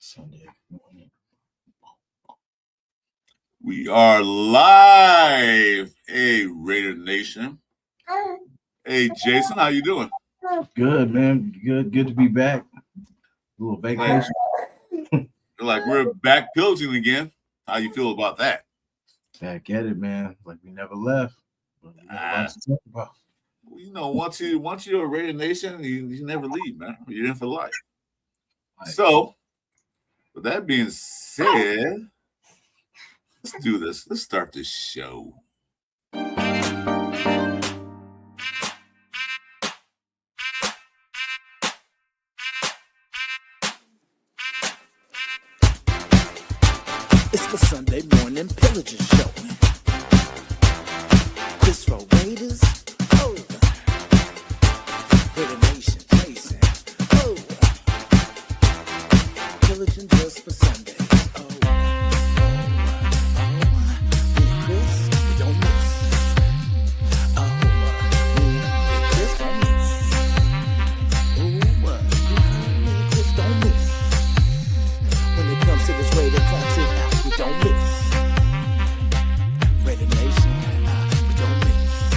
Sunday morning. We are live. Hey, Raider Nation. Hey, Jason, how you doing? Good, man. Good to be back. A little vacation. Like we're back pillaging again. How you feel about that? Back at it, man. Like we never left. But we got a lot to talk about. Once you're a Raider Nation, you never leave, man. You're in for life. So, with that being said, let's do this. Let's start this show. It's the Sunday morning pillaging show. This for Raiders. Oh, Raider Nation, Jasin. Oh, pillaging just for Sundays. Oh, me and Chris, we don't miss. Oh, me and Chris don't miss. Oh, me and Chris don't miss. When it comes to this Raider classic out, we don't miss. Raider Nation, we don't miss.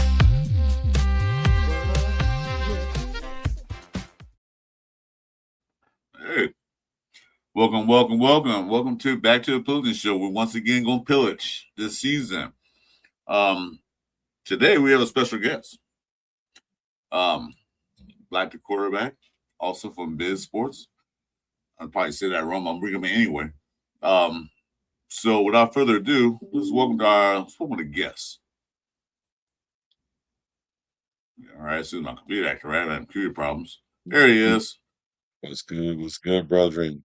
Hey, welcome to back to the pillaging show. We're once again going to pillage this season. Today we have a special guest. Black the quarterback, also from Biz Sports. I'd probably say that wrong. I'm bringing him in anyway. So without further ado, let's welcome the guest. All right, this is my computer actor, right? I have computer problems. There he is. What's good, brethren?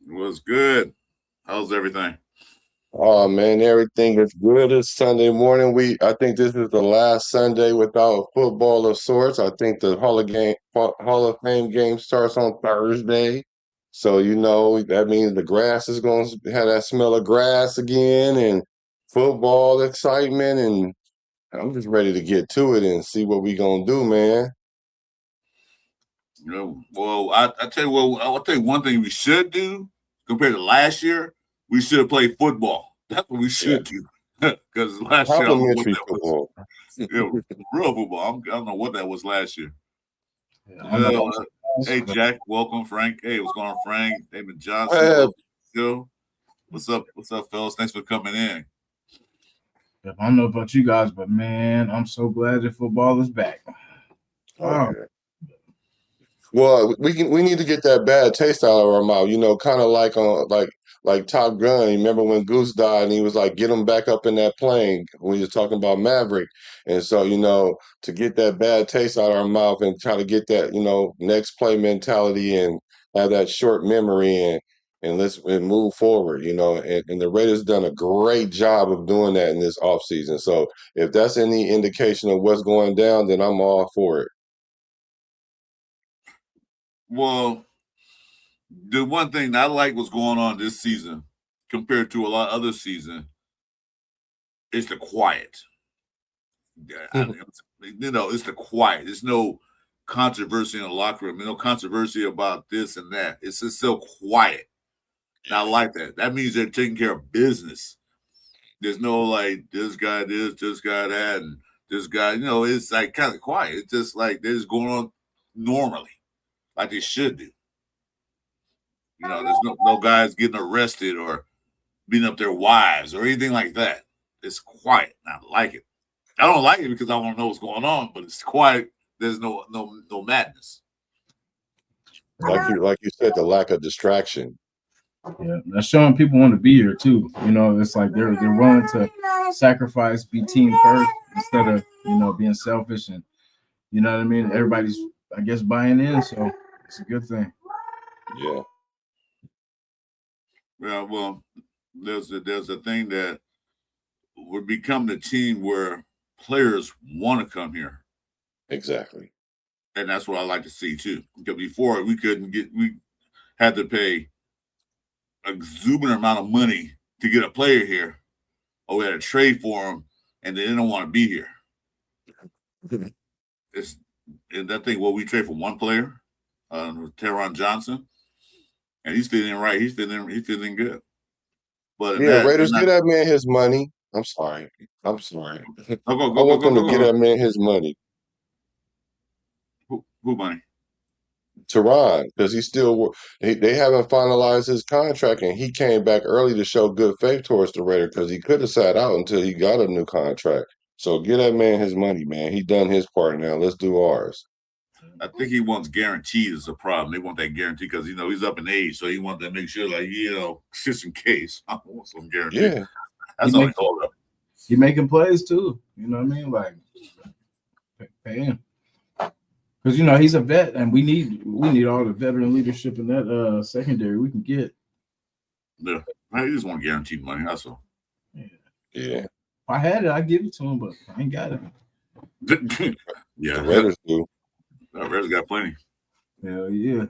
What's good? How's everything? Oh man, everything is good. It's Sunday morning. I think this is the last Sunday without football of sorts. I think the Hall of Fame game starts on Thursday. So that means the grass is going to have that smell of grass again and football excitement, and I'm just ready to get to it and see what we gonna do, man. Well, I'll tell you one thing we should do compared to last year. We should have played football. That's what we should do. Because last year, I don't know what Complimentary that football. was. Real football. I don't know what that was last year. Yeah, hey, Jack. Welcome, Frank. Hey, what's going on, Frank? David Johnson. Hey. Welcome to the show. What's up, fellas? Thanks for coming in. I don't know about you guys, but man, I'm so glad that football is back. Okay. Well, we need to get that bad taste out of our mouth, kind of like Top Gun. You remember when Goose died and he was like, "Get him back up in that plane." When he was talking about Maverick, and so to get that bad taste out of our mouth and try to get that next play mentality and have that short memory and let's move forward. And the Raiders done a great job of doing that in this offseason. So if that's any indication of what's going down, then I'm all for it. Well, the one thing I like what's going on this season compared to a lot of other seasons is the quiet. It's the quiet. There's no controversy in the locker room. There's no controversy about this and that. It's just so quiet. And I like that. That means they're taking care of business. There's no like this guy this guy that, and this guy. It's like kind of quiet. It's just like they're just going on normally, like they should do. There's no guys getting arrested or beating up their wives or anything like that. It's quiet. And I like it. I don't like it because I want to know what's going on, but it's quiet. There's no madness. Like you said, the lack of distraction. Yeah, that's showing people want to be here too. It's like they're willing to sacrifice, be team first instead of being selfish, and you know what I mean. Everybody's, I guess, buying in, so it's a good thing. Yeah. Yeah. Well, there's a thing that we're becoming a team where players want to come here. Exactly. And that's what I like to see too. Because before we had to pay exuberant amount of money to get a player here, or we had to trade for them, and they didn't want to be here. It's that thing. Well, we trade for one player, Teron Johnson, and he's feeling right. He's feeling good. But in Yeah, that, Raiders, get that man his money. I'm sorry. I'm sorry. oh, go I go go want go them to go get go. that man his money. Who money? Teron, because they haven't finalized his contract, and he came back early to show good faith towards the Raiders because he could have sat out until he got a new contract. So get that man his money, man. He done his part now. Let's do ours. I think he wants guaranteed is a problem. They want that guarantee because he's up in age, so he wants to make sure, like just in case, I want some guarantee. Yeah, That's only hold up. He making plays too. You know what I mean? Like pay him. Because he's a vet, and we need all the veteran leadership in that secondary we can get. Yeah, I just want guaranteed money. That's all. yeah. If I had it, I'd give it to him, but I ain't got it. Yeah, The Raiders do. The Raiders got plenty. Hell yeah.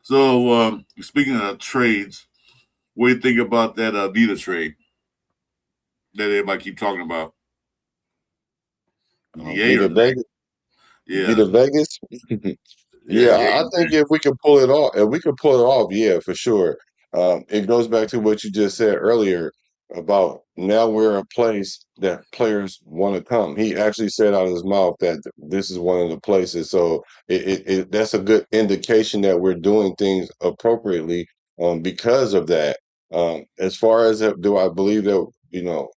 So speaking of trades, what do you think about that Adidas trade that everybody keep talking about? Be the Vegas. Yeah. Be the Vegas. Yeah, I think if we can pull it off, yeah, for sure. It goes back to what you just said earlier about now we're a place that players want to come. He actually said out of his mouth that this is one of the places. So that's a good indication that we're doing things appropriately because of that. As far as do I believe that,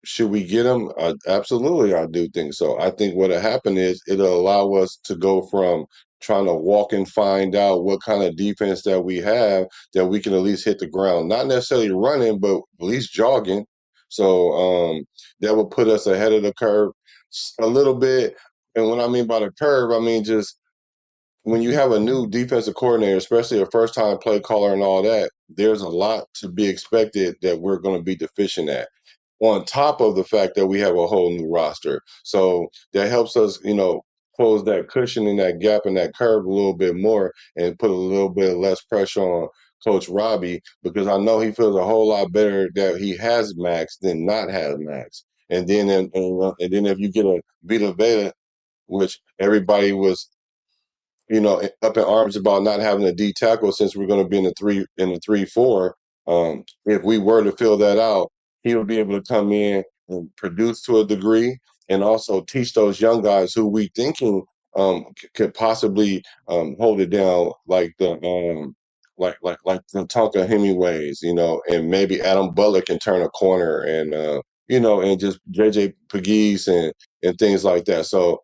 should we get him? Absolutely, I do think so. I think what'll happen is it'll allow us to go from trying to walk and find out what kind of defense that we have that we can at least hit the ground. Not necessarily running, but at least jogging. So that would put us ahead of the curve a little bit. And what I mean by the curve, I mean just when you have a new defensive coordinator, especially a first-time play caller and all that, there's a lot to be expected that we're going to be deficient at on top of the fact that we have a whole new roster. So that helps us, close that cushion and that gap and that curve a little bit more and put a little bit less pressure on Coach Robbie because I know he feels a whole lot better that he has Max than not have Max. And then and then if you get a Vita Veda, which everybody was up in arms about not having a D tackle since we're going to be in the 3-4. If we were to fill that out, he would be able to come in and produce to a degree, and also teach those young guys who we thinking could possibly hold it down, like the Tonka Hemingways, and maybe Adam Butler can turn a corner, and and just JJ Pegues and things like that. So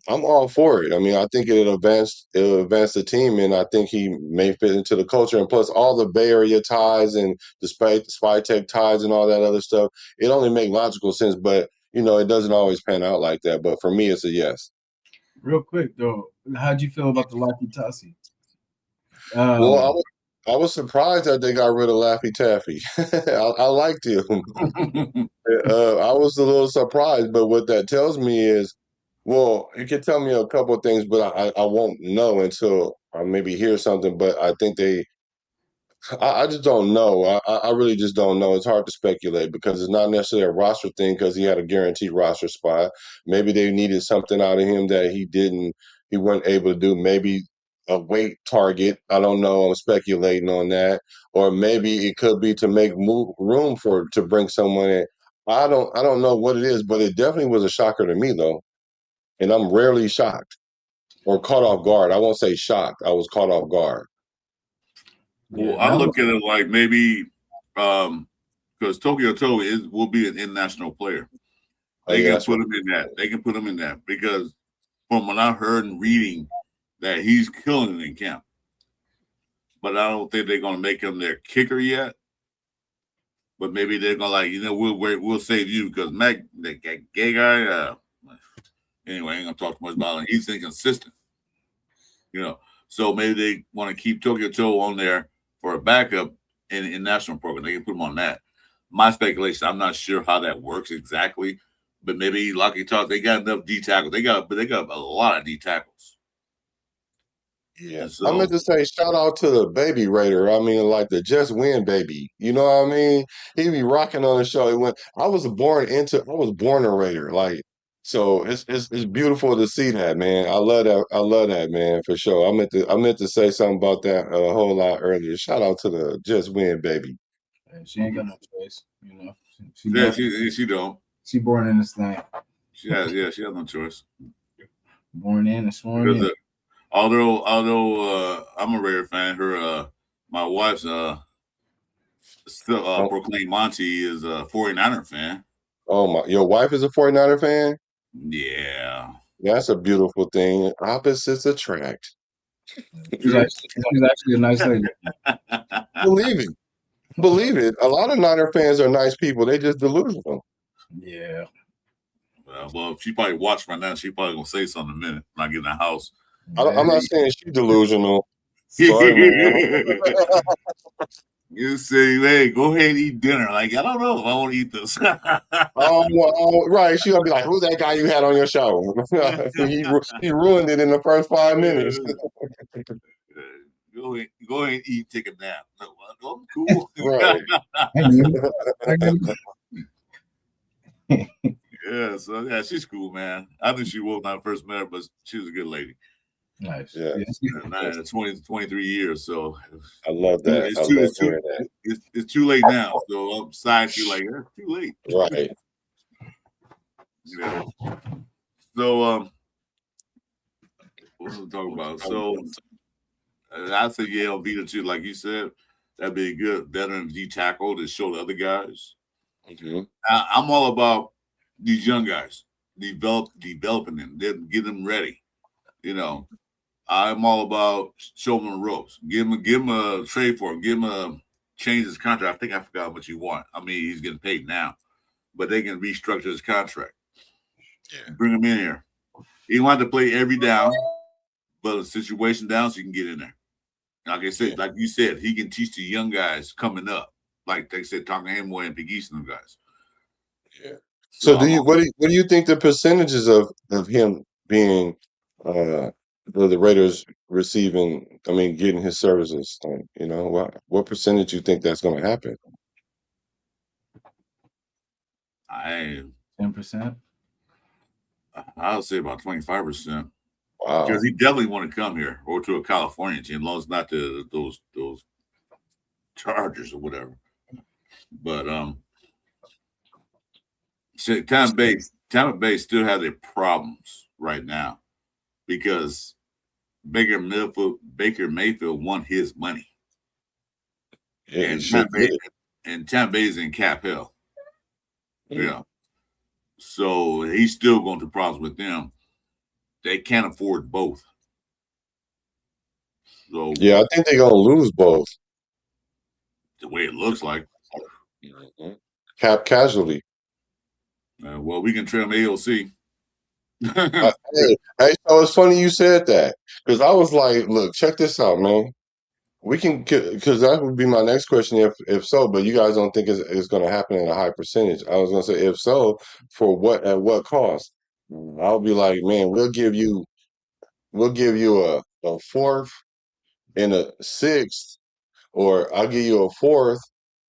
I'm all for it. I mean, I think it'll advance the team, and I think he may fit into the culture. And plus, all the Bay Area ties and the Spy Tech ties and all that other stuff, it only makes logical sense. But it doesn't always pan out like that. But for me, it's a yes. Real quick though, how'd you feel about the Lucky Tassi? Well, I was surprised that they got rid of Laffy Taffy. I liked him. I was a little surprised, but what that tells me is, well, you can tell me a couple of things, but I won't know until I maybe hear something. But I think I just don't know. I really just don't know. It's hard to speculate because it's not necessarily a roster thing because he had a guaranteed roster spot. Maybe they needed something out of him that he wasn't able to do. Maybe a weight target. I don't know. I'm speculating on that. Or maybe it could be to make room to bring someone in. I don't know what it is, but it definitely was a shocker to me though. And I'm rarely shocked or caught off guard. I won't say shocked. I was caught off guard. Well, I look at it like maybe because Tokyo Toe will be an international player. They can put him in that. They can put him in that because from what I heard and reading, that he's killing it in camp. But I don't think they're going to make him their kicker yet. But maybe they're going to we'll save you because Mac, that gay guy. Anyway, I ain't gonna talk too much about him. He's inconsistent. So maybe they want to keep Tokyo Toe on there for a backup in national program. They can put him on that. My speculation, I'm not sure how that works exactly, but maybe Lucky Talk, they got enough D tackles. They got a lot of D tackles. Yeah. So, I meant to say shout out to the baby Raider. I mean, like the Just Win baby. You know what I mean? He be rocking on the show. I was born a Raider. Like So it's beautiful to see that, man. I love that. I love that, man, for sure. I meant to say something about that a whole lot earlier. Shout out to the Just Win, baby. And she ain't got no choice, you know. She Yeah, born, she don't. she born in this thing, She has no choice born in and sworn because in. although I'm a Raider fan, her my wife's still Oh, proclaimed Monty is a 49er fan. oh my, your wife is a 49er fan? Yeah. That's a beautiful thing. Opposites attract. She's actually a nice lady. Believe it. Believe it. A lot of Niner fans are nice people. They just delusional. Yeah. Well, if she probably watched right now, she probably gonna say something in a minute when I get in the house. I'm not Hey, saying she's delusional. Sorry, man. You say, hey, go ahead and eat dinner. Like, I don't know if I want to eat this. Oh, right. She's gonna be like, "Who's that guy you had on your show?" he ruined it in the first 5 minutes. Go ahead and eat, take a nap. No, I'm cool. Right. I knew. I knew. Yeah, so yeah, she's cool, man. I think she was when I first met her, but she was a good lady. Nice. Yeah. Yeah. 23 years, so I love that. I love hearing that. it's too late now. So I'm sorry to you, like, it's too late. Right. Yeah. So what was I talking about? So I'd say yeah, Vita too, like you said, that'd be a good veteran D tackle to show the other guys. Mhm. I'm all about these young guys, developing them, then get them ready. You know, I'm all about showing them the ropes. Give him a trade for him. Give him a change his contract. I think I forgot what you want. I mean, he's getting paid now, but they can restructure his contract. Yeah. Bring him in here. He don't have to play every down, but a situation down so you can get in there. Like I said, like you said, he can teach the young guys coming up. Like they said, talking to him more and Big East and them guys. Yeah. So So what do you think the percentages of him being the Raiders receiving, I mean, getting his services, you know, what percentage you think that's going to happen? I 10%. I'll say about 25%. Wow. Because he definitely want to come here or to a California team, as long as not to those Chargers or whatever. But so Tampa Bay still has their problems right now because Baker Mayfield won his money, Yeah, he and should get it. Tampa Bay's in cap hell. Mm. Yeah, so he's still going through problems with them. They can't afford both. So Yeah, I think they're going to lose both. the way it looks like, Mhm. Cap casualty. well, we can trim AOC. Hey, so it's funny you said that because I was like, look, check this out, man. We can, because that would be my next question if so, but you guys don't think it's going to happen at a high percentage. I was going to say, if so, for what, at what cost? I'll be like, man, we'll give you a fourth and a sixth, or I'll give you a fourth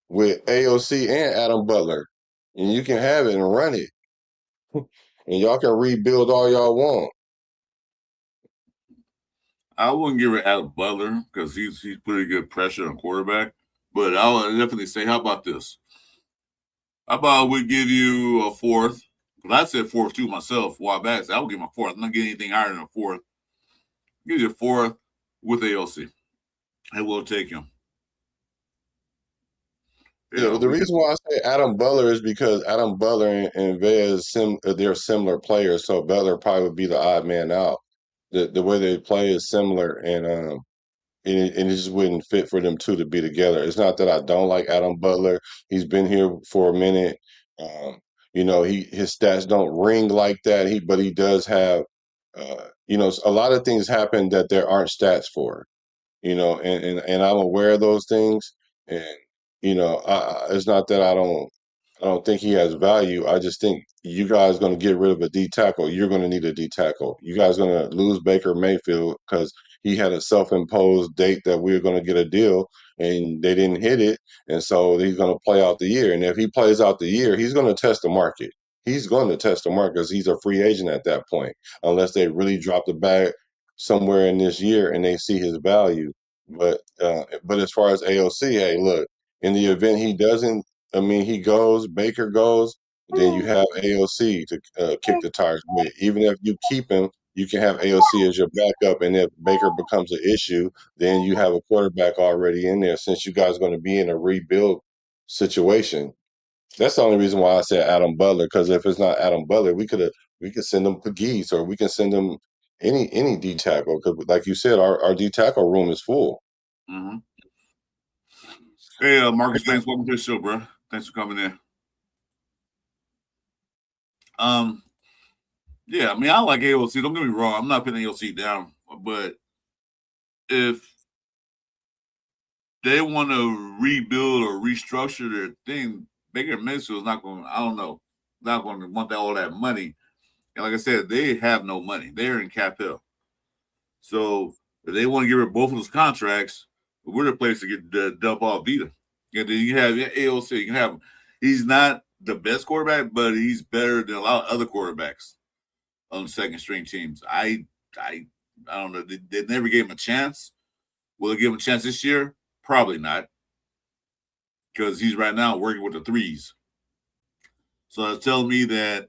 with AOC and Adam Butler, and you can have it and run it, and y'all can rebuild all y'all want. I wouldn't give it Adam Butler because he's pretty good pressure on quarterback. But I would definitely say, how about this? How about we give you a fourth? Because I said fourth too myself a while back. So I would give him a fourth. I'm not getting anything higher than a fourth. Give you a fourth with AOC. And we'll take him. Yeah, but the reason why I say Adam Butler is because Adam Butler and Vez they're similar players, so Butler probably would be the odd man out. The way they play is similar, and it just wouldn't fit for them two to be together. It's not that I don't like Adam Butler. He's been here for a minute. Um, you know, his stats don't ring like that. But he does have, a lot of things happen that there aren't stats for. And I'm aware of those things. And it's not that I don't think he has value. I just think you guys going to get rid of a D tackle. You're going to need a D tackle. You guys going to lose Baker Mayfield because he had a self-imposed date that we were going to get a deal, and they didn't hit it, and so he's going to play out the year. And if he plays out the year, he's going to test the market. he's going to test the market because he's a free agent at that point, unless they really drop the bag somewhere in this year and they see his value. But as far as AOC, hey, look, in the event he doesn't, I mean, he goes, Baker goes, then you have AOC to kick the tires with. Even if you keep him, you can have AOC as your backup, and if Baker becomes an issue, then you have a quarterback already in there. Since you guys are going to be in a rebuild situation, that's the only reason why I said Adam Butler. Because if it's not Adam Butler, we could send them Pegues, or we can send them any D tackle. Because like you said, our D tackle room is full. Mm-hmm. Hey, Marcus Banks, welcome to the show, bro. Thanks for coming in. Yeah, I mean, I like AOC. Don't get me wrong. I'm not putting AOC down, but if they want to rebuild or restructure their thing, Baker Mayfield is not going. I don't know, not going to want all that money. And like I said, they have no money. They're in cap hell. So if they want to get rid of both of those contracts, we're the place to get the dump off Vita. And then you have AOC. You can have him. He's not the best quarterback, but he's better than a lot of other quarterbacks on second string teams. I don't know. They never gave him a chance. Will they give him a chance this year? Probably not, because he's right now working with the threes. So that's telling me that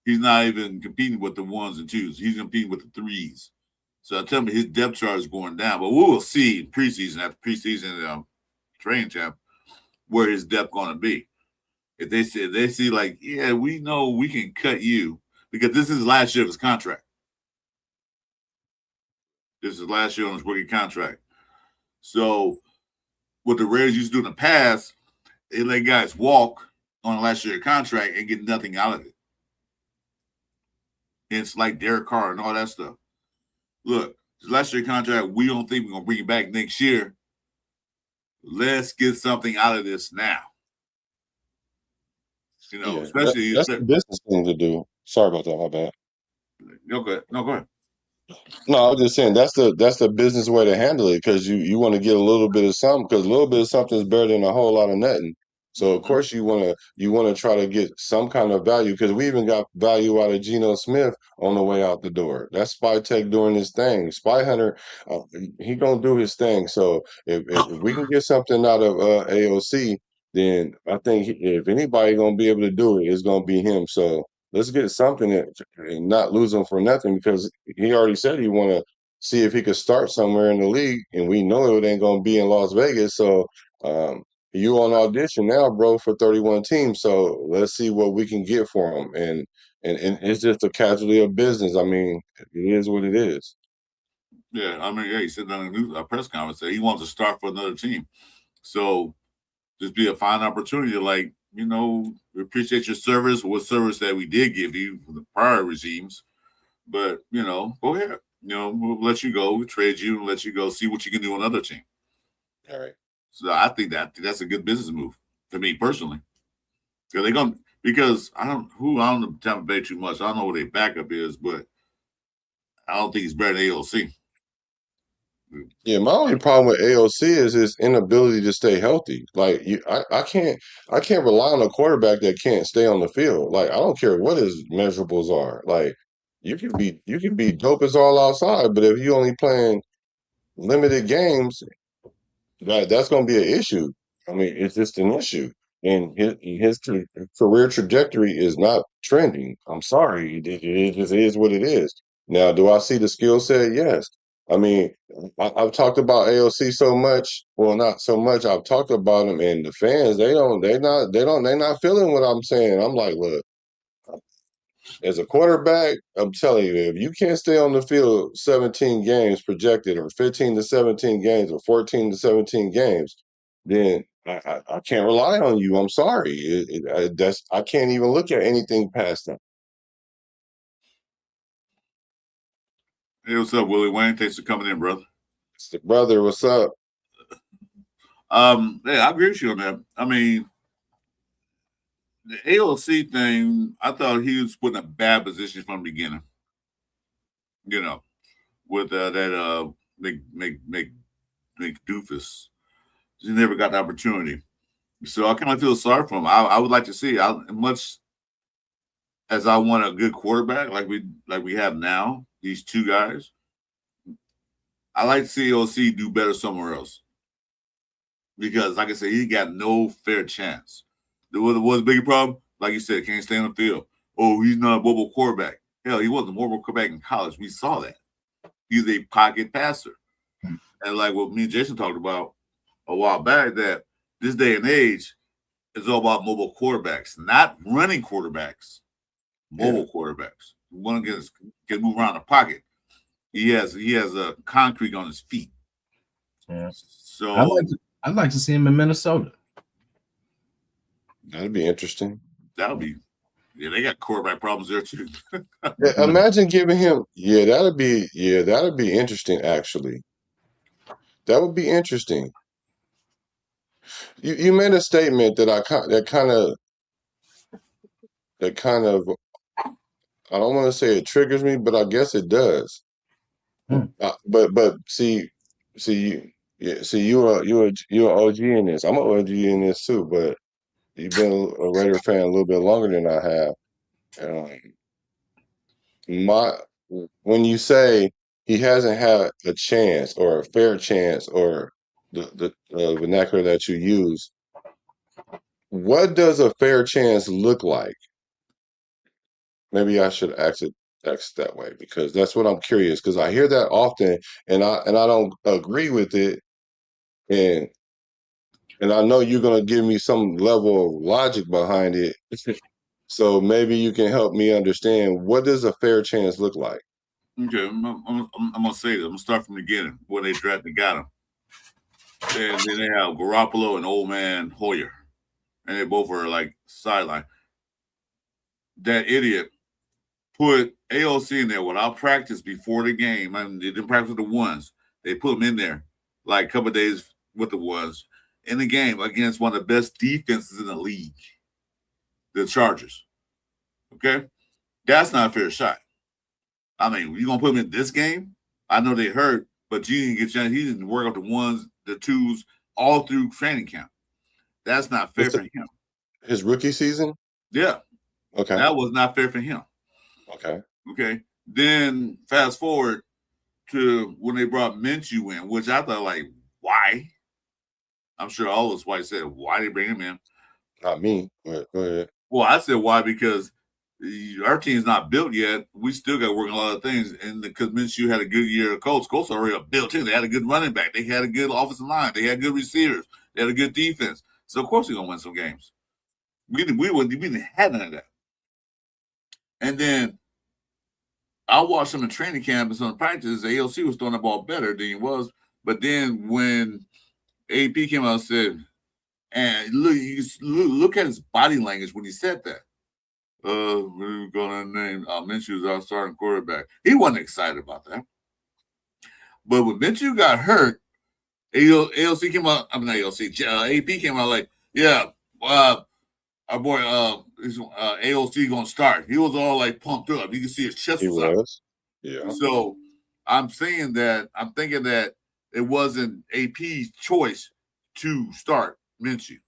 he's not even competing with the ones and twos. He's competing with the threes. So I tell me his depth chart is going down. But we will see in preseason, after preseason training camp, where his depth going to be. If they see like, yeah, we know we can cut you, because this is last year of his contract. This is last year on his rookie contract. So what the Raiders used to do in the past, they let guys walk on a last year contract and get nothing out of it. It's like Derek Carr and all that stuff. Look, this last year contract, we don't think we're going to bring it back next year. Let's get something out of this now. You know, Yeah, especially that's the business thing to do. Sorry about that, my bad. Okay. No, go ahead. No, I was just saying that's the business way to handle it, because you want to get a little bit of something, because a little bit of something is better than a whole lot of nothing. So of course you want to try to get some kind of value, because we even got value out of Geno Smith on the way out the door. That's Spy Tech doing his thing. Spy Hunter, he gonna do his thing. So if we can get something out of AOC, then I think if anybody gonna be able to do it, it's gonna be him. So let's get something and not lose him for nothing, because he already said he want to see if he could start somewhere in the league, and we know it ain't gonna be in Las Vegas. So you on audition now, bro, for 31 teams. So let's see what we can get for him. And it's just a casualty of business. I mean, it is what it is. Yeah, I mean, he said that in a press conference that he wants to start for another team. So just be a fine opportunity to, like, you know, we appreciate your service, what service that we did give you for the prior regimes. But, you know, go ahead. You know, we'll let you go, we'll trade you, and let you go see what you can do on another team. All right. So I think that's a good business move to me personally. Because I don't Tampa Bay too much. I don't know what their backup is, but I don't think he's better than AOC. Yeah, my only problem with AOC is his inability to stay healthy. Like I can't rely on a quarterback that can't stay on the field. Like I don't care what his measurables are. Like you can be dope as all outside, but if you only playing limited games, that's going to be an issue. I mean, it's just an issue, and his career trajectory is not trending. I'm sorry, it just is what it is. Now, do I see the skill set? Yes. I mean, I've talked about AOC so much. Well, not so much. I've talked about him, and the fans they're not feeling what I'm saying. I'm like, look, as a quarterback, I'm telling you, if you can't stay on the field 17 games projected, or 15 to 17 games, or 14 to 17 games, then I can't rely on you. I'm sorry. I can't even look at anything past that. Hey, what's up, Willie Wayne? Thanks for coming in, brother. Brother, what's up? Yeah, I agree with you on that. I mean, the AOC thing, I thought he was put in a bad position from the beginning. You know, with that make doofus. He never got the opportunity. So I kind of feel sorry for him. I would like to see how much as I want a good quarterback like we have now, these two guys, I like to see OC do better somewhere else. Because, like I said, he got no fair chance. What's the bigger problem? Like you said, can't stay on the field. Oh, he's not a mobile quarterback. Hell, he wasn't a mobile quarterback in college. We saw that. He's a pocket passer. And like what me and Jason talked about a while back, that this day and age is all about mobile quarterbacks, not running quarterbacks. Mobile quarterbacks. One can move around the pocket. He has a concrete on his feet. Yeah. So I'd like to see him in Minnesota. That'd be interesting. That'll be, yeah, they got quarterback problems there too. Yeah, imagine giving him. Yeah, that'd be interesting. Actually, that would be interesting. You made a statement that kind of I don't want to say it triggers me, but I guess it does. But see you're OG in this. I'm an OG in this too, but you've been a Raider fan a little bit longer than I have. When you say he hasn't had a chance or a fair chance or the vernacular that you use, what does a fair chance look like? Maybe I should ask that way because that's what I'm curious because I hear that often and I don't agree with it and I know you're gonna give me some level of logic behind it. So maybe you can help me understand what does a fair chance look like? Okay, I'm gonna say this. I'm gonna start from the beginning when they drafted, got him, and then they have Garoppolo and old man Hoyer, and they both were like sideline. That idiot put AOC in there without practice before the game. I mean, they didn't practice with the ones. They put him in there like a couple of days with the ones in the game against one of the best defenses in the league, the Chargers. Okay, that's not a fair shot. I mean, you gonna put him in this game? I know they hurt, but you didn't get chance. He didn't work up the ones, the twos, all through training camp. That's not fair for him. His rookie season? Yeah. Okay. That was not fair for him. Okay. Okay. Then fast forward to when they brought Minshew in, which I thought, like, why? I'm sure all those whites said, why they bring him in? Not me. Go ahead. Well, I said why because our team's not built yet. We still got to work on a lot of things. And because Minshew had a good year of Colts already a built team. They had a good running back. They had a good offensive line. They had good receivers. They had a good defense. So, of course, we're going to win some games. We didn't have none of that. And then I watched some in training camp and some practices. AOC was throwing the ball better than he was. But then when AP came out and said, and look at his body language when he said that. We're gonna name Minshew as our starting quarterback. He wasn't excited about that. But when Minshew got hurt, AOC came out. I'm not AOC. AP came out like, yeah, our boy AOC gonna start. He was all like pumped up. You can see his chest was up. Yeah. So I'm thinking that it wasn't AP's choice to start Minshew.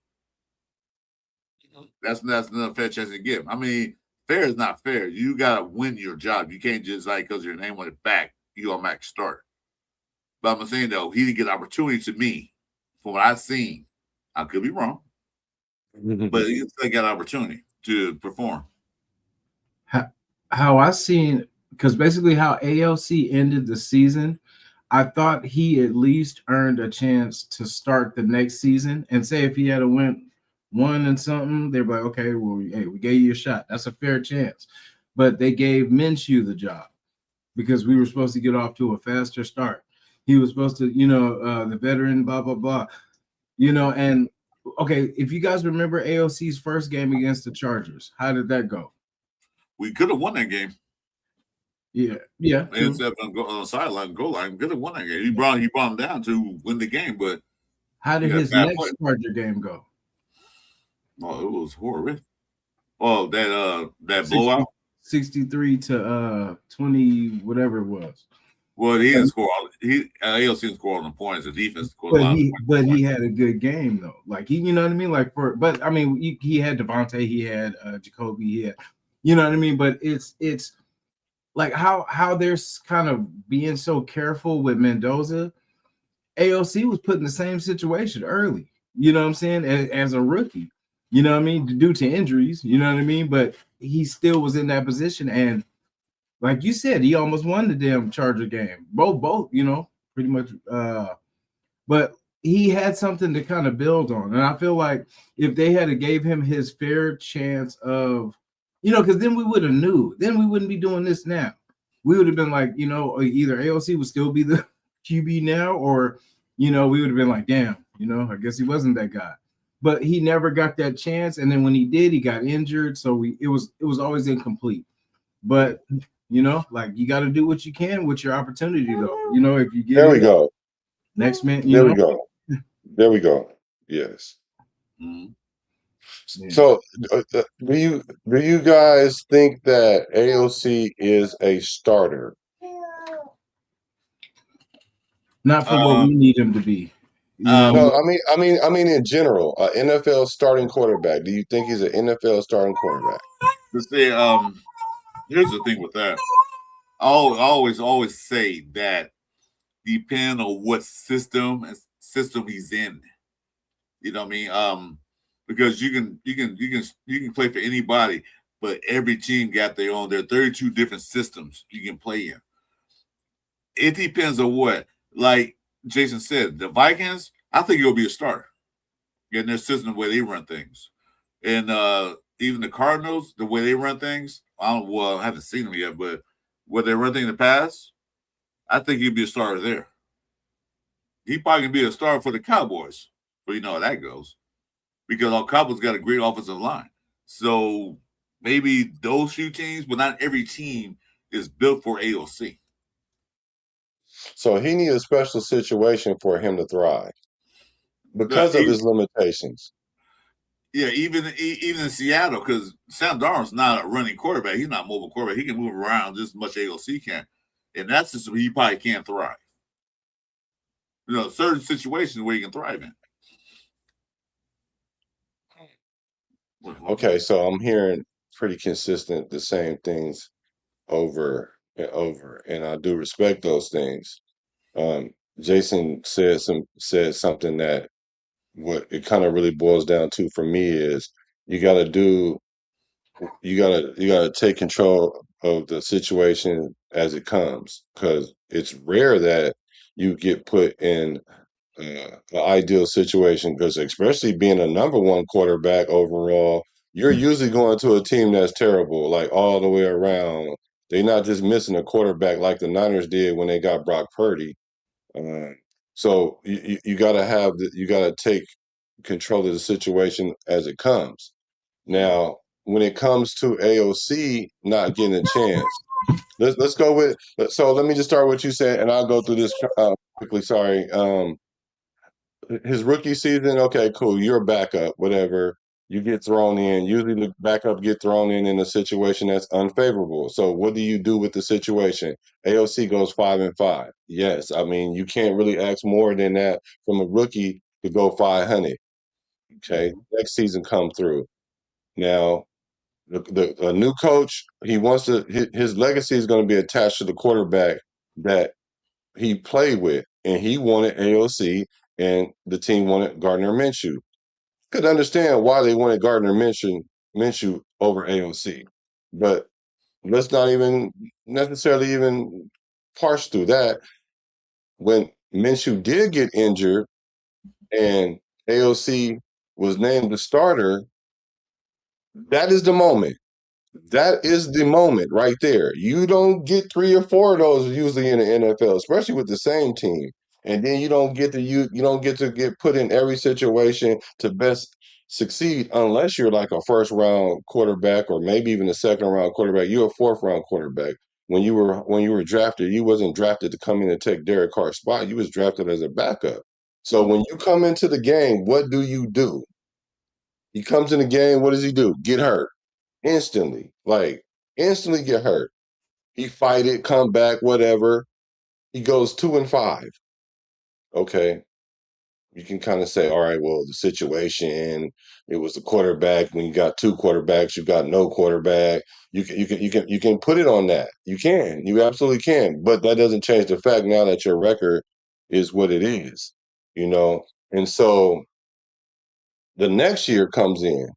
That's another fair chance to give. I mean, fair is not fair. You gotta win your job. You can't just like because your name on the back, you automatic start. But I'm saying though, he didn't get opportunity to me from what I've seen. I could be wrong, but he still got opportunity to perform. How I seen, because basically how AOC ended the season, I thought he at least earned a chance to start the next season. And say if he had went 1 and something, they're like, okay, well, hey, we gave you a shot. That's a fair chance. But they gave Minshew the job because we were supposed to get off to a faster start. He was supposed to, the veteran, blah, blah, blah. And okay, if you guys remember AOC's first game against the Chargers, how did that go? We could have won that game. Yeah. Except on the sideline, goal line, could have won that game. He brought him down to win the game, but how did his next Charger game go? Oh, it was horrific. Oh, that blowout, 63 to 20, whatever it was. Well, he didn't score. AOC didn't score on the points. The defense scored a lot. But he had a good game though. Like you know what I mean. Like he had Devontae, he had Jacoby, he had You know what I mean? But it's like how they're kind of being so careful with Mendoza. AOC was put in the same situation early. You know what I'm saying? As a rookie. You know what I mean? Due to injuries. You know what I mean? But he still was in that position, and like you said, he almost won the damn Charger game. Both, you know, pretty much. But he had something to kind of build on, and I feel like if they had gave him his fair chance of, you know, because then we would have knew. Then we wouldn't be doing this now. We would have been like, you know, either AOC would still be the QB now, or you know, we would have been like, damn, you know, I guess he wasn't that guy. But he never got that chance, and then when he did, he got injured, so it was always incomplete. But you know, like you got to do what you can with your opportunity, though. You know, if you get There we it, go. next man, you There know, we go. There we go. Yes. Mhm. yeah. So, do you guys think that AOC is a starter? Not for what Um, we need him to be. You know, um, No, I mean in general, NFL starting quarterback. Do you think he's an NFL starting quarterback? to say, here's the thing with that. I always say that depend on what system he's in. You know what I mean? Because you can play for anybody, but every team got their own. There are 32 different systems you can play in. It depends on what. Like Jason said, the Vikings, I think he'll be a starter. In their system, the way they run things. And even the Cardinals, the way they run things, I haven't seen them yet, but where they run things in the past, I think he'd be a starter there. He probably can be a starter for the Cowboys, but you know how that goes. Because our Cowboys got a great offensive line. So maybe those few teams, but not every team is built for AOC. So he needs a special situation for him to thrive But because of his limitations. yeah, even in Seattle, because Sam Darnold's not a running quarterback. He's not a mobile quarterback. He can move around just as much as AOC can. And that's just where he probably can't thrive. You know, certain situations where he can thrive in. Okay, so I'm hearing pretty consistent the same things over and over, and I do respect those things. Jason said something that what it kind of really boils down to for me is you got to do you got to take control of the situation as it comes because it's rare that you get put in an ideal situation because especially being a number one quarterback overall, you're usually going to a team that's terrible, like all the way around. They're not just missing a quarterback like the Niners did when they got Brock Purdy. Uh, so you got to you got to take control of the situation as it comes. Now, when it comes to AOC not getting a chance, let's go with. So let me just start with what you said, and I'll go through this quickly. Sorry. His rookie season, okay, cool. You're a backup, whatever. You get thrown in. Usually, the backup get thrown in a situation that's unfavorable. So, what do you do with the situation? AOC goes 5-5. Yes, I mean you can't really ask more than that from a rookie to go 500. Okay, next season come through. Now, a new coach, he wants to. His legacy is going to be attached to the quarterback that he played with, and he wanted AOC, and the team wanted Gardner Minshew. Could understand why they wanted Gardner Minshew over AOC, but let's not even necessarily even parse through that. When Minshew did get injured and AOC was named the starter, that is the moment. That is the moment right there. You don't get three or four of those usually in the NFL, especially with the same team. And then you don't get to get put in every situation to best succeed unless you're like a first round quarterback or maybe even a second round quarterback. You're a fourth round quarterback. When you were drafted, you wasn't drafted to come in and take Derek Carr's spot. You was drafted as a backup. So when you come into the game, what do you do? He comes in the game, what does he do? Get hurt instantly, like instantly get hurt. He fight it, come back, whatever. He goes 2-5. Okay. you can kind of say, all right, well, the situation, it was the quarterback. When you got two quarterbacks, you got no quarterback. You can put it on that. You absolutely can. But that doesn't change the fact now that your record is what it is, you know. And so the next year comes in,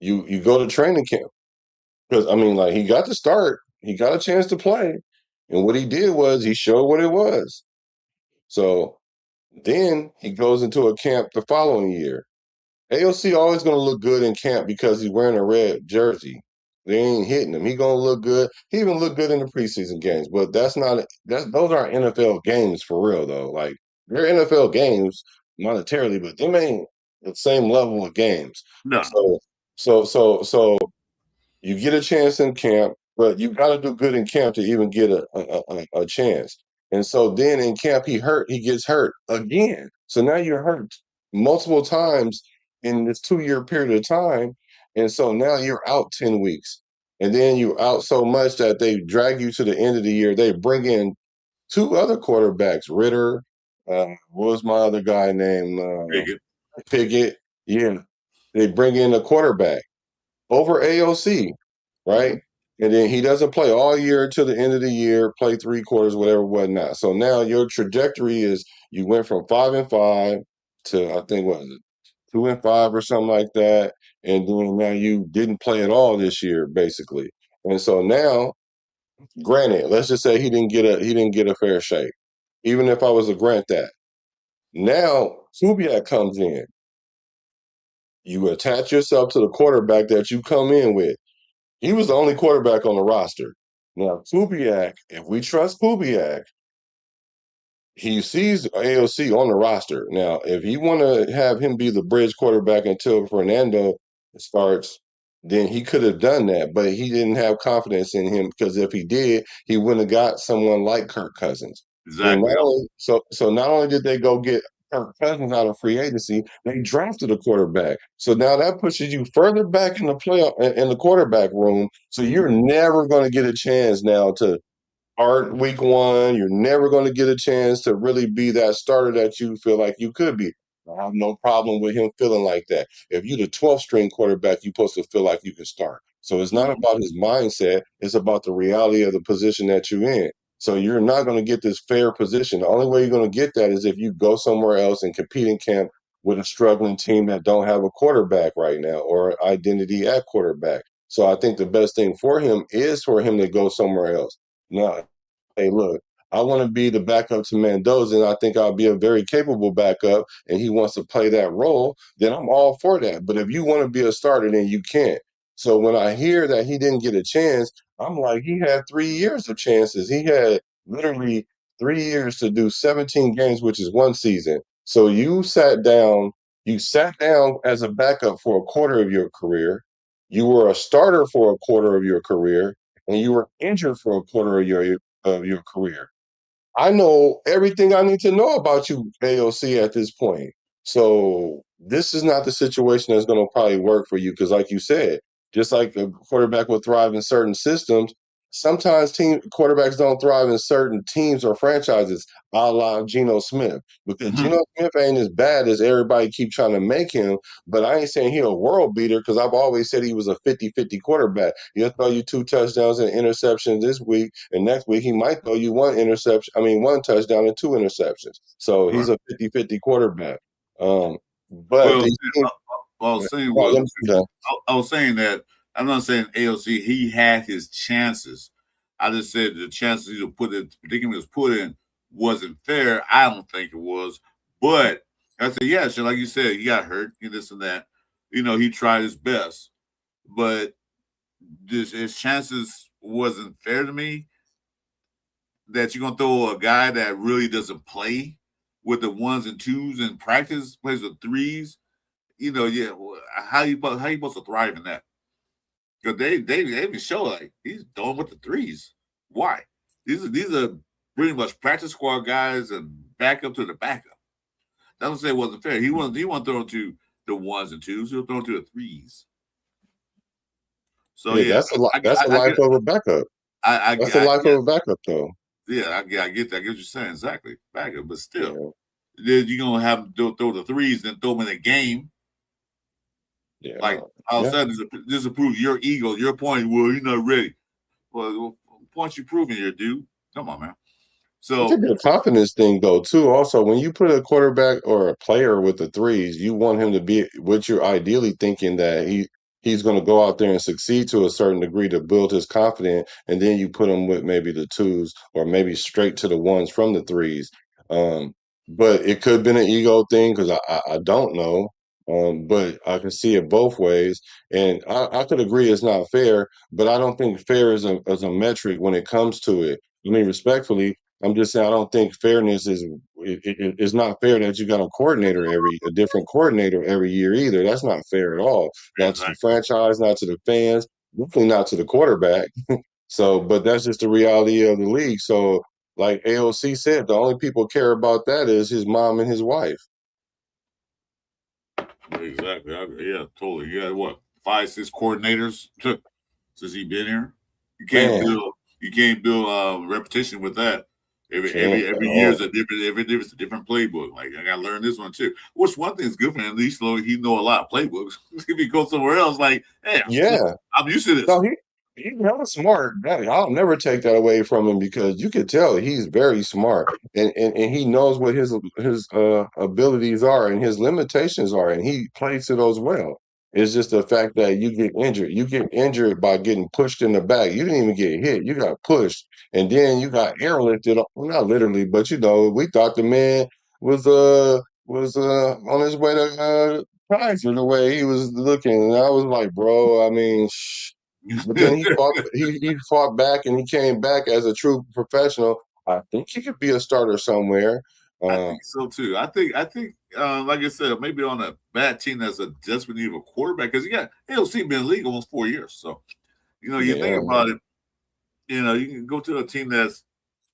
you go to training camp because I mean, like he got to start, he got a chance to play, and what he did was he showed what it was. So then he goes into a camp the following year. AOC always gonna look good in camp because he's wearing a red jersey. They ain't hitting him. He gonna look good. He even looked good in the preseason games, but those aren't NFL games for real though. Like they're NFL games monetarily, but them ain't the same level of games. No, So you get a chance in camp, but you got to do good in camp to even get a chance. And so then in camp, he gets hurt again. So now you're hurt multiple times in this 2 year period of time. And so now you're out 10 weeks. And then you're out so much that they drag you to the end of the year. They bring in two other quarterbacks, Ritter. What was my other guy named? Pickett. Pickett. Yeah. They bring in a quarterback over AOC, right? And then he doesn't play all year until the end of the year, play 3 quarters, whatever, whatnot. So now your trajectory is you went from 5-5 to I think what was it, 2-5 or something like that. And then now you didn't play at all this year, basically. And so now, granted, let's just say he didn't get a fair shake. Even if I was to grant that. Now Kubiak comes in. You attach yourself to the quarterback that you come in with. He was the only quarterback on the roster. Now, Kubiak, if we trust Kubiak, he sees AOC on the roster. Now, if you want to have him be the bridge quarterback until Fernando starts, then he could have done that, but he didn't have confidence in him because if he did, he wouldn't have got someone like Kirk Cousins. Then Exactly. not only did they go get Kirk Cousins out of free agency, they drafted a quarterback. So now that pushes you further back in the playoff in the quarterback room. So you're never going to get a chance now to start week one. You're never going to get a chance to really be that starter that you feel like you could be. I have no problem with him feeling like that. If you're the 12th string quarterback, you're supposed to feel like you can start. So it's not about his mindset. It's about the reality of the position that you're in. So you're not going to get this fair position. The only way you're going to get that is if you go somewhere else and compete in camp with a struggling team that don't have a quarterback right now or identity at quarterback. So I think the best thing for him is for him to go somewhere else. Now, hey, look, I want to be the backup to Mendoza, and I think I'll be a very capable backup, and he wants to play that role, then I'm all for that. But if you want to be a starter, then you can't. So when I hear that he didn't get a chance, I'm like, he had 3 years of chances. He had literally 3 years to do 17 games, which is one season. So you sat down as a backup for a quarter of your career. You were a starter for a quarter of your career, and you were injured for a quarter of your career. I know everything I need to know about you, AOC, at this point. So this is not the situation that's going to probably work for you because, like you said, just like a quarterback will thrive in certain systems, sometimes team quarterbacks don't thrive in certain teams or franchises, a la Geno Smith. Because Geno Smith ain't as bad as everybody keep trying to make him, but I ain't saying he a world beater because I've always said he was a 50-50 quarterback. He'll throw you 2 touchdowns and interceptions this week, and next week he might throw you one touchdown and 2 interceptions. So he's a 50-50 quarterback. But Well, these teams, what I was saying well, was, let me see that. I was saying that I'm not saying AOC he had his chances. I just said the chances he predicament was put in wasn't fair. I don't think it was, but I said, yeah, sure, like you said, he got hurt and this and that. You know, he tried his best, but his chances wasn't fair to me. That you're gonna throw a guy that really doesn't play with the ones and twos in practice, plays with threes. You know, yeah. How you supposed to thrive in that? Because they even show like he's throwing with the threes. Why? These are pretty much practice squad guys and backup to the backup. That's what I say it wasn't fair. He wasn't throwing to the ones and twos. He was throwing to the threes. So Yeah, yeah, that's a life of a backup. That's the life of a backup, though. Yeah, I get that. I get what you're saying exactly. Backup, but still, then you're gonna have them throw the threes and throw them in a game. Yeah, Like all of a sudden, this will prove your ego, your point. Well, you're not ready. Well, point you proving here, dude. Come on, man. It's a So good confidence thing, though, too. Also, when you put a quarterback or a player with the threes, you want him to be what you're ideally thinking that he's going to go out there and succeed to a certain degree to build his confidence, and then you put him with maybe the twos or maybe straight to the ones from the threes. Um, but it could have been an ego thing because I don't know. But I can see it both ways, and I could agree it's not fair, but I don't think fair is a metric when it comes to it. I mean, respectfully, I'm just saying I don't think fairness is not fair that you got a different coordinator every year either. That's not fair at all. Not to the exactly. franchise, not to the fans, definitely not to the quarterback. So, but that's just the reality of the league. So, like AOC said, the only people care about that is his mom and his wife. Exactly. Yeah, totally. You got what 5, 6 coordinators since he been here. You can't Man, build. You can't build reputation with that. Every can't every at every year is all. a different. Every year is a different playbook. Like I got to learn this one too. Which one thing's good for him? At least he know a lot of playbooks. If he goes somewhere else, like hey, Yeah. I'm used to No, this. he's hella smart. I'll never take that away from him because you could tell he's very smart and he knows what his abilities are and his limitations are, and he plays to those well. It's just the fact that you get injured. You get injured by getting pushed in the back. You didn't even get hit. You got pushed, and then you got airlifted. Well, not literally, but we thought the man was on his way to Kaiser the way he was looking, and I was like, bro, I mean. But then he fought back and he came back as a true professional. I think he could be a starter somewhere. I Uh, think so too. I think, like I said, maybe on a bad team that's a desperate need of a quarterback because you got AOC been in the league almost 4 years. So you think yeah, about it. You can go to a team that's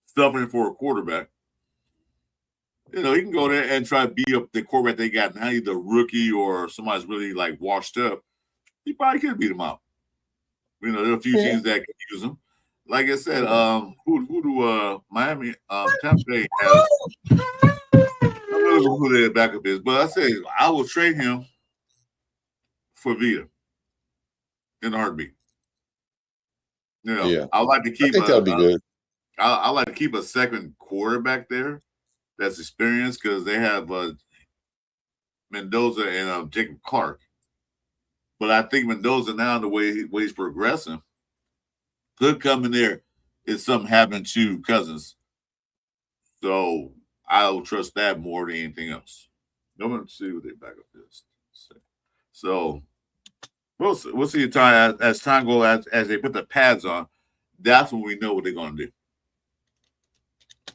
suffering for a quarterback. You can go there and try to beat up the quarterback they got now, either rookie or somebody's really like washed up. He probably could beat them out. There are a few yeah, teams that can use them. Like I said, yeah. who do Miami Tampa Bay has? I'm gonna look who their backup is, but I say I will trade him for Vita in a heartbeat. Yeah. I like to I keep think that'll be good. I like to keep a second quarterback there that's experienced because they have Mendoza and Jacob Clark. But I think Mendoza now, the way he's progressing, could come in there if something happened to Cousins. So I'll trust that more than anything else. No one see what they back up this. So we'll see time as time goes as they put the pads on. That's when we know what they're going to do. I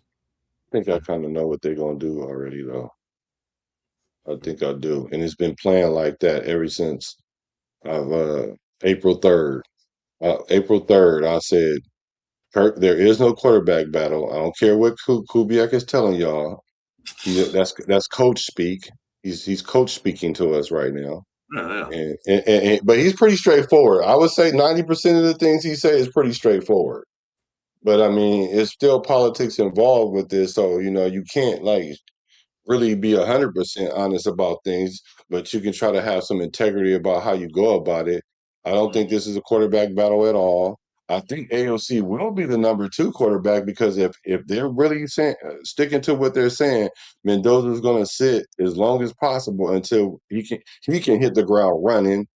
think I kind of know what they're gonna do already, though. I think I do, and it's been playing like that ever since of April 3rd. April 3rd, I said, Kirk, there is no quarterback battle. I don't care what Kubiak is telling y'all. That's coach speak. He's coach speaking to us right now. Yeah. But he's pretty straightforward. I would say 90% of the things he says is pretty straightforward. But I mean, it's still politics involved with this, so you can't like really be 100% honest about things, but you can try to have some integrity about how you go about it. I don't think this is a quarterback battle at all. I think AOC will be the number 2 quarterback because if they're really sticking to what they're saying, Mendoza's going to sit as long as possible until he can hit the ground running.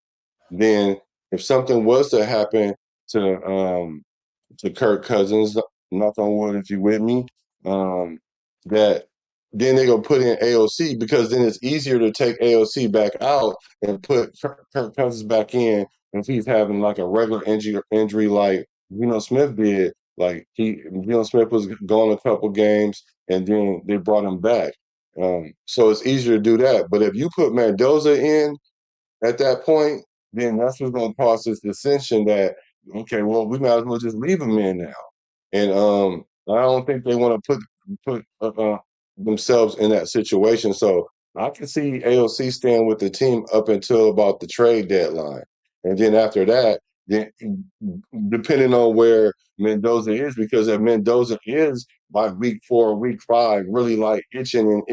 Then, if something was to happen to Kirk Cousins, knock on wood if you with me, that then they're gonna put in AOC because then it's easier to take AOC back out and put Kirk Cousins back in if he's having like a regular injury like Smith did. Like Smith was gone a couple games and then they brought him back. So it's easier to do that. But if you put Mendoza in at that point, then that's what's going to cause this dissension that, okay, well, we might as well just leave him in now. And I don't think they want to put themselves in that situation. So I can see AOC staying with the team up until about the trade deadline. And then after that, then depending on where Mendoza is, because if Mendoza is by week 4 or week 5 really like itching,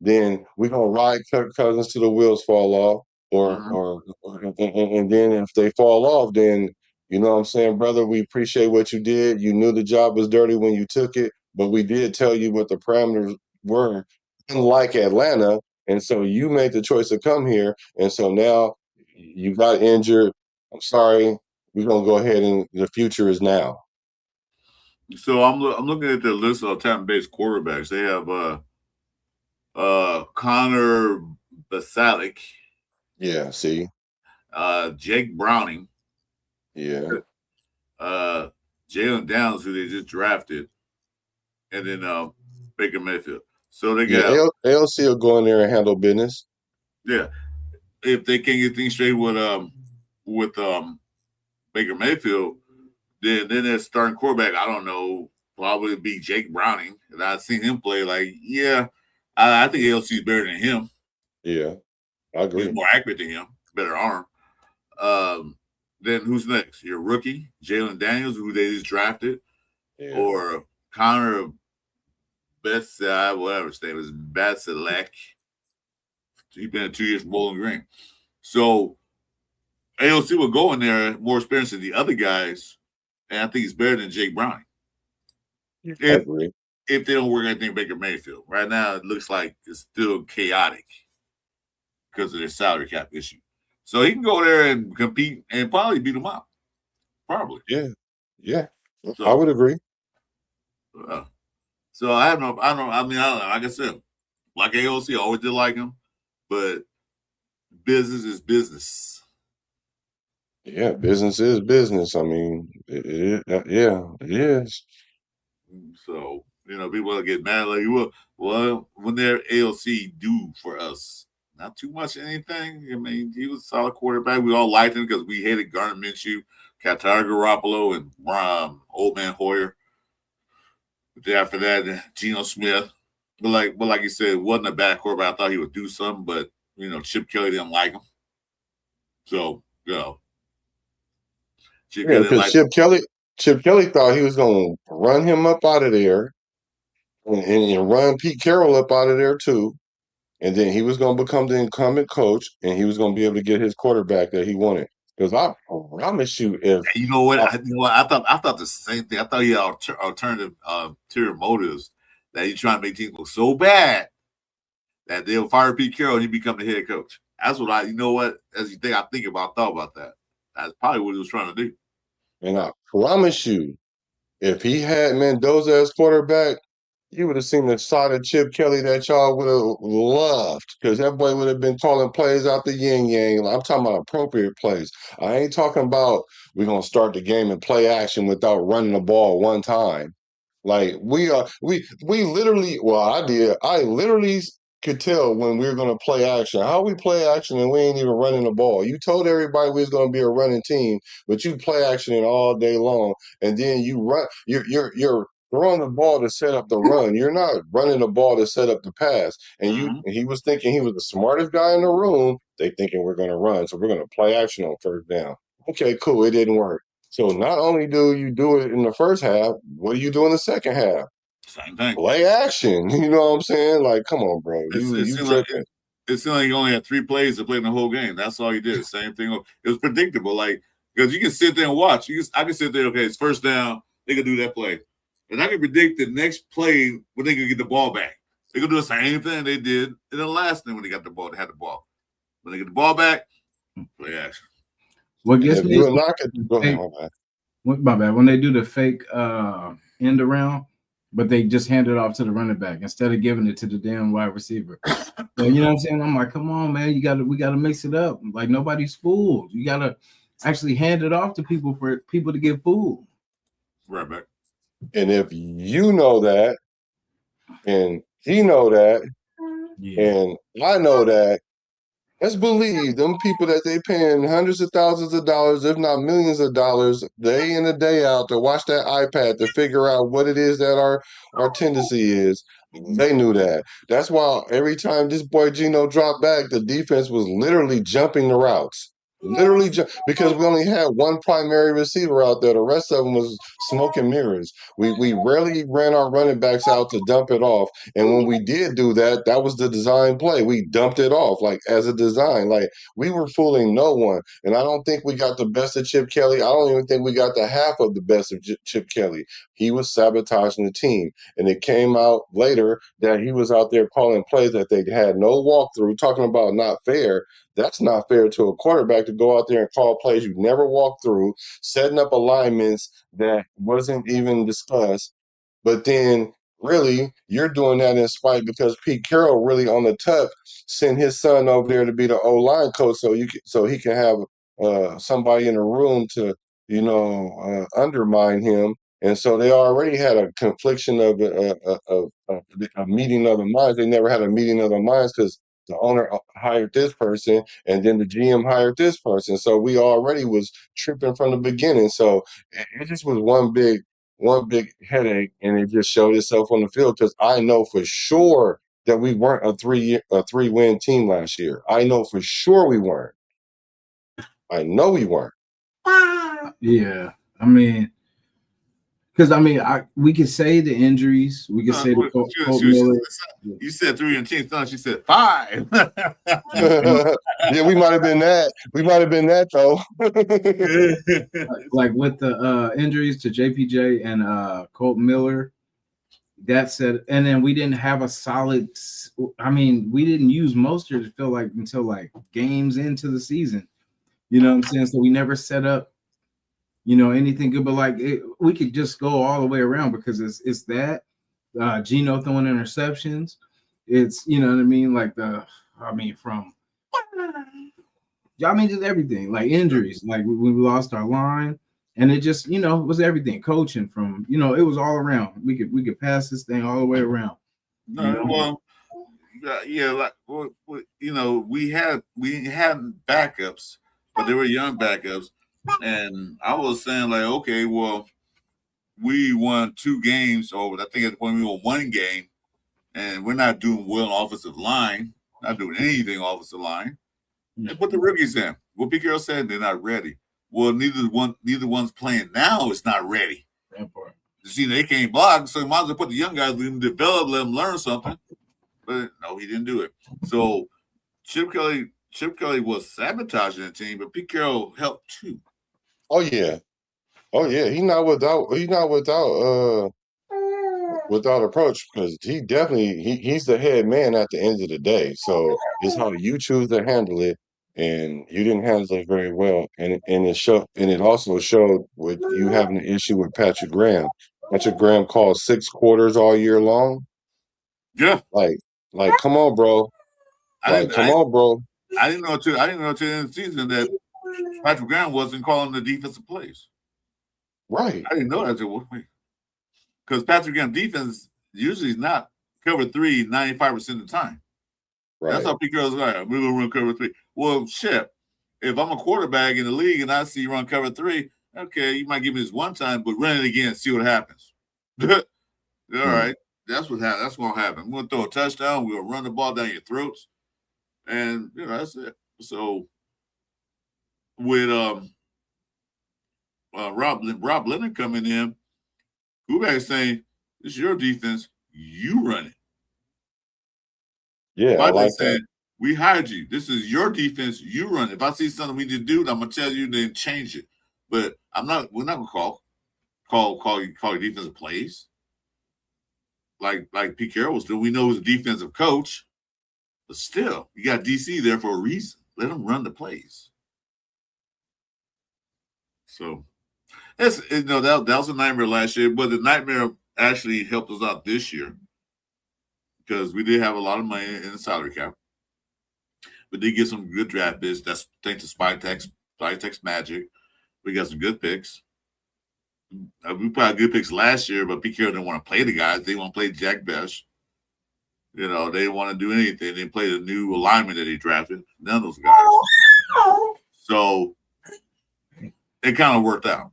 then we're gonna ride Kirk Cousins till the wheels fall off, and then if they fall off, then you know what I'm saying, brother, we appreciate what you did. You knew the job was dirty when you took it, but we did tell you what the parameters were, unlike Atlanta, and so you made the choice to come here, and so now you got injured. I'm sorry. We're gonna go ahead and the future is now. So I'm looking at the list of Tampa-based quarterbacks. They have Connor Basalic, Yeah, see? Jake Browning, Yeah. Jalen Downs, who they just drafted, and then Baker Mayfield. So they Yeah, got ALC will go in there and handle business. yeah. If they can get things straight with Baker Mayfield, then their starting quarterback, I don't know, probably be Jake Browning. And I've seen him play like, yeah, I think ALC is better than him. Yeah, I He's agree. more accurate than him, better arm. Then who's next? Your rookie, Jalen Daniels, who they just drafted, Yeah. or Connor whatever his name is, Basilek. He's been 2 years from Bowling Green. So AOC will go in there more experienced than the other guys, and I think he's better than Jake Browning. I agree. If they don't work anything Baker Mayfield. Right now, it looks like it's still chaotic because of their salary cap issue. So he can go there and compete and probably beat them out. Probably. Yeah. Yeah. So, I would agree. So I don't know. Like I said, like AOC, I always did like him, but business is business. Yeah, business is business. I mean, yeah, it is. So, people will get mad like, well, when their AOC do for us, not too much anything. I mean, he was a solid quarterback. We all liked him because we hated Gardner Minshew, Qatar Garoppolo, and Old Man Hoyer. But then after that, Geno Smith. But like you said, it wasn't a bad quarterback. I thought he would do something, but Chip Kelly didn't like him. So, Chip Kelly, because Chip Kelly thought he was going to run him up out of there, and run Pete Carroll up out of there too, and then he was going to become the incumbent coach, and he was going to be able to get his quarterback that he wanted. Because I promise you, if you know what, I thought the same thing. I thought he had alternative ulterior motives, that he's trying to make teams look so bad that they'll fire Pete Carroll and he become the head coach. That's what I thought about that. That's probably what he was trying to do. And I promise you, if he had Mendoza as quarterback, you would have seen the side of Chip Kelly that y'all would have loved, because that boy would have been calling plays out the yin yang. I'm talking about appropriate plays. I ain't talking about we're gonna start the game and play action without running the ball one time. Like we literally, well, I literally could tell when we were gonna play action. How we play action and we ain't even running the ball. You told everybody we was gonna be a running team, but you play action it all day long, and then you run. You're throwing the ball to set up the run. You're not running the ball to set up the pass. And he was thinking he was the smartest guy in the room. They thinking we're gonna run, so we're gonna play action on first down. Okay, cool. It didn't work. So not only do you do it in the first half, what do you do in the second half? Same thing. Play action. You know what I'm saying? Like, come on, bro. You tripping. It seemed like he only had 3 plays to play in the whole game. That's all he did. Same thing. It was predictable. Like, because you can sit there and watch. I can sit there, okay, it's first down. They can do that play. And I can predict the next play when they can get the ball back. They can do the same thing they did in the last thing when they got the ball. They had the ball. When they get the ball back, play action. What gets me? Go ahead, my bad. When they do the fake end around, but they just hand it off to the running back instead of giving it to the damn wide receiver. So, you know what I'm saying? I'm like, come on, man, we gotta mix it up. Like, nobody's fooled. You gotta actually hand it off to people for people to get fooled. Right back. And if you know that, and he know that, and I know that, let's believe them people that they paying hundreds of thousands of dollars, if not millions of dollars, day in and day out to watch that iPad to figure out what it is that our tendency is. They knew that. That's why every time this boy Geno dropped back, the defense was literally jumping the routes. Literally, because we only had one primary receiver out there. The rest of them was smoke and mirrors. We rarely ran our running backs out to dump it off. And when we did do that, that was the design play. We dumped it off like as a design. Like we were fooling no one. And I don't think we got the best of Chip Kelly. I don't even think we got the half of the best of Chip Kelly. He was sabotaging the team. And it came out later that he was out there calling plays that they had no walkthrough, talking about not fair. That's not fair to a quarterback to go out there and call plays you never walked through, setting up alignments that wasn't even discussed. But then, really, you're doing that in spite because Pete Carroll really on the tuck sent his son over there to be the O-line coach, so he can have somebody in the room to undermine him. And so they already had a confliction of a meeting of the minds. They never had a meeting of the minds because the owner hired this person and then the GM hired this person. So we already was tripping from the beginning. So it just was one big headache, and it just showed itself on the field because I know for sure that we weren't a 3-win team last year. I know for sure we weren't. I know we weren't. Yeah, I mean, because we could say the injuries, we could say the Colt Miller. You said 3 and 10. She said 5. Yeah, we might have been that. We might have been that though. Like with the injuries to JPJ and Colt Miller. That said, and then we didn't have a solid. We didn't use Mostert to feel like until like games into the season. You know what I'm saying? So we never set up, anything good. But like we could just go all the way around because it's that Geno throwing interceptions. It's like just everything, like injuries, like we lost our line. And it just, was everything. Coaching from, it was all around. We could pass this thing all the way around. Well, yeah, like we had backups, but they were young backups, and I was saying like, okay, well, we won 2 games, or I think at the point we won 1 game, and we're not doing well on offensive line, not doing anything offensive line. They put the rookies in. What Pete Carroll said, they're not ready. Well, neither one's playing now is not ready. You see, they can't block, so you might as well put the young guys, let them develop, let them learn something. But no, he didn't do it. So Chip Kelly was sabotaging the team, but Pete Carroll helped too. Oh yeah. He's not without approach because he definitely he's the head man at the end of the day. So it's how you choose to handle it. And you didn't handle it very well, and it also showed with you having an issue with Patrick Graham. Patrick Graham called 6 quarters all year long. Yeah, like come on, bro. Come on, bro. I didn't know until the end of the season that Patrick Graham wasn't calling the defensive plays. Right. I didn't know that because Patrick Graham defense usually is not cover 3 95% of the time. Right. That's how Pete Carroll's like, we're going to run cover 3. Well, shit, if I'm a quarterback in the league and I see you run cover 3, okay, you might give me this one time, but run it again, see what happens. All right, that's what happens. That's going to happen. We're going to throw a touchdown. We're going to run the ball down your throats. And, that's it. So, with Rob Leonard coming in, Kubiak is saying, this is your defense, you run it. Yeah, I like saying, that. We hired you. This is your defense. You run it. If I see something we need to do, I'm gonna tell you then change it. But we're not gonna call your defensive plays. Like Pete Carroll was doing. We know he's a defensive coach, but still, you got DC there for a reason. Let him run the plays. So that was a nightmare last year, but the nightmare actually helped us out this year because we did have a lot of money in the salary cap. We did get some good draft picks. That's thanks to SpyTex Magic. We got some good picks. We put out good picks last year, but Pete Carroll didn't want to play the guys. They want to play Jack Best. They didn't want to do anything. They played a new alignment that he drafted. None of those guys. So it kind of worked out.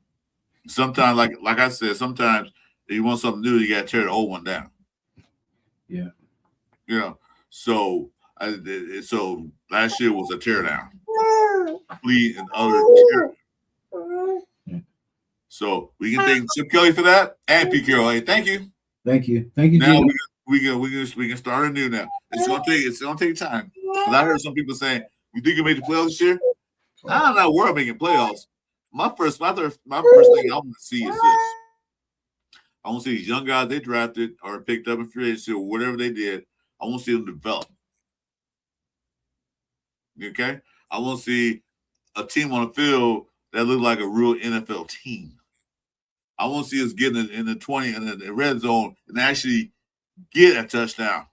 Sometimes, like I said, sometimes if you want something new, you got to tear the old one down. Yeah. So last year was a teardown. Flea, and other characters. So we can thank Chip Kelly for that and Pete Carroll. Hey, thank you. Thank you, Now Gino. we can start anew now. It's gonna take time. Because I heard some people saying, "You think you made the playoffs this year?" I'm not worried about making playoffs. My first thing I want to see is this. I want to see these young guys they drafted or picked up in free agency or whatever they did. I want to see them develop. Okay? I want to see a team on the field that look like a real NFL team. I want to see us getting in the 20 and the red zone and actually get a touchdown.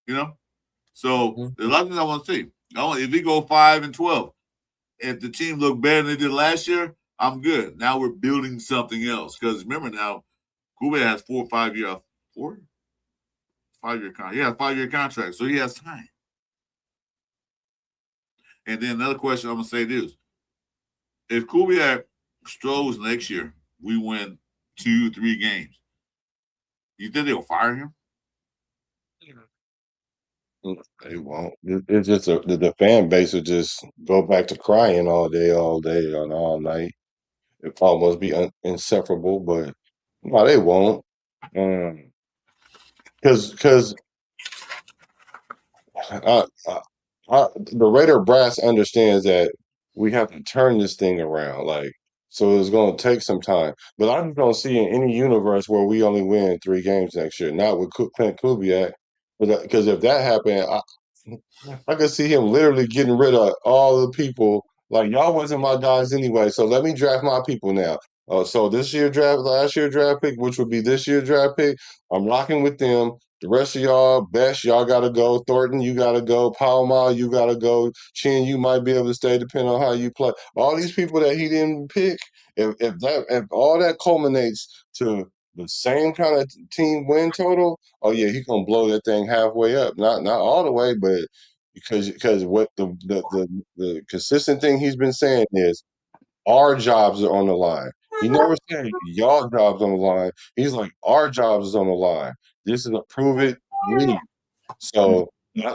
You know? So there's a lot of things I want to see. If we go 5-12, if the team look better than they did last year, I'm good. Now we're building something else. Because remember now, Kuwait has 4 or 5 year 5-year contract. Yeah, 5-year contract. So he has time. And then another question I'm gonna say this: if Kubiak struggles next year, we win 2-3 games. You think they'll fire him? They won't. It's just the fan base will just go back to crying all day, and all night. It almost be insufferable, but no, they won't. Because the Raider brass understands that we have to turn this thing around. Like, so it's going to take some time. But I just don't see in any universe where we only win 3 games next year. Not with Clint Kubiak, because if that happened, I could see him literally getting rid of all the people. Like, y'all wasn't my guys anyway, so let me draft my people now. So last year draft pick, which would be this year draft pick, I'm rocking with them. The rest of y'all, Best, y'all gotta go. Thornton, you gotta go. Palma, you gotta go. Chin, you might be able to stay depending on how you play. All these people that he didn't pick, if all that culminates to the same kind of team win total, oh yeah, he's gonna blow that thing halfway up. Not all the way, but because what the consistent thing he's been saying is our jobs are on the line. He never said y'all jobs on the line. He's like our jobs is on the line. This is a prove it league. So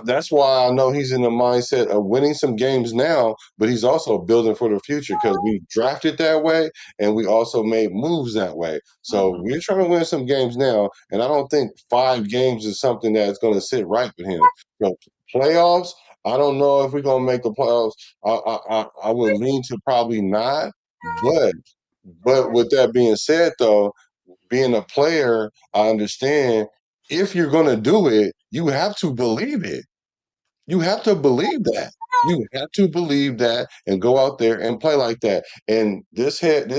that's why I know he's in the mindset of winning some games now, but he's also building for the future because we drafted that way and we also made moves that way. So we're trying to win some games now, and I don't think 5 games is something that's going to sit right with him. So playoffs, I don't know if we're going to make the playoffs. I would lean to probably not, but with that being said, though, being a player, I understand if you're going to do it, you have to believe it. You have to believe that. You have to believe that and go out there and play like that. And this head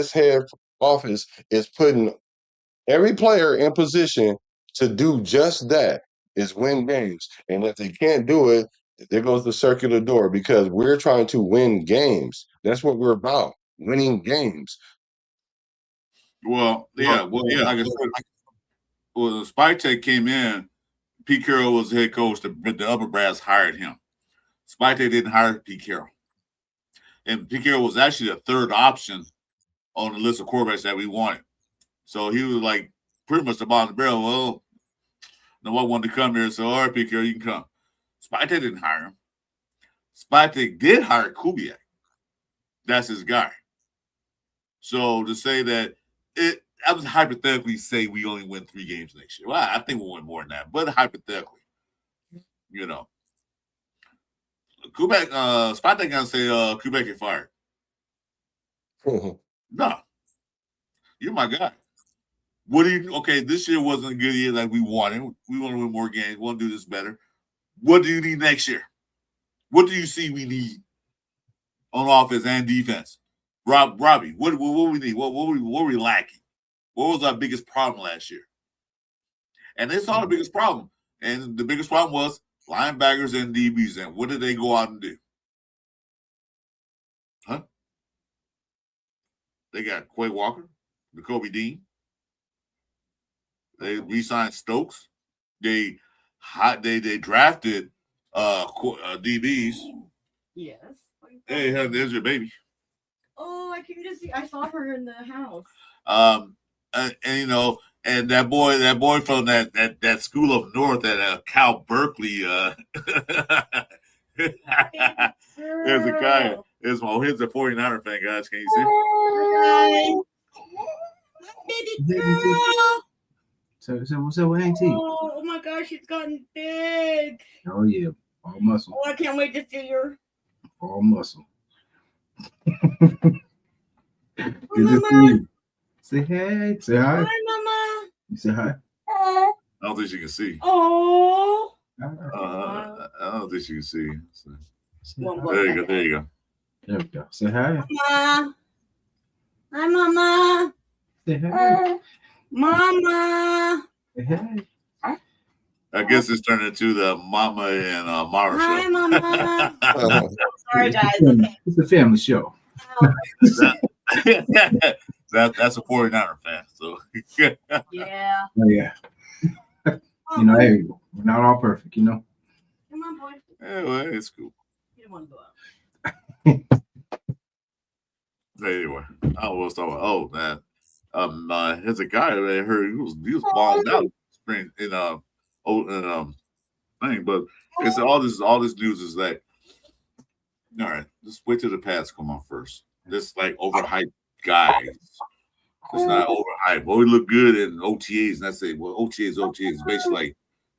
office is putting every player in position to do just that, is win games. And if they can't do it, there goes the circular door because we're trying to win games. That's what we're about, winning games. Well, yeah. Like I said, when Spytek came in, Pete Carroll was the head coach. The upper brass hired him. Spytek didn't hire Pete Carroll. And Pete Carroll was actually the 3rd option on the list of quarterbacks that we wanted. So he was like pretty much the bottom of the barrel. Well, no one wanted to come here, so all right, Pete Carroll, you can come. Spytek didn't hire him. Spytek did hire Kubiak. That's his guy. So to say that I was hypothetically say we only win 3 games next year. Well, I think we'll win more than that, but hypothetically, you know. Kubiak, Spytek gonna say Kubiak get fired. No. You're my guy. What do you okay? This year wasn't a good year like we wanted. We want to win more games. We want to do this better. What do you need next year? What do you see we need on offense and defense? Robbie, what we need? What were we lacking? What was our biggest problem last year? And they saw the biggest problem. And the biggest problem was linebackers and DBs. And what did they go out and do? Huh? They got Quay Walker, Jacoby Dean. They re-signed Stokes. They drafted DBs. Yes. Hey, there's your baby. Oh, I can just see. I saw her in the house. And you know, and that boy from that school up north at Cal Berkeley. There's a guy. Here's a 49er fan, guys. Can you see? Baby girl. So what's up with Auntie? Oh my gosh, she's gotten big. Oh yeah, all muscle, Oh, I can't wait to see her. all muscle. Oh, Good to see Mama. you. Say hey. Say hi. Hi, Mama. You say hi. I don't think she can see. Oh. I don't think she can see. So, One there you go. There you go. There we go. Say hi. Mama. Hi, Mama. Say hi. Mama. Say hi. I guess it's turned into the Mama and Mara Hi, show. Mama. Uh, Sorry, guys. Okay. It's a family show. That's a 49er fan. So Yeah. Oh yeah. You know, hey, we're not all perfect. You know. Come on, boy. yeah, well, it's cool. You don't want to go out. Anyway, I was talking about. Oh man, there's a guy that I heard he was balling out spring in thing, but it's all this news is that all right. Just wait till the pads come on first. This like overhyped guys. It's not overhyped. Well, we look good in OTAs, and I say, well, OTAs, basically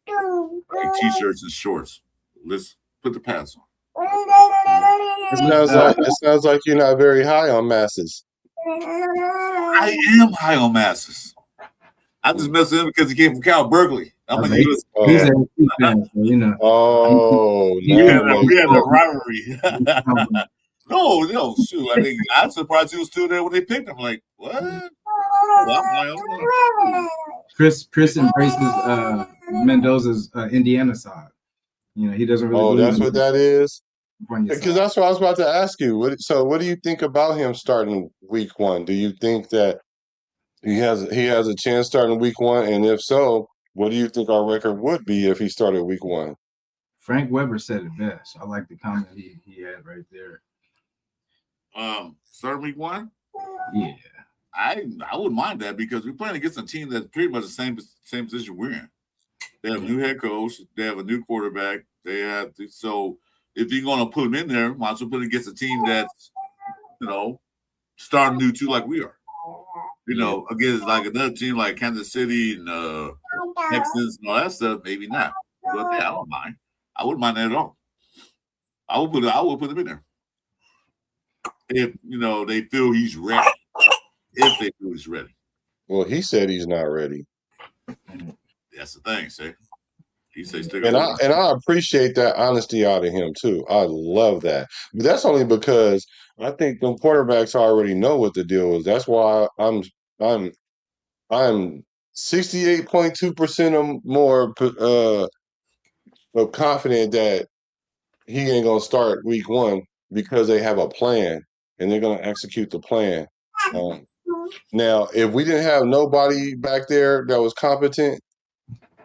like t-shirts and shorts. Let's put the pads on. it sounds like you're not very high on masses. I am high on masses. I'm just messing with him because he came from Cal Berkeley. I'm a Okay. US. He's an AC fan, so you know. Oh, We no. had a rivalry. No, shoot. I mean, I'm surprised he was still there when they picked him. Like, what? Well, I'm high on him. Chris embraces Mendoza's Indiana side. You know, he doesn't really. Oh, believe that's in what that is? California Because side. that's what I was about to ask you. What do you think about him starting week one? Do you think that he has a chance starting week one? And if so, what do you think our record would be if he started week one? Frank Weber said it best. I like the comment he had right there. Start week one. Yeah. I wouldn't mind that because we're playing against a team that's pretty much the same position we're in. They have a new head coach. They have a new quarterback. So if you're going to put them in there, might as well put it against a team that's, starting new too, like we are. Against like another team like Kansas City and Texans and all that stuff, maybe not. But yeah, I don't mind. I wouldn't mind that at all. I would put them in there if they feel he's ready. If they feel he's ready. Well, he said he's not ready. That's the thing, see. He says stick And I appreciate that honesty out of him too. I love that. But that's only because I think the quarterbacks already know what the deal is. That's why I'm 68.2% or more confident that he ain't gonna start week one because they have a plan and they're gonna execute the plan. Now, if we didn't have nobody back there that was competent,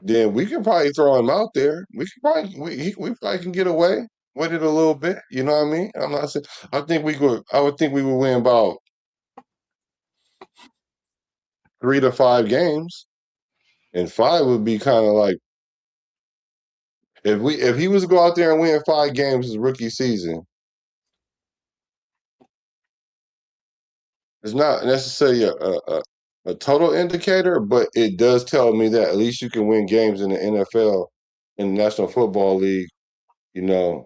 then we could probably throw him out there. We probably can get away with it a little bit. You know what I mean? I'm not saying I would think we would win about 3 to 5 games, and 5 would be kind of like if he was to go out there and win 5 games his rookie season. It's not necessarily a total indicator, but it does tell me that at least you can win games in the NFL, in the National Football League. You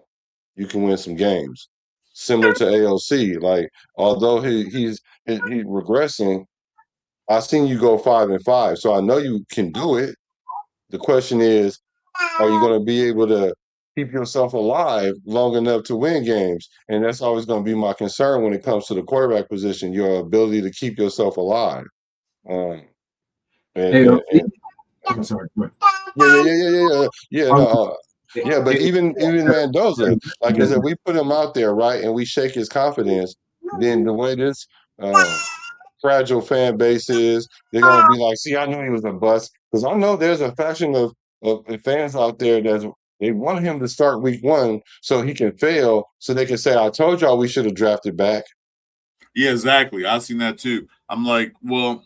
can win some games, similar to AOC. Like, although he's regressing, I've seen you go 5-5, so I know you can do it. The question is, are you going to be able to keep yourself alive long enough to win games? And that's always going to be my concern when it comes to the quarterback position, your ability to keep yourself alive. I'm sorry. Go Yeah, but even Mendoza, like I said, we put him out there, right, and we shake his confidence. Then the way this fragile fan base is, they're gonna be like, "See, I knew he was a bust," because I know there's a faction of fans out there they want him to start week one so he can fail, so they can say, "I told y'all we should have drafted back." Yeah, exactly. I've seen that too. I'm like, well,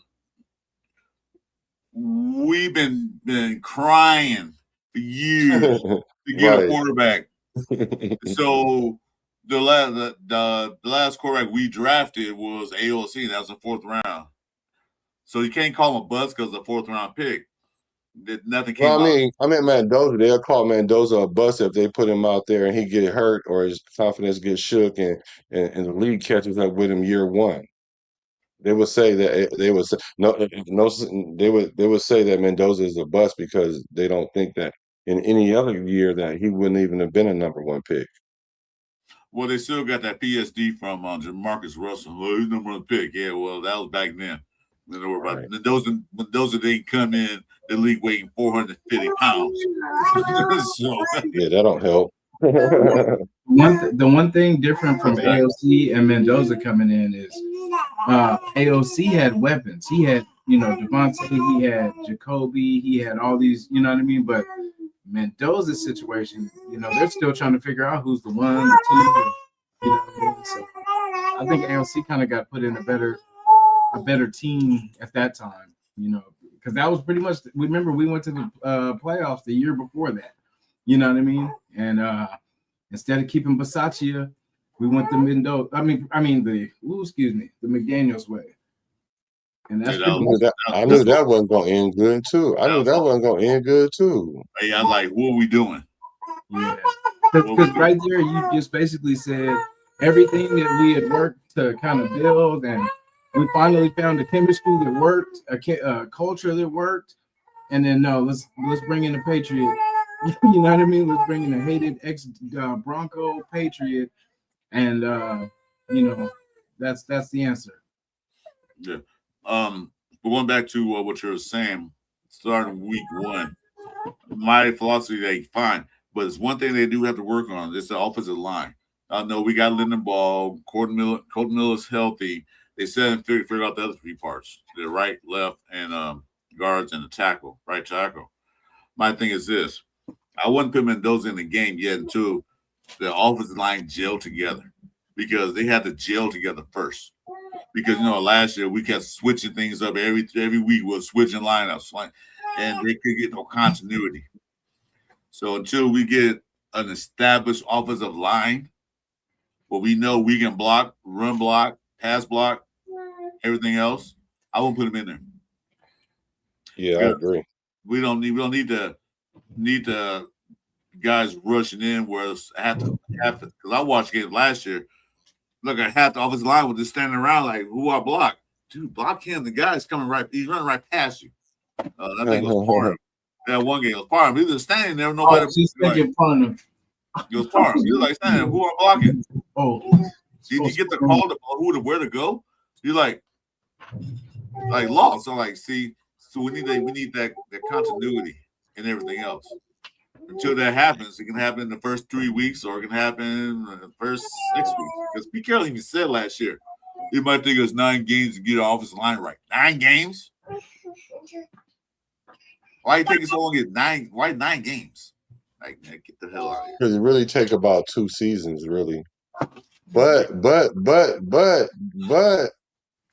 we've been crying for years to get a quarterback. So the last quarterback we drafted was AOC. That was the 4th round. So you can't call him a bust because the 4th round pick. Nothing came Well, out. I mean Mendoza. They'll call Mendoza a bust if they put him out there and he get hurt or his confidence gets shook and the league catches up with him year one. They would say that they would say no. They would say that Mendoza is a bust because they don't think that in any other year that he wouldn't even have been a number 1 pick. Well, they still got that PSD from Jamarcus Russell. Well, he's number 1 pick. Yeah, well, that was back then. Right. Mendoza didn't come in the league weighing 450 pounds. So, Yeah, that don't help. The one thing different from AOC and Mendoza coming in is AOC had weapons. He had, Devontae, he had Jacoby, he had all these, you know what I mean? But Mendoza's situation, they're still trying to figure out who's the 1, the 2, you know what I mean? So I think AOC kind of got put in a better team at that time, because that was pretty much. Remember, we went to the playoffs the year before that, you know what I mean? And instead of keeping Bisaccia, we went the Mendoza. I mean the McDaniels way. And that's I knew that wasn't going to end good too. I knew that wasn't going to end good too. Hey, I was like, what are we doing? Yeah, because right there you just basically said everything that we had worked to kind of build, and we finally found a chemistry that worked, a culture that worked, and then let's bring in a Patriot. You know what I mean? Let's bring in a hated ex-Bronco Patriot, and that's the answer. Yeah. But going back to what you were saying, starting week 1, my philosophy, they fine, but it's one thing they do have to work on. It's the offensive line. I know we got Lindenball, Colton Miller's healthy. They said and figured out the other 3 parts: the right, left, and guards and the tackle, right tackle. My thing is this: I wouldn't put Mendoza in the game yet until the offensive line gel together, because they had to gel together first. Because last year we kept switching things up every week. We're switching lineups, and they could get no continuity. So until we get an established offensive line, where we know we can block, run block, pass block, everything else, I won't put them in there. Yeah, I agree. We don't need the guys rushing in. Whereas have to because I watched games last year. Look, at half the offensive line was just standing around like, who I block? Dude, block him. The guy's coming he's running right past you. I think it was Parham. That one game, it was Parham. He was just standing there, nobody. She's thinking Parham. It was Parham. He was like standing, who I'm blocking? Oh. Did you get the call to where to go? You're like lost. So so we need that continuity and everything else. Until that happens, it can happen in the first 3 weeks, or it can happen in the first 6 weeks. Because Pete Carroll even said last year, you might think it's 9 games to get our offensive line right. 9 games? Why you taking so long to get 9? Why 9 games? Like, man, get the hell out of here. Because it really take about 2 seasons, really. But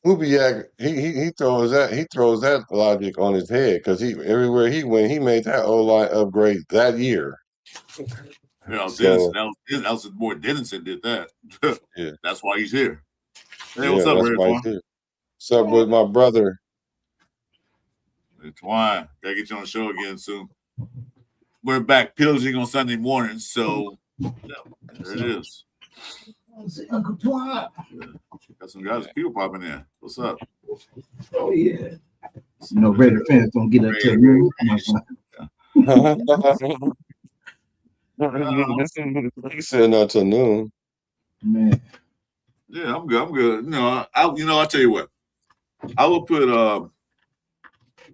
Kubiak, he throws that logic on his head, because everywhere he went, he made that O-line upgrade that year. That was more Dennison did that. Yeah. That's why he's here. Hey, Yeah, what's up, that's Red why he's here. What's up with my brother? Twine, gotta get you on the show again soon. We're back pillaging on Sunday morning, so there it is. Uncle Twine. Got some guys, people popping in. What's up? Oh yeah. Raider fans don't get up to you. He said not till noon. Man. Yeah, I'm good. I'll tell you what. I will put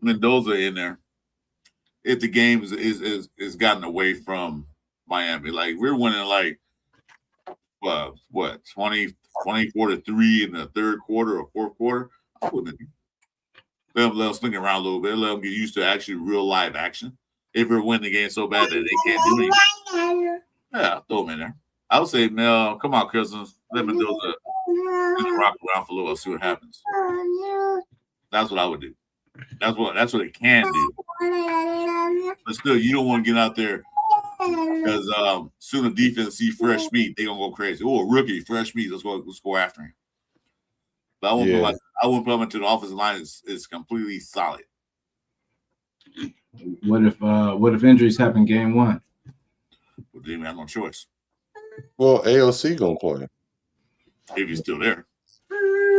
Mendoza in there if the game is gotten away from Miami. Like, we're winning 24-3 in the third quarter or fourth quarter. I wouldn't let them swing around a little bit. Let them get used to actually real live action. If we're winning the game so bad that they can't do anything, yeah, throw them in there. I would say, Mel, come on, Cousins. Let Mendoza rock around for a little, see what happens. That's what I would do. That's what it can do. But still, you don't want to get out there Because soon the defense see fresh meat, they gonna go crazy. Oh, a rookie, fresh meat. Let's go after him. But I won't put him into the offensive line. Is completely solid. What if injuries happen game one? Well, they have no choice Well, AOC gonna play. if he's still there.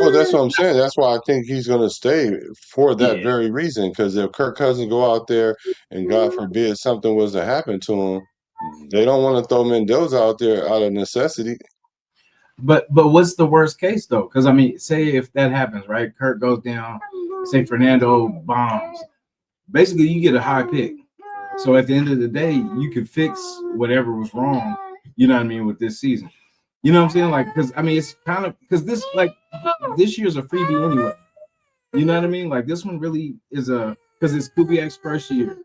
Oh, that's what I'm saying. That's why I think he's going to stay for that Yeah. very reason. Because if Kirk Cousins go out there and God forbid something was to happen to him, they don't want to throw Mendoza out there out of necessity. But what's the worst case though? Because I mean, say if that happens, right? Kirk goes down. Say Fernando bombs. Basically, you get a high pick. So at the end of the day, you could fix whatever was wrong. You know what I mean with this season. You know what I'm saying? Like, because I mean, it's kind of because this year's a freebie anyway. You know what I mean? Like this one really is because it's Kubiak's first year.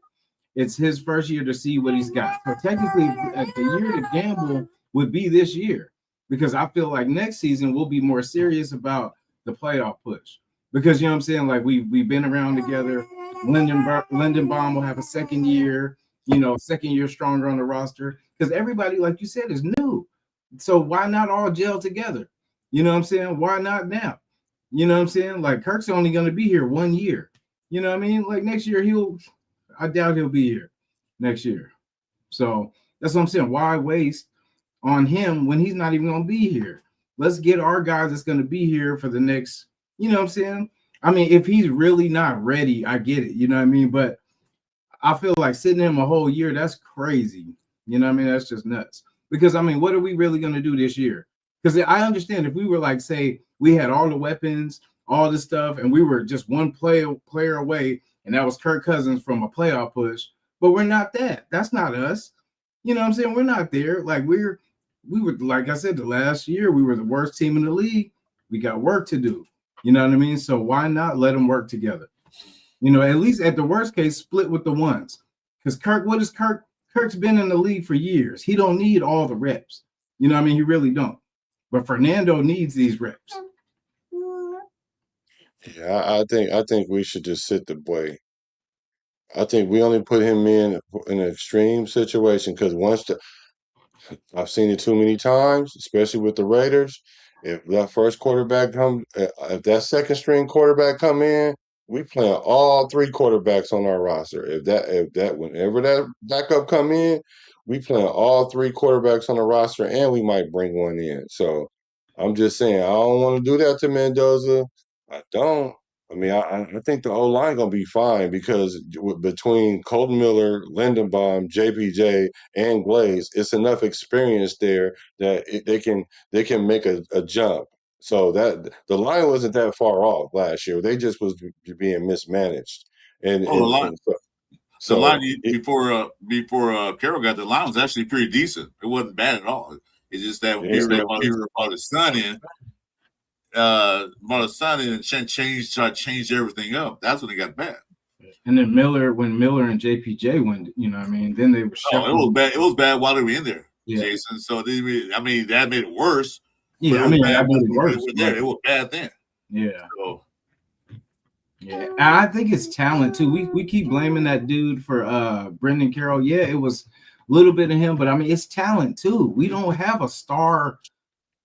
It's his first year to see what he's got. So technically, the year to gamble would be this year because I feel like next season we'll be more serious about the playoff push because you know what I'm saying? Like we've been around together. Lindenbaum will have a second year. You know, second year stronger on the roster because everybody, like you said, is new. So why not all gel together? You know what I'm saying? Why not now? You know what I'm saying? Like Kirk's only going to be here 1 year. You know what I mean? Like next year I doubt he'll be here next year. So that's what I'm saying. Why waste on him when he's not even going to be here? Let's get our guys that's going to be here for the next, you know what I'm saying? I mean, if he's really not ready, I get it. You know what I mean? But I feel like sitting him a whole year, that's crazy. You know what I mean? That's just nuts. Because, I mean, what are we really going to do this year? Because I understand if we were like, say, we had all the weapons, all this stuff, and we were just one player away, and that was Kirk Cousins from a playoff push, but we're not that. That's not us. You know what I'm saying? We're not there. Like, we were, like I said, the last year, we were the worst team in the league. We got work to do. You know what I mean? So why not let them work together? You know, at least at the worst case, split with the ones. Because Kirk's been in the league for years. He don't need all the reps. You know what I mean? He really don't. But Fernando needs these reps. Yeah, I think we should just sit the boy. I think we only put him in an extreme situation because I've seen it too many times, especially with the Raiders. If that first quarterback if that second string quarterback come in, we playing all three quarterbacks on our roster. Whenever that backup come in, we playing all three quarterbacks on the roster, and we might bring one in. So I'm just saying, I don't want to do that to Mendoza. I don't. I mean, I think the O-line gonna be fine because between Colton Miller, Lindenbaum, JPJ, and Glaze, it's enough experience there that they can make a jump. So that the line wasn't that far off last year. They just was being mismanaged, and Oh, the line before Carroll got the line was actually pretty decent. It wasn't bad at all. It's just that when Peter brought his son in. And changed everything up. That's when it got bad. And then when Miller and JPJ went, you know what I mean? Then they were it was bad. It was bad while they were in there, yeah. Jason. So that made it worse. Yeah, I mean, that made it worse. It was bad then. Yeah. So, yeah. And I think it's talent too. We keep blaming that dude for Brendan Carroll. Yeah, it was a little bit of him, but I mean it's talent too. We don't have a star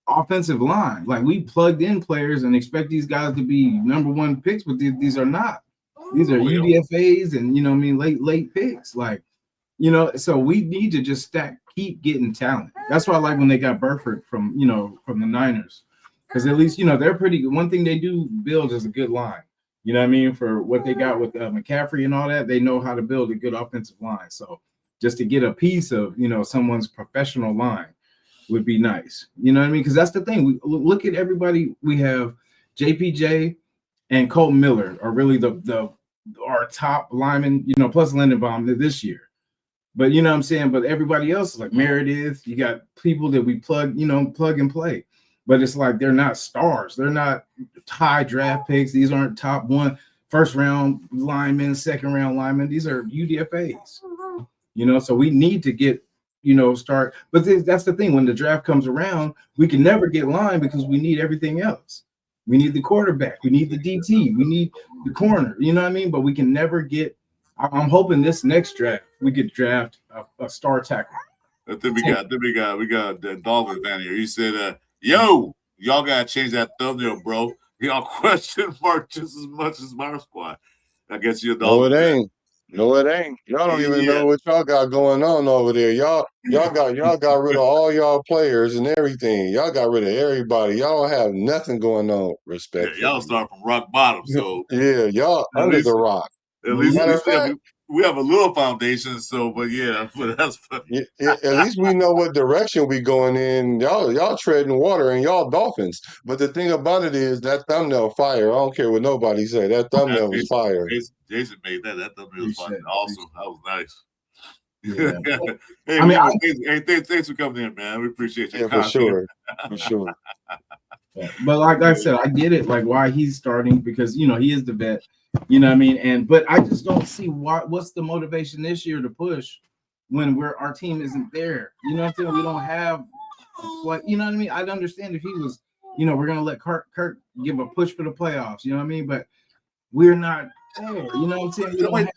offensive line. Like we plugged in players and expect these guys to be number one picks, but these are not. These are UDFAs and you know what I mean late picks. Like, you know, so we need to just keep getting talent. That's why I like when they got Burford from the Niners. Because at least, you know, they're pretty good. One thing they do build is a good line. You know what I mean? For what they got with McCaffrey and all that, they know how to build a good offensive line. So just to get a piece of, you know, someone's professional line would be nice. You know what I mean? Because that's the thing. We look at everybody. We have JPJ and Colton Miller are really our top linemen, you know, plus Lindenbaum this year. But you know what I'm saying? But everybody else is like Meredith. You got people that we plug and play. But it's like they're not stars. They're not high draft picks. These aren't top one, first round linemen, second round linemen. These are UDFAs. You know, so we need to get start. But that's the thing. When the draft comes around, we can never get line because we need everything else. We need the quarterback. We need the DT. We need the corner. You know what I mean? But we can never get I'm hoping this next draft we could draft a star tackle. I think we got the Dolphin fan here. He said, "Yo, y'all gotta change that thumbnail, bro. Y'all question mark just as much as my squad." I guess you're a No, it Dolphin fan. ain't. No, it ain't. Y'all don't even Yeah, know what y'all got going on over there. Y'all got rid of all y'all players and everything. Y'all got rid of everybody. Y'all don't have nothing going on, yeah. Y'all respectfully. start from rock bottom, so Yeah, y'all at under the least rock. at least Matter of fact, we have a little foundation. So, but yeah, but that's funny. at least we know what direction we going in. Y'all treading water and y'all Dolphins. But the thing about it is that thumbnail fire. I don't care what nobody say. That thumbnail was fire. Jason made that. That thumbnail was Appreciate fucking it. awesome. That was nice. Yeah. Hey, I mean, man, thanks for coming in, man. We appreciate your Yeah, for content. sure. For sure. but like I said, I get it, like why he's starting because he is the vet. You know what I mean? But I just don't see what's the motivation this year to push when our team isn't there. You know what I'm saying? We don't have you know what I mean? I'd understand if he was, we're gonna let Kirk give a push for the playoffs, you know what I mean? But we're not there. You know what I'm saying? Nobody's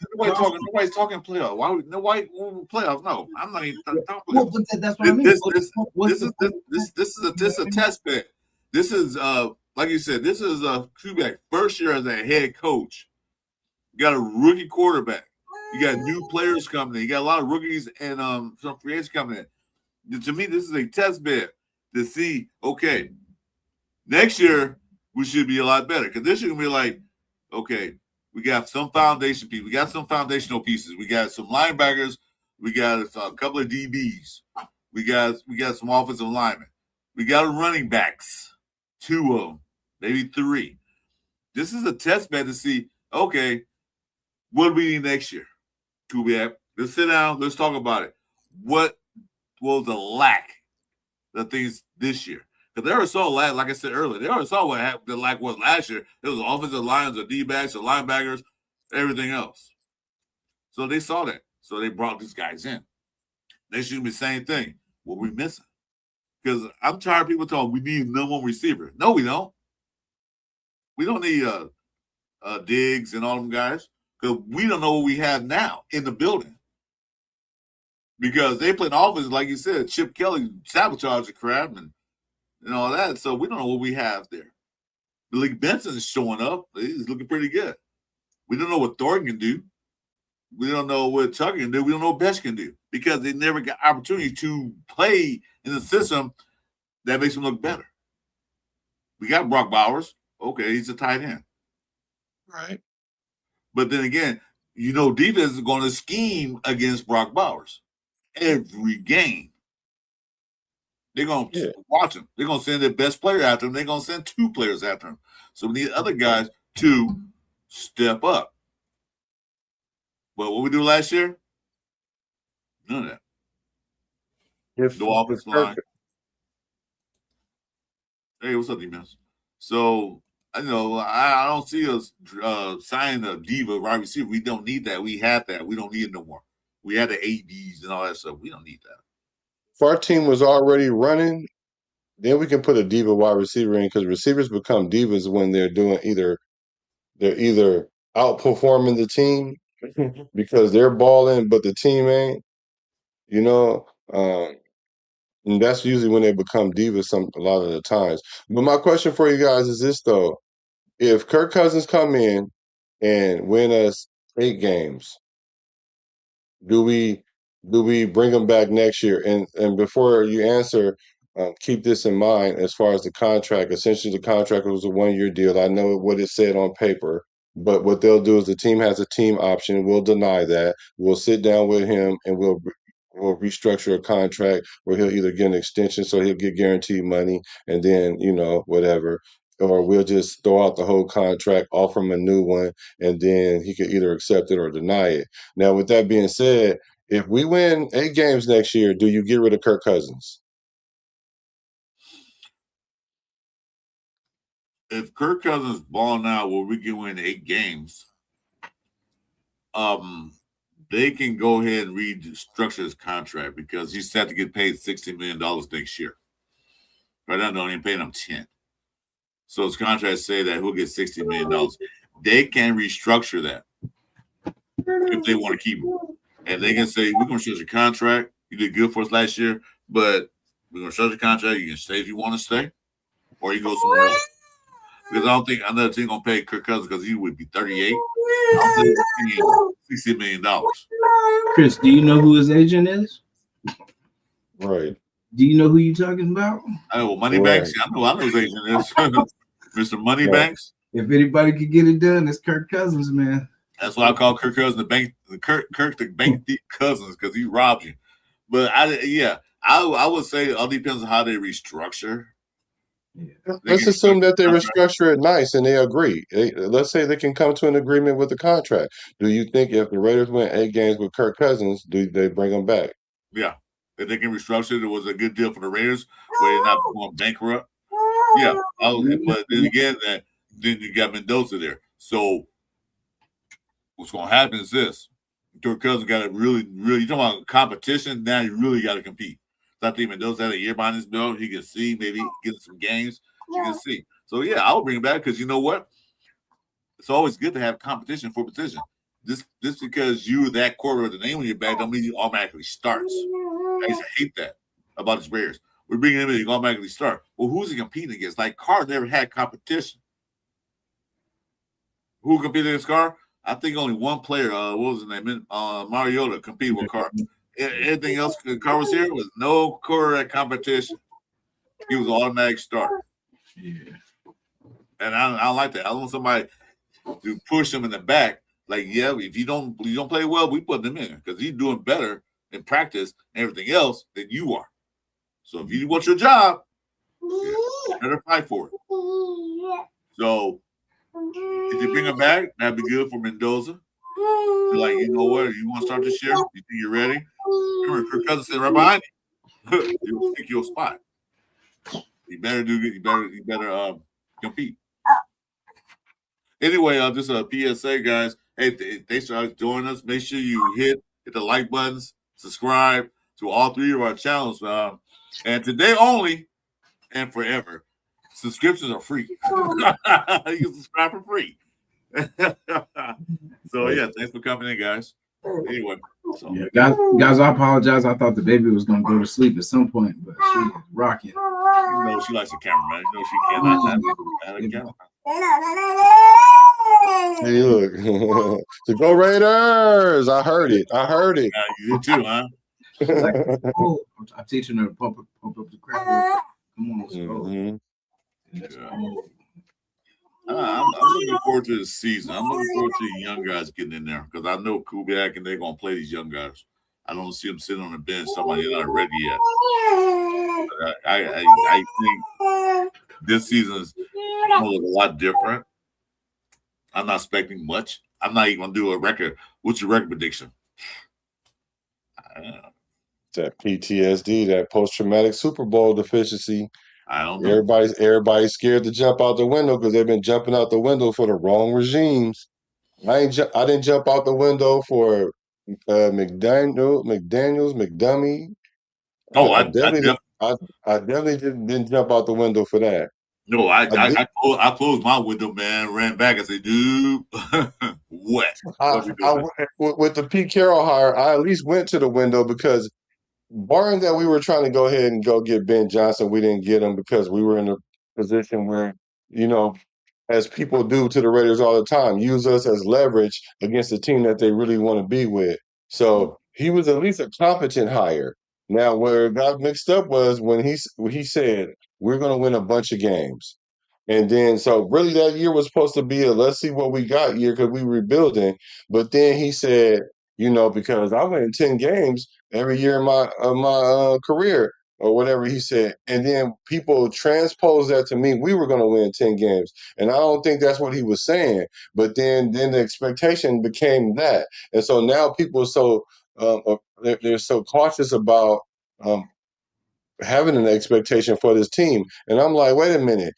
talking playoffs. Why playoffs? No, I'm not even talking Well, playoffs. but that's what I mean. This is a test bed. This is like you said, this is a quarterback first year as a head coach. You got a rookie quarterback. You got new players coming in. You got a lot of rookies and some free agents coming in. To me, this is a test bed to see, okay, next year we should be a lot better. Because this year we're like, okay, we got some foundation people. We got some foundational pieces. We got some linebackers. We got a couple of DBs. We got some offensive linemen. We got running backs, 2 of them, maybe 3. This is a test bed to see, okay, what do we need next year? Let's sit down. Let's talk about it. What was the lack of things this year? Because they already saw like I said earlier, they already saw what the lack was last year. It was offensive lines, the D-backs, the linebackers, everything else. So they saw that. So they brought these guys in. They should be the same thing. What we missing? Because I'm tired of people talking, we need number one receiver. No, we don't. We don't need Diggs and all them guys because we don't know what we have now in the building. Because they play an offense, like you said, Chip Kelly sabotaged the crap and all that. So we don't know what we have there. Malik Benson is showing up. He's looking pretty good. We don't know what Thornton can do. We don't know what Tucker can do. We don't know what Besh can do because they never got opportunity to play in the system that makes them look better. We got Brock Bowers. Okay, he's a tight end. Right. But then again, defense is going to scheme against Brock Bowers every game. They're going to watch him. They're going to send their best player after him. They're going to send 2 players after him. So we need other guys to step up. But what we do last year? None of that. No offensive line. Hey, what's up, D-Mans? So, I don't see us signing a diva wide receiver. We don't need that. We have that. We don't need it no more. We had the ABs and all that stuff. We don't need that. If our team was already running, then we can put a diva wide receiver in because receivers become divas when they're either outperforming the team because they're balling, but the team ain't. And that's usually when they become divas a lot of the times. But my question for you guys is this though: if Kirk Cousins come in and win us 8 games, do we bring him back next year? And before you answer, keep this in mind as far as the contract. Essentially, the contract was a 1-year deal. I know what it said on paper, but what they'll do is the team has a team option. We'll deny that. We'll sit down with him and we'll restructure a contract where he'll either get an extension, so he'll get guaranteed money, and then whatever. Or we'll just throw out the whole contract, offer him a new one, and then he could either accept it or deny it. Now, with that being said, if we win 8 games next year, do you get rid of Kirk Cousins? If Kirk Cousins balling out where we can win 8 games, they can go ahead and restructure his contract because he's set to get paid $60 million next year. Right now, don't even pay him 10. So his contract say that he'll get $60 million. They can restructure that. if they want to keep him. And they can say, we're going to stretch your contract. You did good for us last year, but we're going to stretch your contract. You can stay if you want to stay, or you go somewhere else. Because I don't think another team going to pay Kirk Cousins because he would be 38. I'm paying $60 million. Chris, do you know who his agent is? Right. Do you know who you talking about? I know Moneybanks. Right. I know his agent is Mr. Moneybanks. If anybody could get it done, it's Kirk Cousins, man. That's why I call Kirk Cousins the bank thief Cousins, because he robbed you. But I would say it all depends on how they restructure. Let's assume that they restructure it nice and they agree. Let's say they can come to an agreement with the contract. Do you think if the Raiders win 8 games with Kirk Cousins, do they bring him back? Yeah. If they can restructure it, it was a good deal for the Raiders where they're not going bankrupt. Yeah. But then again, then you got Mendoza there. So what's going to happen is this. Kirk Cousins got to really, you talking about competition, now you really got to compete. So I think Mendoza had a year behind his belt. He can see, maybe get some games. You can see. So, yeah, I would bring him back because you know what? It's always good to have competition for position. Just because you're that quarterback with the name on your back don't mean you automatically starts. I used to hate that about his Bears. We're bringing him in, he automatically start. Well, who's he competing against? Like, Carr never had competition. Who competed against Carr? I think only one player, what was his name? Mariota competed with Carr. Anything else, Carr was here, was no quarterback competition. He was an automatic starter. Yeah. And I don't like that. I want somebody to push him in the back. Like, yeah, if you don't play well, we put him in because he's doing better in practice and everything else than you are. So if you want your job, you better fight for it. So if you bring him back, that'd be good for Mendoza. You're like, you know what? You want to start this year? You think you're ready? Remember, Kirk Cousins sitting right behind you. He'll pick your spot. You better do good. You better compete. Anyway, just a PSA, guys. Hey, if they start joining us, make sure you hit the like buttons, subscribe to all 3 of our channels. And today only and forever, subscriptions are free. You can subscribe for free. So, yeah, thanks for coming in, guys. Anyway. So. Yeah, guys, I apologize. I thought the baby was going to go to sleep at some point, but she was rocking. You know, she likes the cameraman. You know, she cannot have a camera. Hey, look. To go Raiders. I heard it. You did too, huh? Like, oh, I'm teaching her to pump up the crap. Come on, let's go. Yeah. I'm looking forward to the season. I'm looking forward to the young guys getting in there because I know Kubiak and they're going to play these young guys. I don't see them sitting on the bench. Somebody not ready yet. But I think this season is a lot different. I'm not expecting much. I'm not even going to do a record. What's your record prediction? That PTSD, that post-traumatic Super Bowl deficiency. I don't know. Everybody's scared to jump out the window because they've been jumping out the window for the wrong regimes. I didn't jump out the window for McDummy. Oh, I definitely didn't jump out the window for that. No, I closed my window, man. Ran back and said, "Dude, what?" With the Pete Carroll hire, I at least went to the window because, barring that we were trying to go ahead and go get Ben Johnson, we didn't get him because we were in a position where, as people do to the Raiders all the time, use us as leverage against the team that they really want to be with. So he was at least a competent hire. Now, where it got mixed up was when he said, we're going to win a bunch of games. And then, so really that year was supposed to be a let's see what we got year because we were rebuilding. But then he said, because I went 10 games every year in my career or whatever he said. And then people transposed that to mean we were going to win 10 games. And I don't think that's what he was saying. But then the expectation became that. And so now people are so they're so cautious about having an expectation for this team. And I'm like, wait a minute.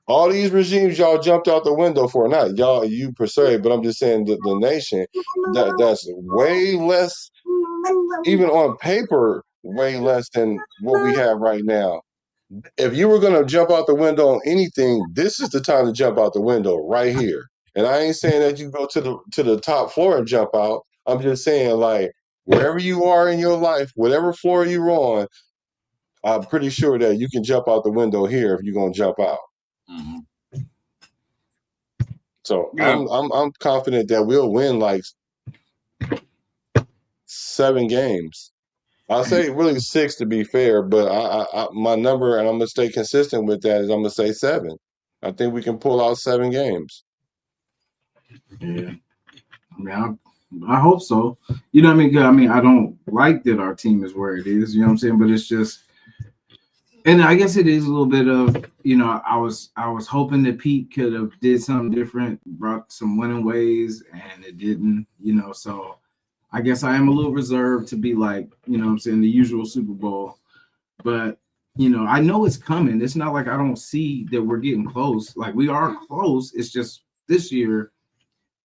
All these regimes y'all jumped out the window for, not y'all, you per se, but I'm just saying the nation, that's way less, even on paper, way less than what we have right now. If you were going to jump out the window on anything, this is the time to jump out the window right here. And I ain't saying that you go to the top floor and jump out. I'm just saying, like, wherever you are in your life, whatever floor you're on, I'm pretty sure that you can jump out the window here if you're gonna jump out. Mm-hmm. So Yeah. I'm confident that we'll win like 7 games. I'll say really 6 to be fair, but I my number, and I'm gonna stay consistent with that, is I'm gonna say 7. I think we can pull out 7 games. Yeah. I mean, I hope so. You know what I mean? 'Cause, I mean, I don't like that our team is where it is. You know what I'm saying? But it's just, and I guess it is a little bit of, you know, I was hoping that Pete could have did something different, brought some winning ways, and it didn't. You know, so I guess I am a little reserved to be like, you know what I'm saying, the usual Super Bowl. But, you know, I know it's coming. It's not like I don't see that we're getting close. Like, we are close. It's just this year,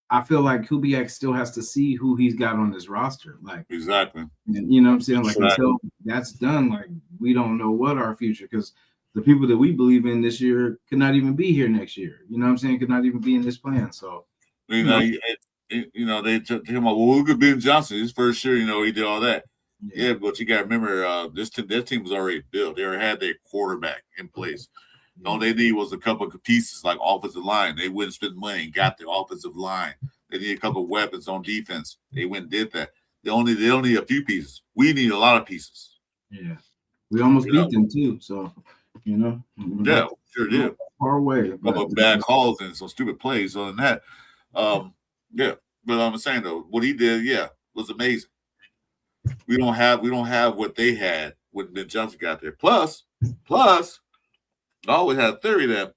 I feel like Kubiak still has to see who he's got on his roster. Like, Exactly. and, you know what I'm saying? Like, Exactly. until that's done, like, we don't know what our future, because the people that we believe in this year could not even be here next year. You know what I'm saying? Could not even be in this plan. So, You know, they took him about, well, look at Ben Johnson. His first year, you know, he did all that. Yeah, but you got to remember, their team was already built. They already had their quarterback in place. All they need was a couple of pieces like offensive line. They wouldn't spend money and got the offensive line. They need a couple of weapons on defense. They went and did that. They don't need a few pieces. We need a lot of pieces. Yeah, we almost beat them too. So, you know, yeah, sure did. Far away, a couple of bad calls and some stupid plays. Other than that, yeah. But I'm saying though, what he did, yeah, was amazing. We don't have what they had when Ben Johnson got there. Plus, I always had a theory that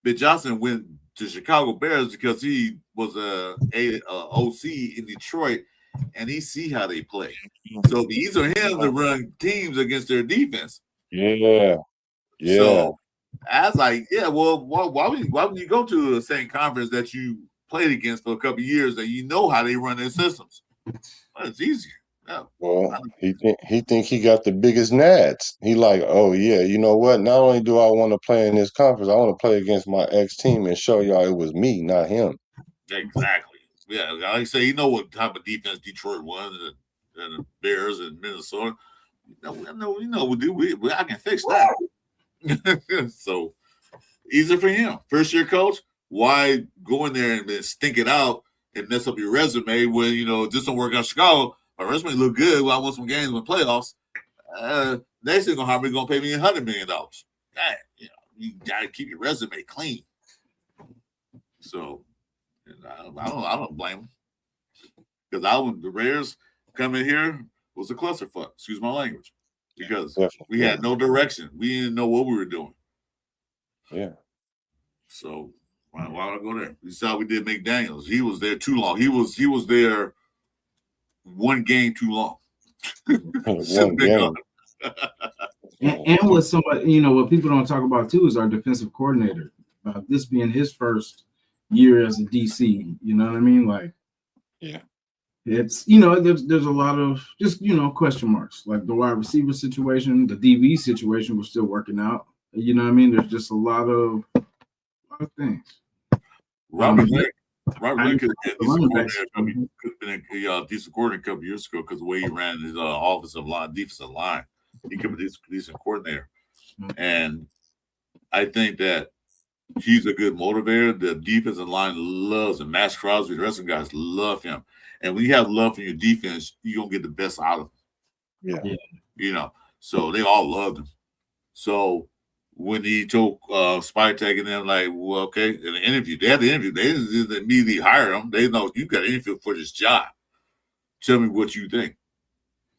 Ben Johnson went to Chicago Bears because he was a OC in Detroit, and he see how they play. So it's easy for him to run teams against their defense. Yeah. So I was like, yeah, well, why would you go to the same conference that you played against for a couple of years and you know how they run their systems? Well, it's easier. Yeah. Well, he think he got the biggest nads. He like, oh yeah, you know what? Not only do I want to play in this conference, I want to play against my ex team and show y'all it was me, not him. Exactly. Yeah, like I say, you know what type of defense Detroit was, and the Bears and Minnesota. I can fix that. So easy for him. First year coach. Why go in there and then stink it out and mess up your resume when this don't work out in Chicago? My resume look good. Well, I won some games in the playoffs. Next thing gonna hire me, gonna pay me $100 million. You gotta keep your resume clean. So I don't blame him, because the Bears coming here was a clusterfuck. Excuse my language, because we had no direction. We didn't know what we were doing. Yeah. So why would I go there? We saw we did McDaniels. He was there too long. He was there one game too long. One game. and with somebody, what people don't talk about too is our defensive coordinator. This being his first year as a DC, you know what I mean? Like, yeah, it's there's a lot of just question marks. Like the wide receiver situation, the DB situation was still working out. You know what I mean? There's just a lot of things. Robert Lake could have been a decent coordinator a couple years ago because the way he ran his defensive line. He could be a decent coordinator. And I think that he's a good motivator. The defensive line loves him. Max Crosby, the rest of the guys love him. And when you have love for your defense, you're going to get the best out of him. Yeah. So they all loved him. So when he told Spytek and them, like, well, okay, in the interview, they had the interview. They didn't immediately hire him. They know you got an interview for this job. Tell me what you think,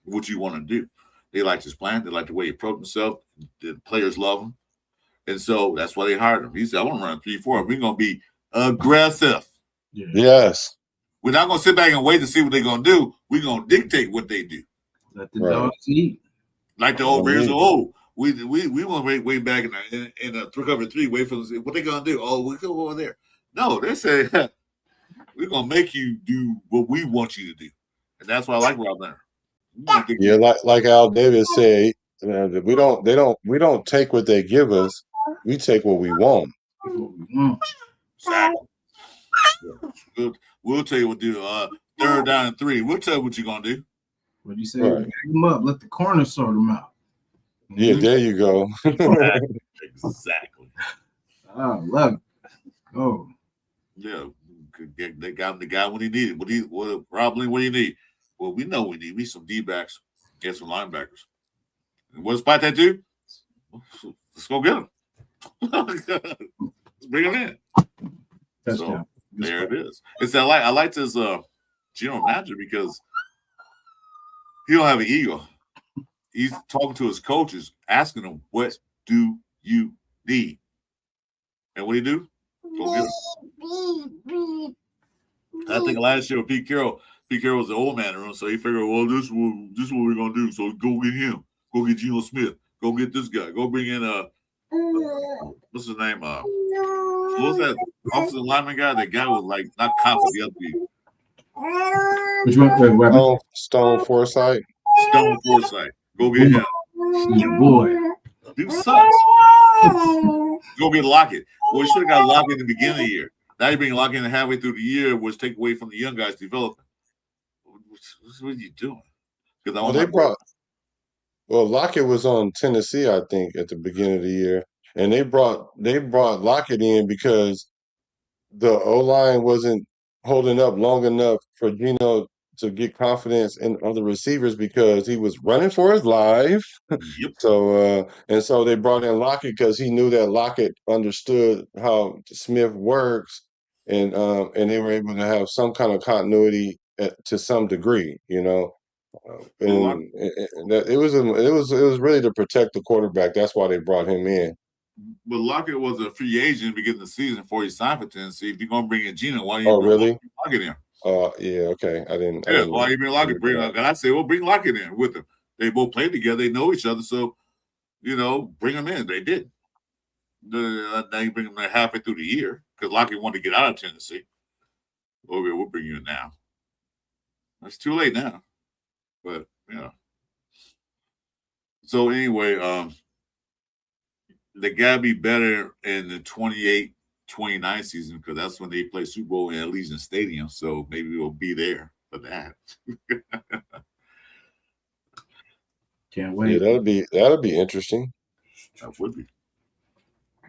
what you want to do. They like his plan. They like the way he approached himself. The players love him. And so that's why they hired him. He said, I want to run 3-4. We're going to be aggressive. Yeah. Yes. We're not going to sit back and wait to see what they're going to do. We're going to dictate what they do. Let the dogs eat. Like the old Bears. We want to wait back in a cover 3, wait for them to see what they're going to do. Oh, we go over there. No, they say, we're going to make you do what we want you to do. And that's why I like Rob Leonard. Yeah, like Al Davis said, we don't take what they give us. We take what we want. Exactly. We'll tell you what to do. Third down and 3. We'll tell you what you're gonna do. What do you say? Right. Bag them up. Let the corner sort them out. Yeah, there you go. Exactly. Oh, love it. Oh, Yeah, they got the guy when he needed. What probably what you need? Well, we know we need some D-backs and some linebackers. And what spot that do? Let's go get them. Let's bring them in. touchdown. So there it is. It's I like this general manager because he don't have an ego. He's talking to his coaches, asking them, "What do you need?" And what do? Go get them. I think last year with Pete Carroll was the old man in the room, so he figured, well, this is what we're gonna do. So go get him. Go get Geno Smith. Go get this guy. Go bring in what's his name? What was that offensive lineman guy? That guy was like not confident the other week. Which one? Wait, Stone Forsythe. Stone Forsythe. Go get him. your boy. Dude sucks. Go get Lockett. Well, you should have got Lockett in the beginning of the year. Now you bring Lockett in halfway through the year, which take away from the young guys developing. What are you doing? Because Lockett was on Tennessee, I think, at the beginning of the year, and they brought Lockett in because the O-line wasn't holding up long enough for Geno to get confidence in other receivers because he was running for his life. Yep. So they brought in Lockett because he knew that Lockett understood how Smith works, and they were able to have some kind of continuity to some degree, you know. And it was really to protect the quarterback. That's why they brought him in. But Lockett was a free agent beginning of the season before he signed for Tennessee. If you're gonna bring in Geno, why you really? bring Lockett in? Yeah, okay. I didn't. Why you bring Lockett? And I say, well, bring Lockett in with him. They both played together. They know each other, so bring them in. They did. Now you bring them there halfway through the year because Lockett wanted to get out of Tennessee. Okay, we'll bring you in now. It's too late now, but So anyway, they gotta be better in the 28-29 season because that's when they play Super Bowl in Allegiant Stadium. So maybe we'll be there for that. Can't wait. Yeah, that'll be interesting. That would be.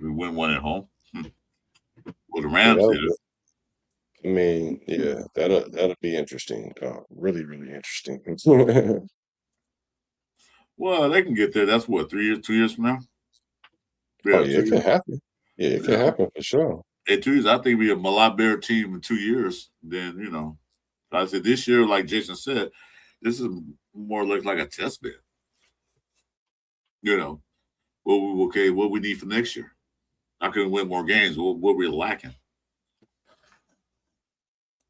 We win one at home. Well, the Rams did it. I mean, yeah, that'll be interesting. Really, really interesting. Well, they can get there. That's what, 2 years from now? Yeah, it can happen. Yeah, it can happen for sure. In 2 years, I think we're a lot better team in 2 years than, I said this year, like Jason said, this is more like a test bed. What we need for next year. How can we win more games? What we're lacking.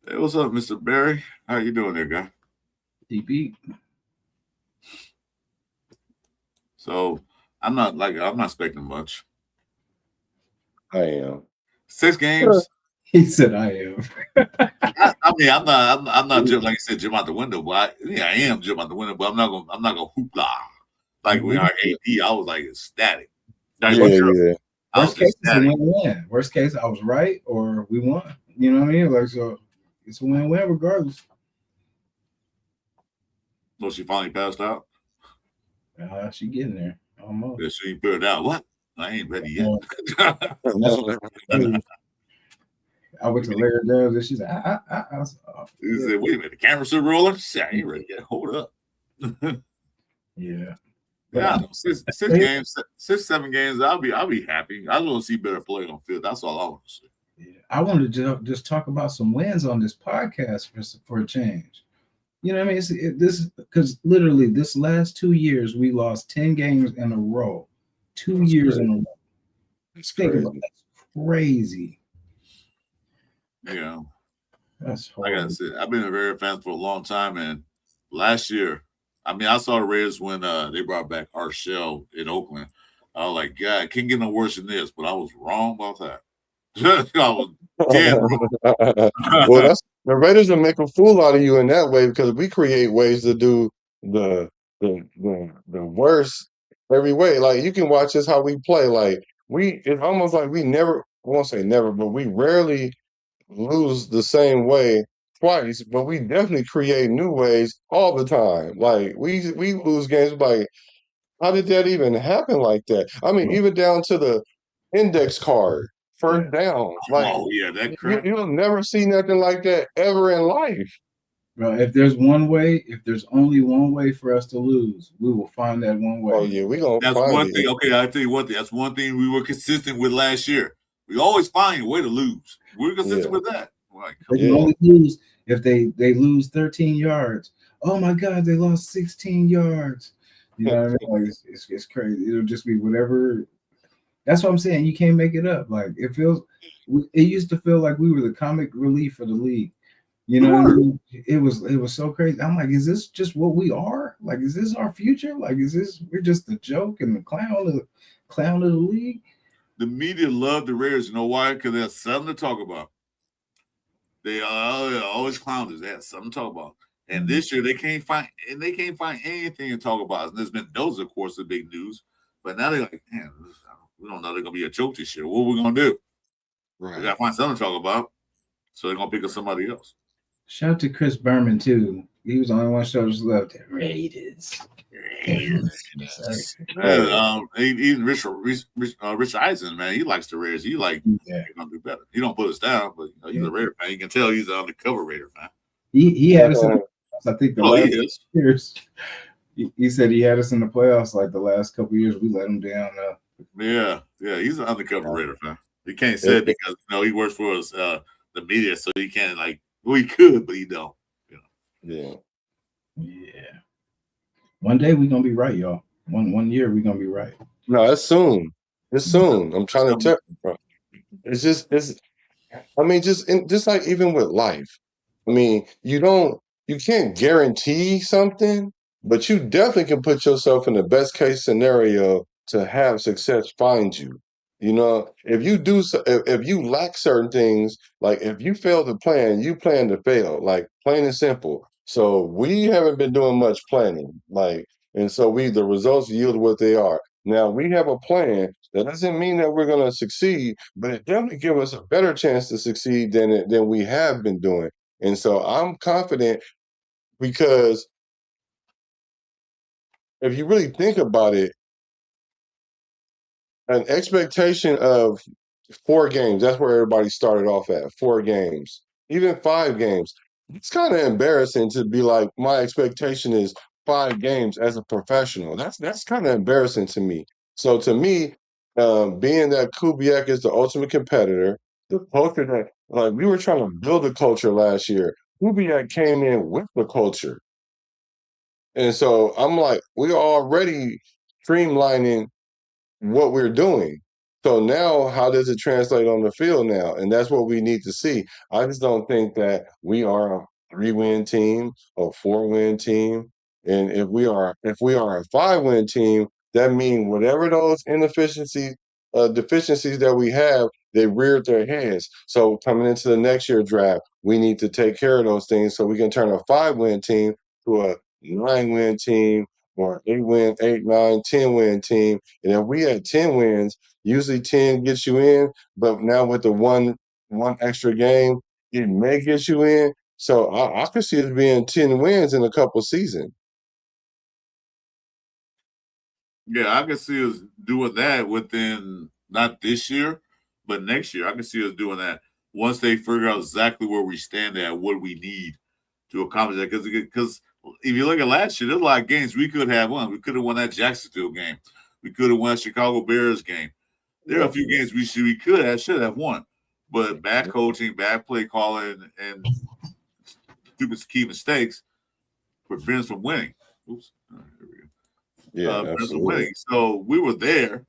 Hey, what's up, Mr. Barry? How you doing there, guy? DP. So I'm not expecting much. I am. 6 games. He said, "I am." I mean, I'm not like I said, jump out the window, but I am jump out the window, but I'm not gonna hoopla like we are AD. I was like ecstatic. Yeah. Worst case, it's a win-win. Worst case, I was right or we won. You know what I mean? Like, so it's a win-win regardless. So she finally passed out. She getting there almost. Yeah, she figured out what I ain't ready yet. I went to lay her down and she's like, He said, wait a minute, the camera's still rolling? She said, I ain't ready yet. Hold up. Yeah. Yeah, 6 games, 6, 7 games. I'll be happy. I want to see better play on field. That's all I want to see. Yeah. I wanted to just talk about some wins on this podcast for a change. You know what I mean? This because literally this last 2 years we lost 10 games in a row. 2 years in a row. That's crazy. That's crazy. Yeah. That's like horrible. I said, I've been a very fan for a long time, and last year, I mean, I saw the Raiders when they brought back Arshell in Oakland. I was like, God, it can't get no worse than this, but I was wrong about that. I was dead wrong. Well, the Raiders will make a fool out of you in that way because we create ways to do the worst every way. Like you can watch us how we play. Like it's almost like we never, I won't say never, but we rarely lose the same way twice, but we definitely create new ways all the time. Like we lose games like how did that even happen like that? I mean, even down to the index card, Yeah. first down. Like Oh yeah, that crap. you'll never see nothing like that ever in life. Bro, if there's only one way for us to lose, we will find that one way. Oh yeah, we gonna That's find one thing. it. Okay, I'll tell you one thing. That's one thing we were consistent with last year. We always find a way to lose. We're consistent Yeah. with that. Like, They can Yeah. only lose if they lose 13 yards. Oh my God, they lost 16 yards. You know what I mean? Like it's crazy. It'll just be whatever. That's what I'm saying. You can't make it up. Like it feels. It used to feel like we were the comic relief of the league. You know what I mean? It was so crazy. I'm like, is this just what we are? Like, is this our future? Like, is this we're just the joke and the clown of the league? the media love the Raiders. You know why? Because they have something to talk about. They are always clowns. They have something to talk about. And this year they can't find anything to talk about. And there's been those, of course, the big news. But now they're like, man, we don't know they're gonna be a joke this year. What are we gonna do? We Right. gotta find something to talk about. So they're gonna pick up somebody else. Shout out to Chris Berman too. He was the only one shoulders left. Raiders. Even Rich Eisen, man, he likes the Raiders. He like Yeah. he's gonna do better. He don't put us down, but he's a Raider fan. You can tell he's an undercover Raider fan. He had us in the playoffs, I think the Oh, he last is. years. He said he had us in the playoffs like the last couple years. We let him down. Yeah, he's an undercover Raider fan. He can't say it because he works for us, the media, so he can't he could, but he don't. Yeah. Yeah. One day we're gonna be right, y'all. One year we're gonna be right. No, it's soon. It's soon. I'm trying to tell you, bro. It's I mean, just like even with life. I mean, you can't guarantee something, but you definitely can put yourself in the best case scenario to have success find you. You know, if you do, if you lack certain things, like if you fail to plan, you plan to fail, like plain and simple. So we haven't been doing much planning, and so the results yield what they are. Now we have a plan. That doesn't mean that we're going to succeed, but it definitely gives us a better chance to succeed than we have been doing. And so I'm confident because if you really think about it, an expectation of 4 games, that's where everybody started off at 4 games, even 5 games. It's kind of embarrassing to be like, my expectation is 5 games as a professional. That's kind of embarrassing to me. So to me, being that Kubiak is the ultimate competitor, the culture that like we were trying to build a culture last year. Kubiak came in with the culture. And so I'm like, we're already streamlining what we're doing. So now, how does it translate on the field now? And that's what we need to see. I just don't think that we are a 3-win team or 4-win team. And if we are a 5-win team, that means whatever those deficiencies that we have, they reared their heads. So coming into the next year draft, we need to take care of those things so we can turn a 5-win team to a 9-win team or 8-win, 8, 9, 10-win team. And if we had 10 wins, usually 10 gets you in, but now with the one extra game, it may get you in. So I could see it being 10 wins in a couple seasons. Yeah, I can see us doing that within not this year, but next year. I can see us doing that once they figure out exactly where we stand at, what we need to accomplish that. Because if you look at last year, there's a lot of games we could have won. We could have won that Jacksonville game. We could have won that Chicago Bears game. There are a few games we should have won, but bad coaching, bad play calling, and stupid key mistakes prevent us from winning. Oops. Here we go. Yeah, From winning. So we were there,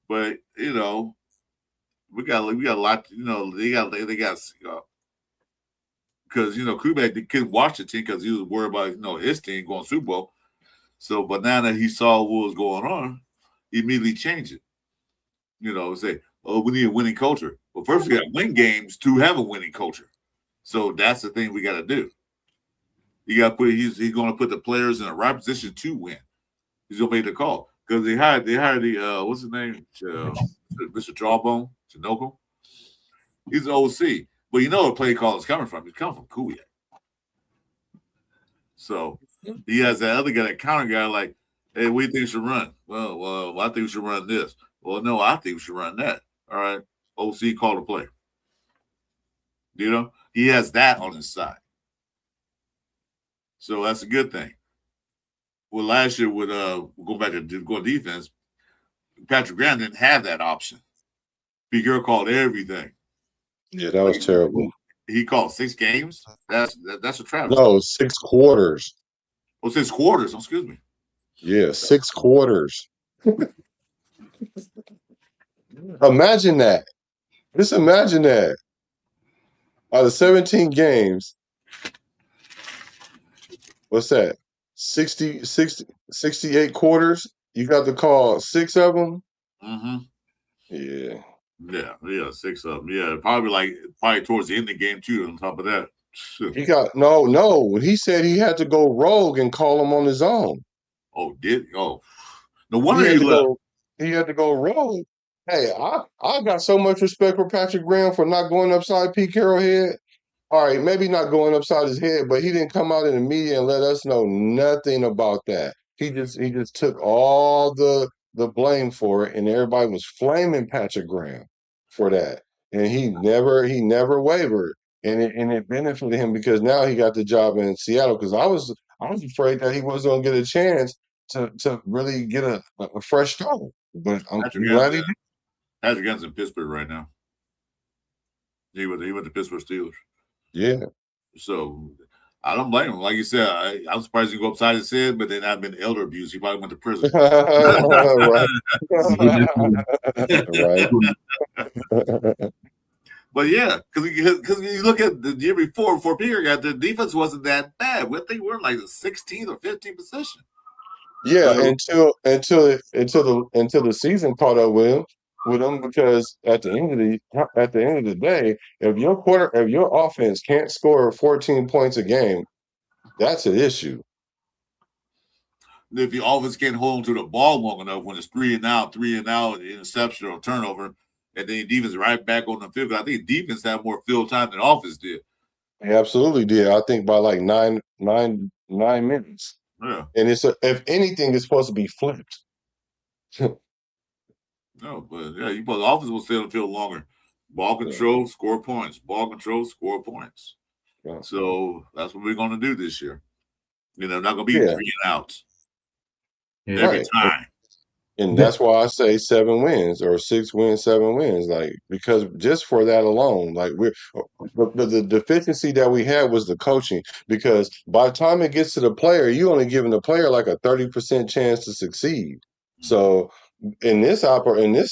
but we got a lot. They got because Kubiak they couldn't watch the team because he was worried about his team going Super Bowl. So, but now that he saw what was going on, he immediately changed it. Say, oh, we need a winning culture. Well, first we got to win games to have a winning culture. So that's the thing we got to do. You got to put. He's going to put the players in the right position to win. He's going to make the call because they hired the what's his name, Mr. Jawbone Chinoco. He's an OC, But you know where play call is coming from. It's coming from Kubiak. So he has that other guy, that counter guy, like, hey, what do you think we should run? Well, I think we should run this. Well, no, I think we should run that. All right. OC, call the play. You know, he has that on his side. So that's a good thing. Well, last year with going back to go defense, Patrick Graham didn't have that option. Big Girl called everything. Yeah, that was terrible. He called 6 games. That's a travesty. No, 6 quarters. Oh, 6 quarters. Excuse me. Yeah, 6 quarters. Imagine that. Just imagine that. Out of 17 games, what's that? 68 quarters. You got to call 6 of them. Mm-hmm. Yeah. Yeah, 6 of them. Yeah, probably towards the end of the game too. On top of that, He got no. He said he had to go rogue and call him on his own. Oh, no wonder he left. He had to go rogue. Hey, I got so much respect for Patrick Graham for not going upside Pete Carroll's head. All right, maybe not going upside his head, but he didn't come out in the media and let us know nothing about that. He just took all the blame for it, and everybody was flaming Patrick Graham for that. And he never wavered. And it benefited him because now he got the job in Seattle. Because I was afraid that he wasn't going to get a chance to really get a fresh start. But I'm glad he did. Patrick Graham's in Pittsburgh right now. He went to Pittsburgh Steelers. Yeah. So I don't blame him. Like you said, I'm surprised he go upside his head, but then I've been elder abuse. He probably went to prison. Right. But yeah, because you look at the year before Peter got the defense wasn't that bad. I think we're in like the 16th or 15th position. Yeah, until the season caught up with him, because at the end of the day, if your offense can't score 14 points a game, that's an issue. If the offense can't hold to the ball long enough when it's 3 and out, interception or turnover, and then defense right back on the field. I think defense had more field time than offense did. They absolutely did. I think by like 9 minutes. Yeah. And if anything, it's supposed to be flipped. No, but yeah, the offense will stay on the field longer. Ball control, score points. Ball control, score points. Yeah. So that's what we're going to do this year. Not going to be 3 and outs every time. And that's why I say 7 wins or 6 wins, 7 wins. Like, because just for that alone, like the deficiency that we had was the coaching. Because by the time it gets to the player, you only giving the player like a 30% chance to succeed. So in this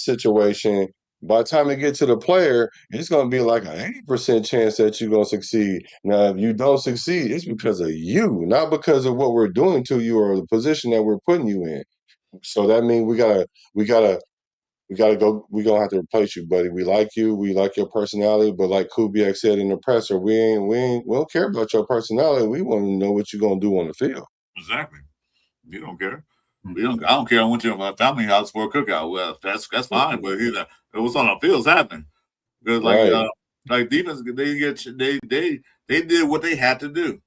situation, by the time it gets to the player, it's going to be like an 80% chance that you're going to succeed. Now, if you don't succeed, it's because of you, not because of what we're doing to you or the position that we're putting you in. So that means we gotta go. We're gonna have to replace you, buddy. We like you. We like your personality. But like Kubiak said in the presser, we don't care about your personality. We want to know what you're gonna do on the field. Exactly. You don't care. I don't care. I went to my family house for a cookout. Well, that's fine. But it was on the field's happening because like defense, they did what they had to do.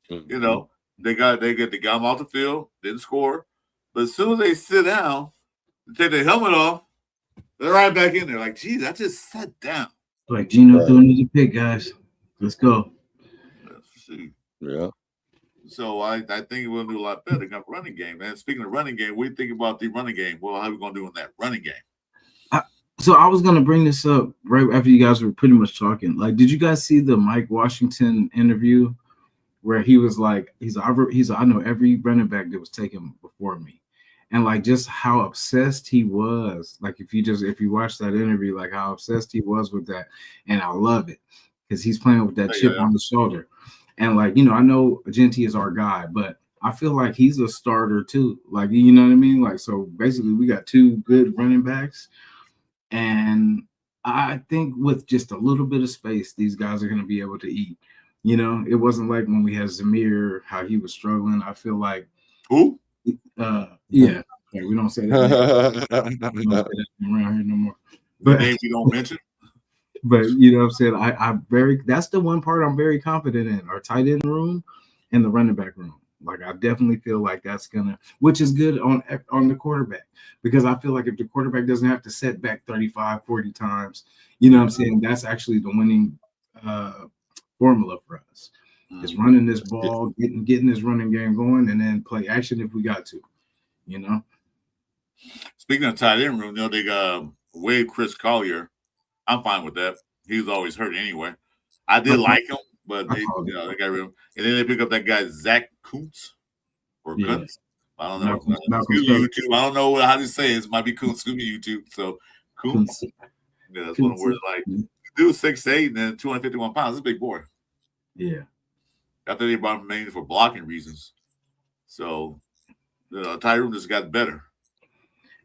Mm-hmm. They got them off the field, didn't score. But as soon as they sit down, take their helmet off, they're right back in there. Like, geez, I just sat down. Like Gino doing the pick, guys. Let's go. Let's see. Yeah. So I think we'll do a lot better. Got running game. And speaking of running game, what do you think about the running game? Well, how are we going to do in that running game? So I was going to bring this up right after you guys were pretty much talking. Like, did you guys see the Mike Washington interview where he was like, I know every running back that was taken before me. And like just how obsessed he was, like if you watch that interview, like how obsessed he was with that, and I love it because he's playing with that chip on the shoulder, and like I know Genty is our guy, but I feel like he's a starter too, like you know what I mean, like so basically we got 2 good running backs, and I think with just a little bit of space, these guys are going to be able to eat. It wasn't like when we had Zamir, how he was struggling. I feel like who. Yeah, we don't say that. We don't say that around here no more. But name we don't mention. But you know what I'm saying? That's the one part I'm very confident in, our tight end room and the running back room. Like I definitely feel like that's gonna, which is good on the quarterback, because I feel like if the quarterback doesn't have to set back 35, 40 times, you know what I'm saying? That's actually the winning formula for us. Is running this ball, getting this running game going, and then play action if we got to, you know. Speaking of tight end room, they got Wade Chris Collier. I'm fine with that. He was always hurt anyway. I did like him, but they got rid of him. And then they pick up that guy Zach Kuntz or Kuntz. I don't know. Excuse me, YouTube. I don't know how to say it. It might be Kuntz. Excuse me, YouTube. So Kuntz. Yeah, that's one of the words. Like, dude, 6'8" and then 251 pounds. This big boy. Yeah. I thought they brought him mainly for blocking reasons. So the tight room just got better.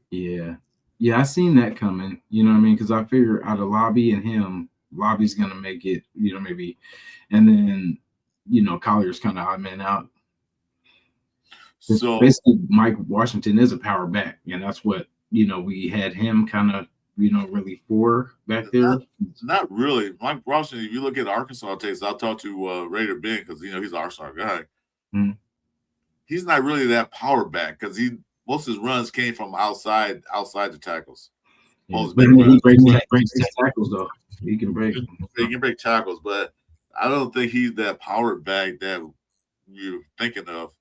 Yeah. Yeah, I seen that coming. You know what I mean? Because I figure out of Lobby and him, Lobby's gonna make it, you know, maybe, and then Collier's kind of odd man out. So basically, Mike Washington is a power back, and that's what we had him kind of really for back there. Not really. Mike Washington, if you look at Arkansas tapes, I'll talk to Raider Ben because he's an Arkansas guy. Mm-hmm. He's not really that power back because most of his runs came from outside the tackles. Yeah, but he breaks tackles though. He can break. He can break tackles, but I don't think he's that power back that you're thinking of.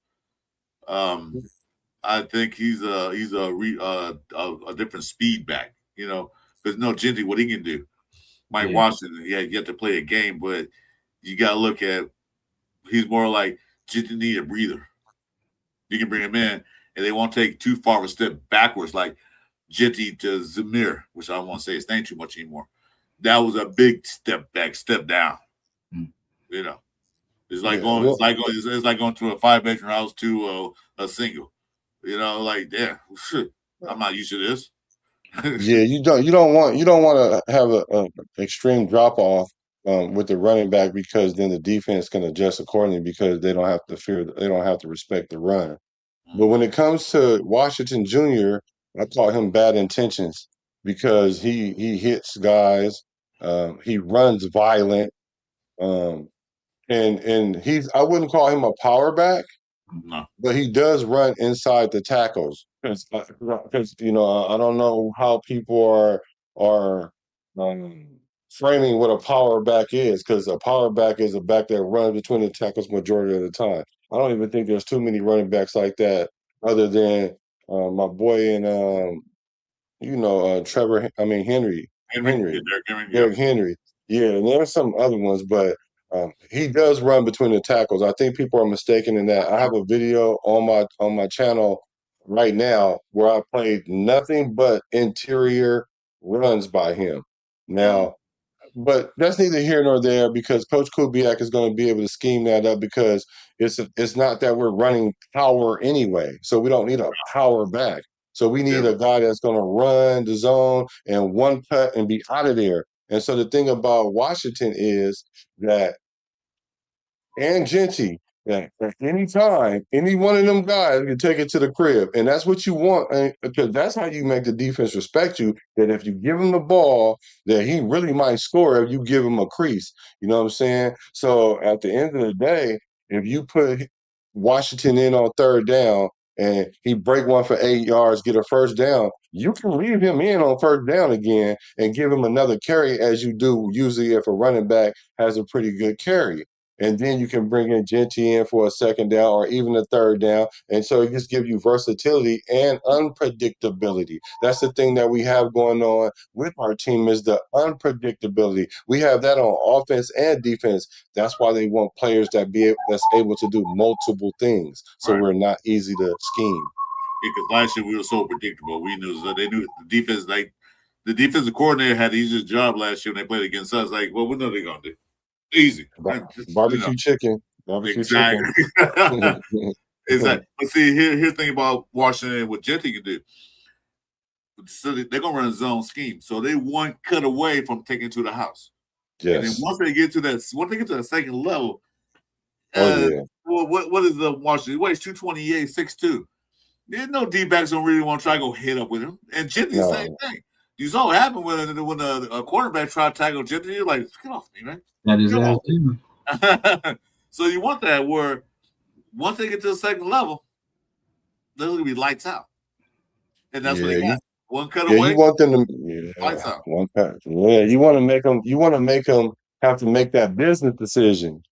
I think he's a different speed back. Because Gentry, what he can do. Mike Washington, you have to play a game, but you got to look at he's more like Gentry need a breather. You can bring him in, and they won't take too far of a step backwards like Gentry to Zamir, which I don't want to say his name too much anymore. That was a big step back, step down. It's like going to a 5-bedroom house to a single. Shit, I'm not used to this. Yeah, you don't want to have a extreme drop off with the running back, because then the defense can adjust accordingly because they don't have to respect the run. But when it comes to Washington Jr., I call him bad intentions because he hits guys, he runs violent, and I wouldn't call him a power back. No. But he does run inside the tackles because I don't know how people are framing what a power back is, because a power back is a back that runs between the tackles majority of the time. I don't even think there's too many running backs like that other than my boy and Derrick Henry. Yeah, and there's some other ones, but he does run between the tackles. I think people are mistaken in that. I have a video on my channel right now where I played nothing but interior runs by him. Now, but that's neither here nor there, because Coach Kubiak is going to be able to scheme that up, because it's not that we're running power anyway. So we don't need a power back. So we need a guy that's going to run the zone and one cut and be out of there. And so the thing about Washington is that, and Gentry, that at any time, any one of them guys can take it to the crib. And that's what you want, because that's how you make the defense respect you, that if you give him the ball, that he really might score if you give him a crease. You know what I'm saying? So at the end of the day, if you put Washington in on third down and he break one for 8 yards, get a first down, you can leave him in on first down again and give him another carry, as you do usually if a running back has a pretty good carry. And then you can bring in Gentry in for a second down or even a third down. And so it just gives you versatility and unpredictability. That's the thing that we have going on with our team, is the unpredictability. We have that on offense and defense. That's why they want players that's able to do multiple things. So we're not easy to scheme. Because last year we were so predictable. We knew they knew the defense, like the defensive coordinator had the easiest job last year when they played against us. Like, well, we know they're gonna do. Easy. Barbecue chicken. Exactly. Exactly. But see, here's the thing about Washington and what Gentry can do. So they're gonna run a zone scheme. So they one cut away from taking it to the house. Yes. And then once they get to that second level, what is the Washington? He weighs 228, 6'2". There's no D-backs don't really want to try to go hit up with him. And Gentry, same thing. You saw what happened when a quarterback tried to tackle Gentry. You're like, get off me, man. That is Come that on. too. So you want that where once they get to the second level, they're going to be lights out. And that's what they got. One cut Yeah, away, you want them to lights out. one pass. Yeah, you want to make them. You want to make them have to make that business decision.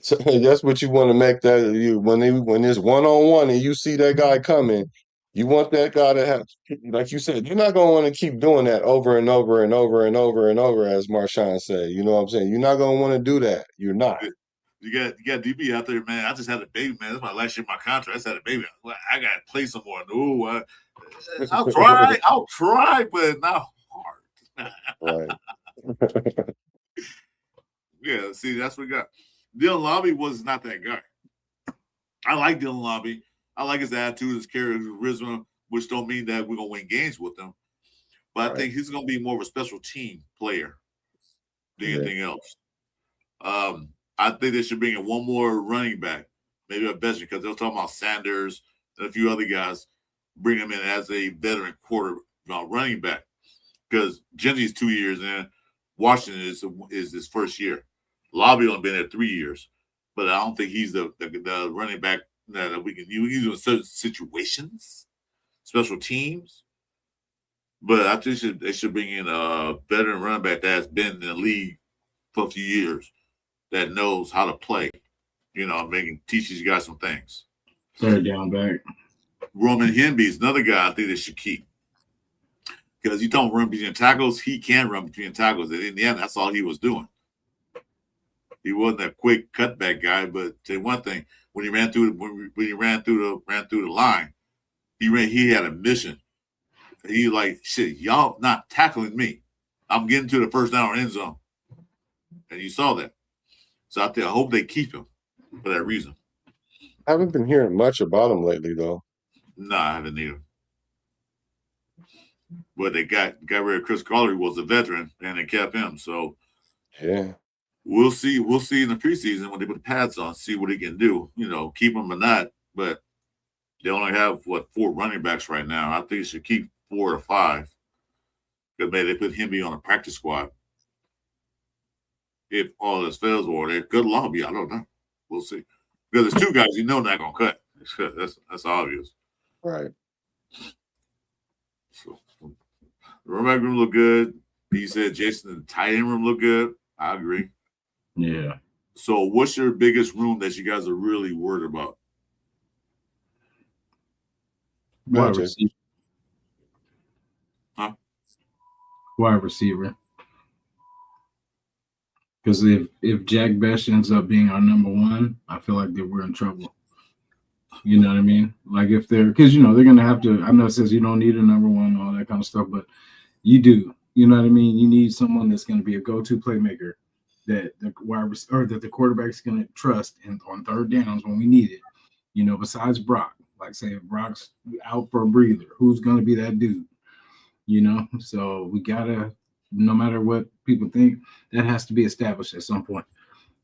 So that's what you want to make that when it's 1-on-1 and you see that guy coming, you want that guy to have, like you said, you're not gonna want to keep doing that over and over and over and over and over, as Marshawn said. You know what I'm saying? You're not gonna want to do that. You're not. You got DB out there, man. I just had a baby, man. That's my last year of my contract. I just had a baby. I got to play some more. No, I'll try, but not hard. Right. Yeah, see, that's what we got. Dylan Lobby was not that guy. I like Dylan Lobby. I like his attitude, his character, his charisma, which don't mean that we're going to win games with him. But I think he's going to be more of a special team player than anything else. I think they should bring in one more running back, maybe a veteran, because they're talking about Sanders and a few other guys. Bring him in as a veteran running back, because Gentry's 2 years in. Washington is his first year. Lobby only been there 3 years, but I don't think he's the running back that we can use in certain situations, special teams. But I think they should bring in a veteran running back that has been in the league for a few years, that knows how to play. You know, teach these guys some things. Third down back. Roman Henby is another guy I think they should keep. Because you don't run between tackles, he can run between tackles. And in the end, that's all he was doing. He wasn't a quick cutback guy, but say one thing: when he ran through the line, he had a mission. He like, shit, y'all not tackling me. I'm getting to the first down or end zone, and you saw that. So I hope they keep him for that reason. I haven't been hearing much about him lately, though. No, I haven't either. But they got rid of Chris Collier, who was a veteran, and they kept him. So yeah, we'll see. We'll see in the preseason when they put the pads on, see what he can do. You know, keep him or not. But they only have 4 running backs right now. I think they should keep 4 or 5. Because maybe they put Henby on a practice squad. If all this fails, or they could lobby, I don't know. We'll see. Because there's 2 guys you know not gonna cut. That's obvious. Right. So the running back room look good. He said Jason, the tight end room look good. I agree. Yeah. So what's your biggest room that you guys are really worried about? Wide receiver. Huh? Wide receiver. Because if Jack Best ends up being our number 1, I feel like that we're in trouble. You know what I mean? Like if because they're gonna have to. I know it says you don't need a number 1, all that kind of stuff, but you do. You know what I mean? You need someone that's going to be a go-to playmaker that the quarterback's going to trust on third downs when we need it. You know, besides Brock. Like say if Brock's out for a breather, who's going to be that dude? You know, so we gotta. No matter what people think, that has to be established at some point.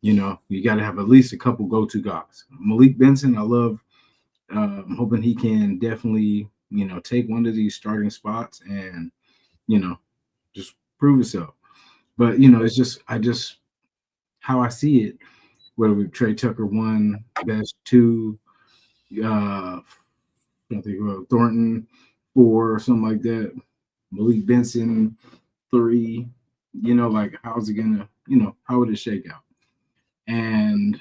You know, you got to have at least a couple go-to guys. Malik Benson, I love. I'm hoping he can definitely, take one of these starting spots and, just prove himself. But, it's how I see it, whether we Trey Tucker 1, Best 2, I think Thornton 4 or something like that. Malik Benson 3, like how's it gonna, how would it shake out? And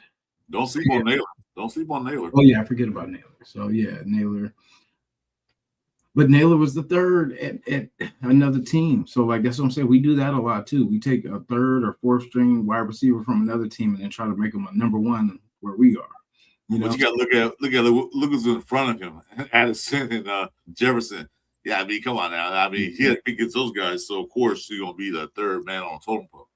don't sleep on Naylor. Don't sleep on Naylor. Oh yeah, I forget about Naylor. So yeah, Naylor. But Naylor was the third at another team. So like that's what I'm saying. We do that a lot too. We take a 3rd or 4th string wide receiver from another team and then try to make them a number 1 where we are. But you got to look who's in front of him. Addison and Jefferson. Yeah, I mean, come on now. I mean, he gets those guys, so of course he's gonna be the 3rd man on the totem pole.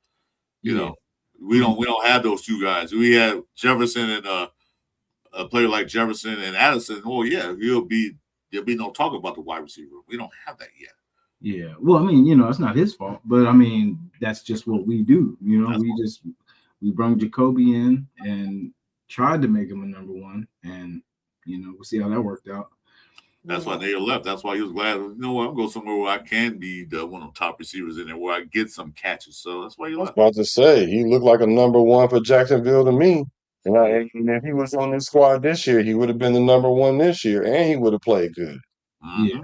You know, we don't have those 2 guys. We have Jefferson and a player like Jefferson and Addison. Oh yeah, there'll be no talk about the wide receiver. We don't have that yet. Yeah, well, I mean, it's not his fault, but I mean, that's just what we do. We brought Jacoby in and tried to make him a number 1, and we'll see how that worked out. That's why Naylor left. That's why he was glad. You know what? I'm going somewhere where I can be one of the top receivers in there, where I get some catches. So that's why he I was left. about to say he looked like a number one for Jacksonville to me. And if he was on this squad this year, he would have been the number one this year, and he would have played good. Yeah,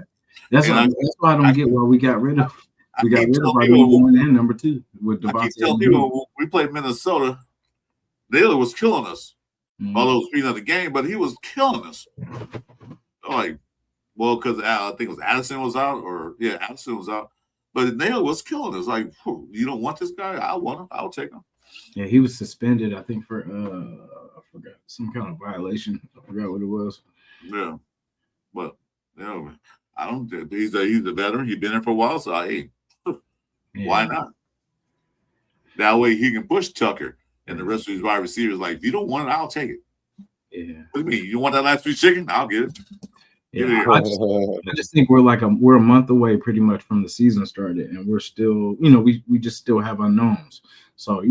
that's And why I don't get why we got rid of I keep telling our people- number one and number two with I keep Devontae. telling people when we played Minnesota, Naylor was killing us. Mhm. Although it was speeding of the game, but he was killing us. Like, well, because I think it was Addison was out, Addison was out. But Naylor was killing us. Like, you don't want this guy? I want him. I'll take him. Yeah, he was suspended, I think, for I forgot, some kind of violation. I forgot what it was. Yeah, but I don't. He's a veteran. He's been there for a while, so why not? That way he can push Tucker and the rest of his wide receivers. Like, if you don't want it, I'll take it. Yeah. What do you mean? You want that last piece chicken? I'll get it. Yeah, I just think we're a month away pretty much from the season started, and we're still, we just still have unknowns. So,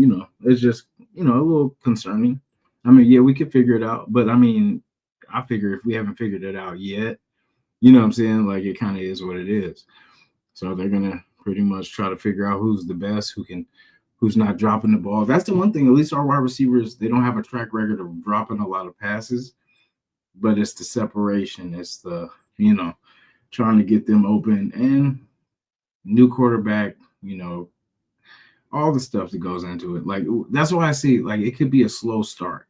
it's just, a little concerning. I mean, yeah, we could figure it out, but I mean, I figure if we haven't figured it out yet, you know what I'm saying? Like, it kind of is what it is. So they're gonna pretty much try to figure out who's the best, who's not dropping the ball. That's the one thing. At least our wide receivers, they don't have a track record of dropping a lot of passes. But it's the separation. It's the, trying to get them open and new quarterback, all the stuff that goes into it. Like, that's why I see, like, it could be a slow start.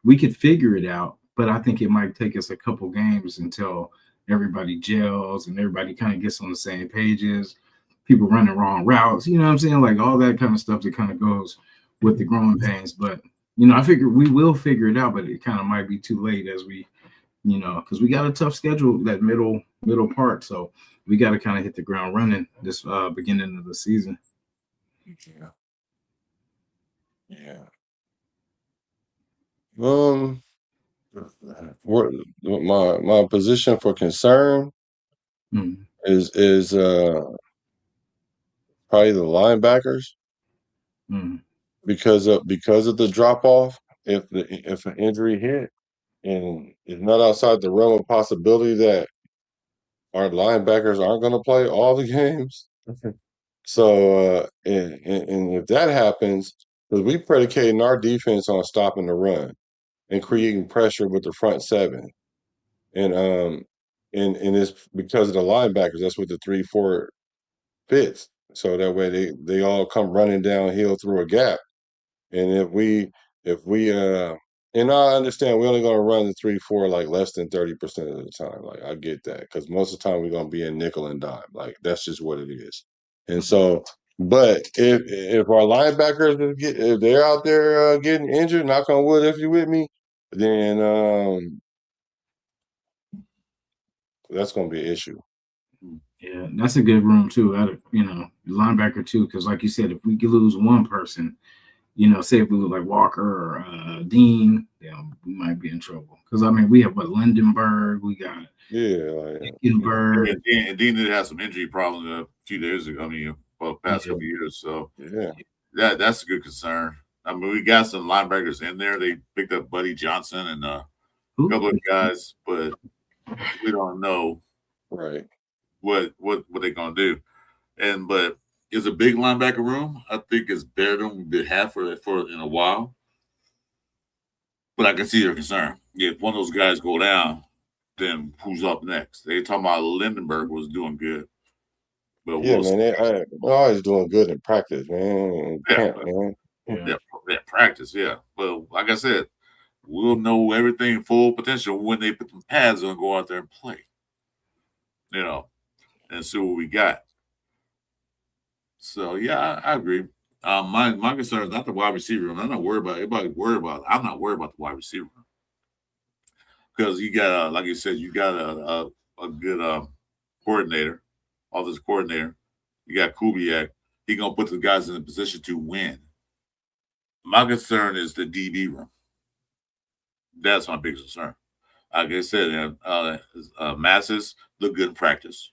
We could figure it out, but I think it might take us a couple games until everybody gels and everybody kind of gets on the same pages, people running wrong routes, you know what I'm saying? Like, all that kind of stuff that kind of goes with the growing pains. But, I figure we will figure it out, but it kind of might be too late as we, because we got a tough schedule, that middle part. So we got to kind of hit the ground running this beginning of the season. Yeah. My position for concern is probably the linebackers because of the drop off. If an injury hit and it's not outside the realm of possibility that our linebackers aren't going to play all the games. So and if that happens, because we predicating our defense on stopping the run and creating pressure with the front seven. And it's because of the linebackers. That's what the 3-4 fits. So that way they all come running downhill through a gap. And if we and I understand we're only gonna run the 3-4 like less than 30% of the time. Like, I get that, because most of the time we're gonna be in nickel and dime. Like, that's just what it is. And so, but if our linebackers if they're out there getting injured, knock on wood if you're with me, then that's going to be an issue. Yeah, that's a good room too. Linebacker too, because like you said, if we lose one person, say if we look like Walker or Dean, we might be in trouble. Because I mean, we have Lindenberg, we got Hickenberg. And Dean did have some injury problems a few days ago. I mean, for the past couple of years. So that's a good concern. I mean, we got some linebackers in there. They picked up Buddy Johnson and a couple of guys, but we don't know what they're gonna do. But it's a big linebacker room. I think it's better than we had for in a while. But I can see your concern. If one of those guys go down, then who's up next? They talking about Lindenberg was doing good. But man, they're always doing good in practice, man. Practice, yeah. But like I said, we'll know everything full potential when they put the pads on and go out there and play. And see what we got. So yeah, I agree. My concern is not the wide receiver room. I'm not worried about it. I'm not worried about the wide receiver room. Because you got like you said, you got a good coordinator, offensive coordinator. You got Kubiak. He's gonna put the guys in a position to win. My concern is the DB room. That's my biggest concern. Like I said, Masses look good in practice.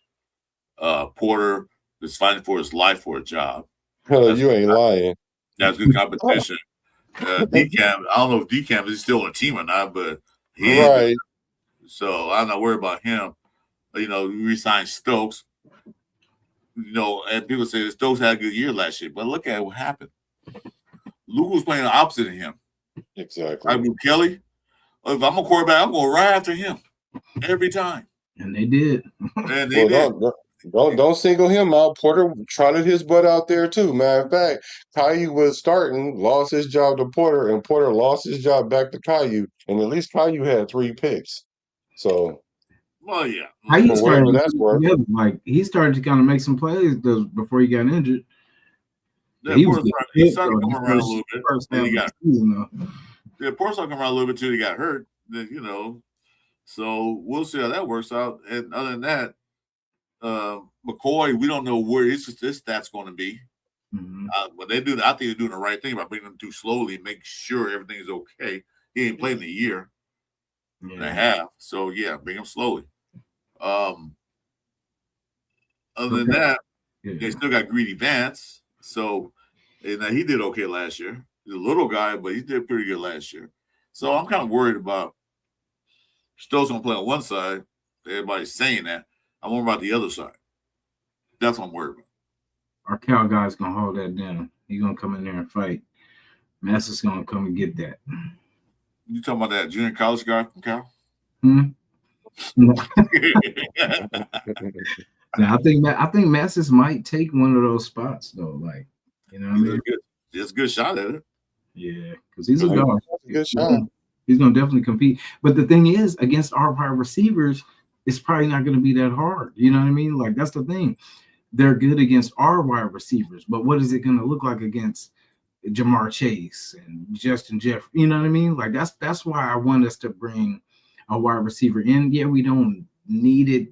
Porter is fighting for his life for a job. You ain't lying. That's good competition. DCAM, I don't know if DCAM is still on a team or not, but he right. So I'm not worried about him. We re-signed Stokes. And people say Stokes had a good year last year, but look at what happened. Luke was playing the opposite of him. Exactly. I mean, Kelly, if I'm a quarterback, I'm going right after him every time. And they did. And they did. Don't single him out. Porter trotted his butt out there too. Matter of fact, Caillou was starting, lost his job to Porter, and Porter lost his job back to Caillou. And at least Caillou had 3 picks. So, Well, yeah. How you for started whatever that's worth. together, like he started to kind of make some plays before he got injured. Yeah, he Porter started coming around a little bit. Then he got season, yeah, Porter started coming around a little bit too. He got hurt. Then so we'll see how that works out. And other than that, McCoy, we don't know where his stats going to be. Mm-hmm. But I think they're doing the right thing by bringing him through slowly and make sure everything is okay. He ain't played in a year and a half, so yeah, bring him slowly. Other than that, they still got Greedy Vance. So, and he did okay last year. He's a little guy, but he did pretty good last year. So I'm kind of worried about Stokes going to play on one side. Everybody's saying that. I'm worried about the other side. That's what I'm worried about. Our Cal guy's going to hold that down. He's going to come in there and fight. Master's going to come and get that. You talking about that junior college guy from Cal? I think Massis might take one of those spots though. Like, what I mean? It's a good shot at it. Yeah, because he's a dog. Good shot. He's going to definitely compete. But the thing is, against our wide receivers, it's probably not going to be that hard. You know what I mean? Like, that's the thing. They're good against our wide receivers, but what is it going to look like against Jamar Chase and Justin Jeffrey? You know what I mean? Like, that's why I want us to bring a wide receiver in. Yeah, we don't need it.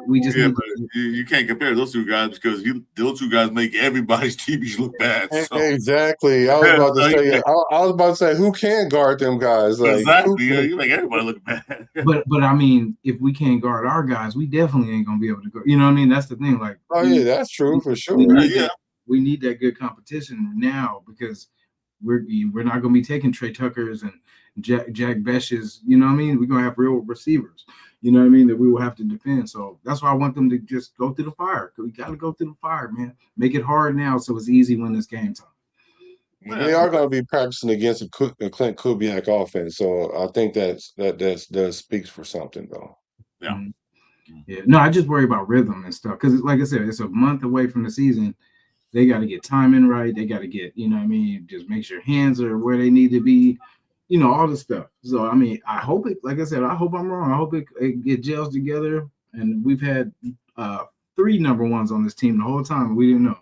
We just but you can't compare those two guys because those two guys make everybody's TVs look bad. So. Exactly. I was about to say. I was about to say, who can guard them guys? Like, exactly. You make everybody look bad. but I mean, if we can't guard our guys, we definitely ain't gonna be able to go. You know what I mean? That's the thing. Like, yeah, that's true for sure. We need that good competition now because we're not gonna be taking Trey Tuckers and Jack Beshes. You know what I mean? We're gonna have real receivers. You know what I mean? That we will have to defend. So that's why I want them to just go through the fire. We got to go through the fire, man. Make it hard now so it's easy when it's game time. They are going to be practicing against a Clint Kubiak offense, so I think that speaks for something, though. Yeah. Mm-hmm. Yeah. No, I just worry about rhythm and stuff because, like I said, it's a month away from the season. They got to get timing right. They got to get, just make sure hands are where they need to be. All this stuff. So, I mean, I hope it, like I said, I hope I'm wrong. I hope it gels together. And we've had 3 number ones on this team the whole time. And we didn't know.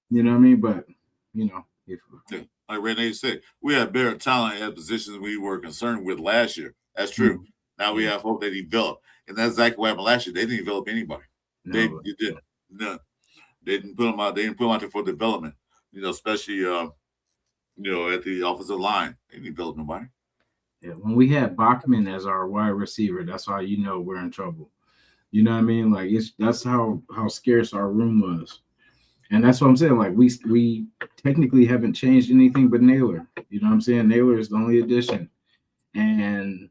You know what I mean? But, like Renee said, we have better talent at positions we were concerned with last year. That's true. Mm-hmm. Now we have hope they develop. And that's exactly what happened last year. They didn't develop anybody. They didn't. None. They didn't put them out. They didn't put them out there for development, especially at the offensive line. They didn't develop nobody. Yeah, when we had Bachman as our wide receiver, that's how we're in trouble. You know what I mean? Like that's how scarce our room was. And that's what I'm saying. Like we technically haven't changed anything but Naylor. You know what I'm saying? Naylor is the only addition. And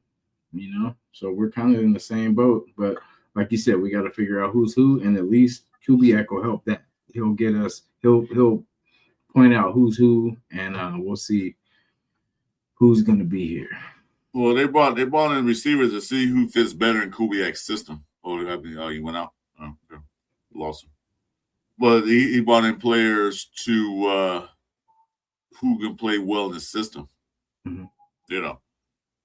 so we're kind of in the same boat. But like you said, we got to figure out who's who, and at least Kubiak will help that. He'll get us, he'll point out who's who, and we'll see who's gonna be here. Well, they brought in receivers to see who fits better in Kubiak's system. He went out. Oh, okay. Lost him. But he brought in players to who can play well in the system. Mm-hmm.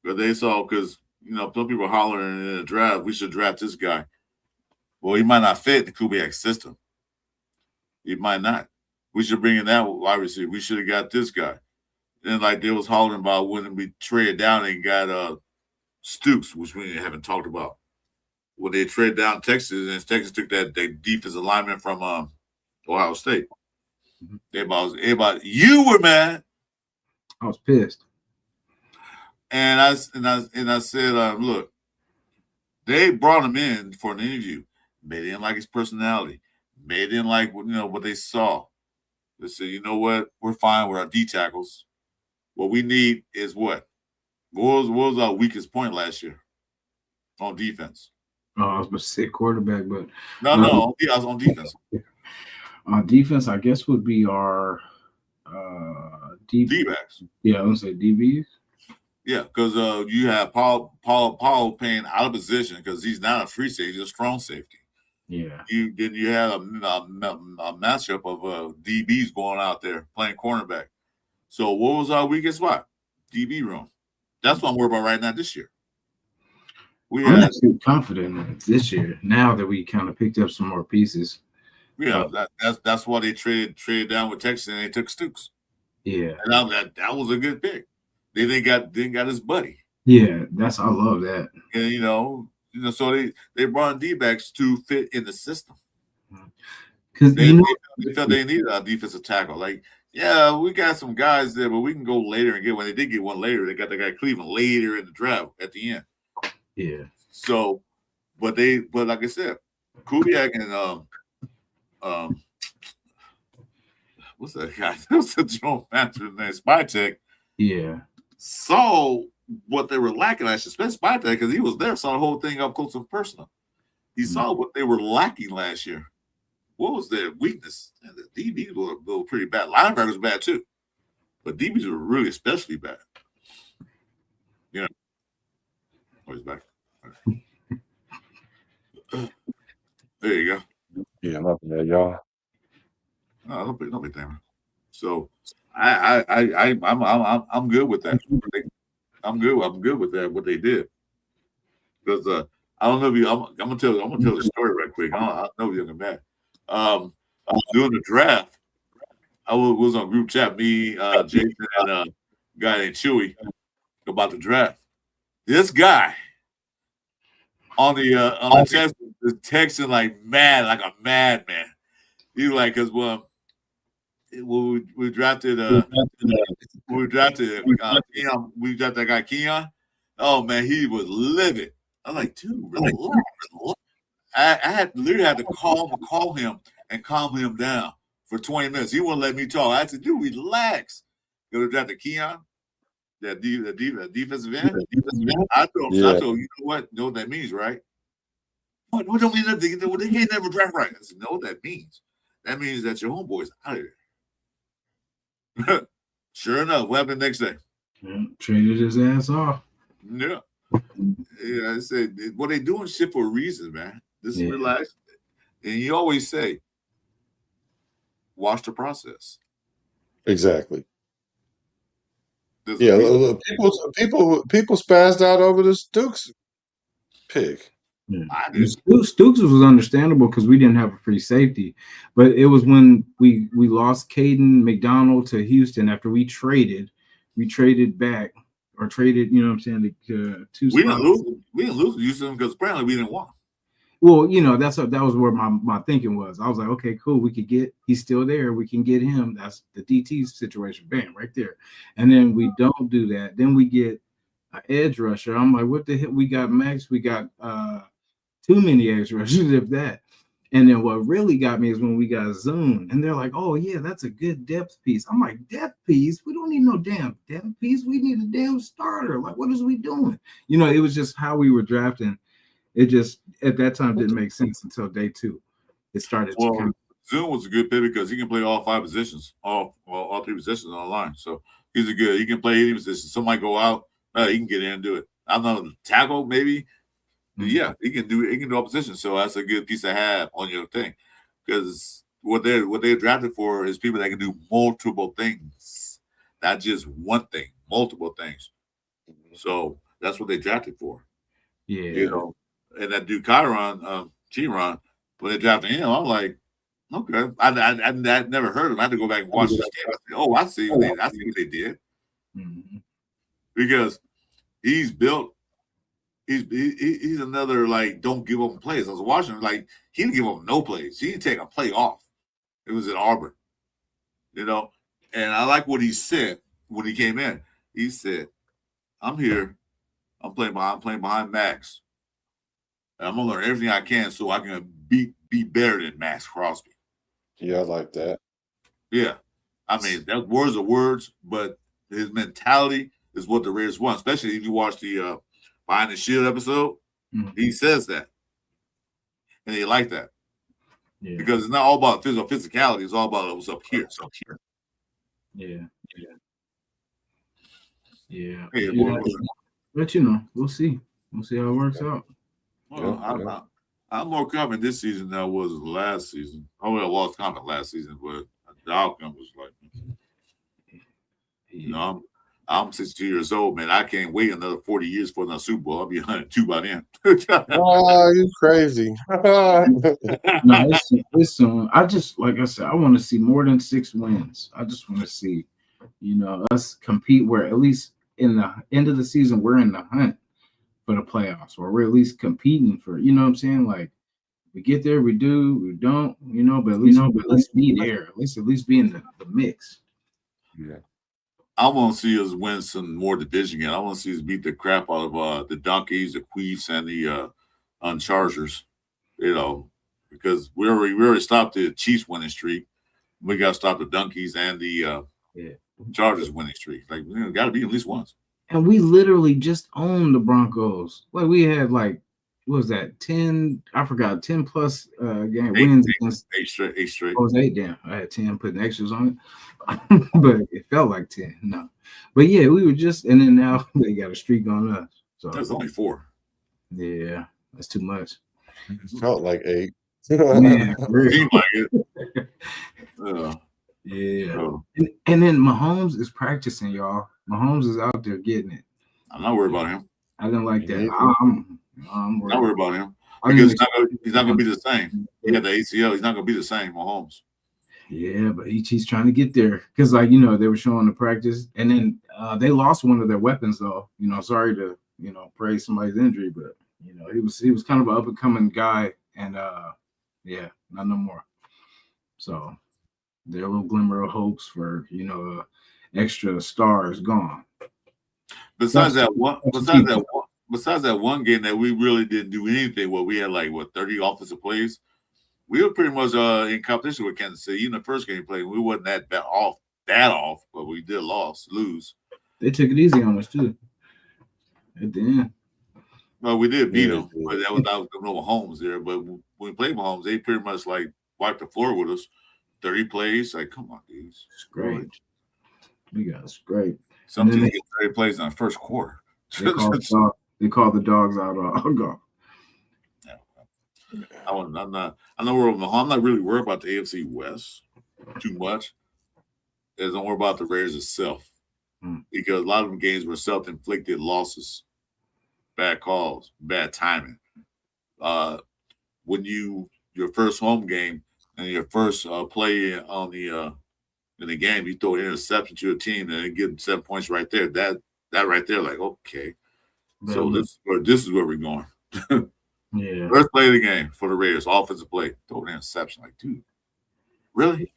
But they saw because some people are hollering in the draft, we should draft this guy. Well, he might not fit the Kubiak system. He might not. We should bring in that wide receiver. We should have got this guy. And like they was hollering about when we traded down and got Stoops, which we haven't talked about. When they traded down Texas, and Texas took that defensive lineman from Ohio State. Mm-hmm. Everybody, you were mad. I was pissed. And I said, look, they brought him in for an interview. They didn't like his personality. They didn't like what they saw. They said, you know what? We're fine with our D tackles. What we need is what? What was our weakest point last year on defense? I was about to say quarterback, but No, I was on defense. defense, I guess, would be our D-backs. Yeah, I would say DBs. Yeah, because you have Paul paying out of position because he's not a free safety, he's a strong safety. Yeah. You had a matchup of DBs going out there playing cornerback. So what was our weakest spot? DB room. That's what I'm worried about right now this year. I'm actually confident this year now that we kind of picked up some more pieces. Yeah, that's why they traded down with Texas and they took Stooks. Yeah, and that was a good pick. They got his buddy. Yeah, I love that. And so they brought D-backs to fit in the system. Because they felt they needed a defensive tackle. Like, yeah, we got some guys there, but we can go later and get one. They did get one later. They got the guy Cleveland later in the draft at the end. Yeah. So, but like I said, Kubiak and what's that guy? What's the Joe Master's name? Spytek. Yeah. Saw what they were lacking. I suspect Spytek because he was there, saw the whole thing up close and personal. He saw what they were lacking last year. What was their weakness? And the DBs were pretty bad. Linebackers were bad too, but DBs were really especially bad. Oh, he's back. There you go. Yeah, not bad, y'all. No, don't be damn. So I'm good with that. I'm good with that. What they did, because I don't know if you. I'm gonna tell the story right quick. I don't know if you're gonna be mad. During the draft, I was on group chat. Me, Jason, and a guy named Chewy about the draft. This guy on the text was texting like mad, like a madman. He was like, because we drafted Keon, we got that guy Keon. Oh man, he was livid. I'm like, dude, relax. I literally had to call him and calm him down for 20 minutes. He wouldn't let me talk. I said, dude, relax. We drafted Keon, that defensive end. I told him, you know what? You know what that means, right? What don't mean nothing? They can't never draft right. I said, no, what that means. That means that your homeboy's out of there. Sure enough, what happened the next day? Yeah, traded his ass off. Yeah. Yeah, I said, well, they doing shit for a reason, man. Just relax. And you always say, watch the process. Exactly. People spazzed out over the Stooks pick. Yeah. Stooks was understandable because we didn't have a free safety, but it was when we lost Caden McDonald to Houston after we traded back or traded, you know what I'm saying, two we spots. didn't lose to Houston because apparently we didn't want. Well, that was where my thinking was. I was like, okay, cool. He's still there. We can get him. That's the DT situation. Bam, right there. And then we don't do that. Then we get an edge rusher. I'm like, what the hell? We got Max. We got too many edge rushers, if that. And then what really got me is when we got Zoom, and they're like, oh yeah, that's a good depth piece. I'm like, depth piece? We don't need no damn depth piece. We need a damn starter. Like, what is we doing? It was just how we were drafting. It just at that time didn't make sense until day 2. It started to come. Zoom was a good pick because he can play all 5 positions, all 3 positions on the line. So he can play any position. Somebody go out, he can get in and do it. I don't know, tackle maybe. Mm-hmm. Yeah, he can do all positions. So that's a good piece to have on your thing. Because what they're drafted for is people that can do multiple things, not just one thing, multiple things. So that's what they drafted for. Yeah. And that dude Chiron, when they drafted him, I'm like, okay. I never heard of him. I had to go back and watch this game. I said, oh, I see what they did. Mm-hmm. Because he's built. He's another, like, don't give up plays. I was watching him, like, he didn't give up no plays. He didn't take a play off. It was at Auburn. And I like what he said when he came in. He said, I'm here. I'm playing behind Max. And I'm gonna learn everything I can so I can be better than Max Crosby. Yeah, I like that. Yeah. I mean, that words are words, but his mentality is what the Raiders want, especially if you watch the Behind the Shield episode. Mm-hmm. He says that. and they like that Yeah. because it's not all about physicality. It's all about what's up here. Yeah. Hey, Yeah. But we'll see. We'll see how it works out. Well, I'm more confident this season than I was last season. I would have lost confidence last season, but the outcome was like, I'm 62 years old, man. I can't wait another 40 years for another Super Bowl. I'll be 102 by then. Oh, you crazy. No, it's soon. I just, like I said, I want to see more than 6 wins. I just want to see, us compete where at least in the end of the season, we're in the hunt for the playoffs, or we're at least competing for, you know what I'm saying? Like, we get there, we do, we don't, but at least be there. At least be in the mix. Yeah. I want to see us win some more division games. I want to see us beat the crap out of the Donkeys, the Queefs, and the Chargers. Because we already stopped the Chiefs winning streak. We got to stop the Donkeys and the Chargers winning streak. Like, got to be at least once. And we literally just owned the Broncos. Like, we had what was that? 10? I forgot. 10 plus wins against 8 straight. Oh, it was 8. Damn, I had 10 putting extras on it. But it felt like 10. No, but yeah, we were just, and then now they got a streak on us. So that's only 4. Yeah, that's too much. It felt like 8. Yeah, seemed like it. Yeah. And then Mahomes is practicing, y'all. Mahomes is out there getting it. I'm not worried about him. I didn't like that. I'm not worried about him because he's not going to be the same. He got the ACL. He's not going to be the same, Mahomes. Yeah, but he's trying to get there because, they were showing the practice, and then they lost one of their weapons, though. Sorry to praise somebody's injury, but he was kind of an up and coming guy, and not no more. So their little glimmer of hopes for extra star is gone. Besides that one game that we really didn't do anything, we had 30 offensive plays. We were pretty much in competition with Kansas City. Even the first game played, we wasn't that off, but we did lose. They took it easy on us too at the end. Well, we did beat them, but that was no Mahomes there. But when we played Mahomes, they pretty much wiped the floor with us. 30 plays, come on, dudes. It's great. We got us great. Some teams get 30 plays in the first quarter. They call the dogs out all golf. I'm not really worried about the AFC West too much. I don't worry about the Raiders itself because a lot of them games were self-inflicted losses, bad calls, bad timing. When your first home game and your first play on in the game, you throw an interception to a team and get them 7 points right there. That right there, okay. So this is where we're going. Yeah. First play of the game for the Raiders, offensive play, throw an interception. Dude, really?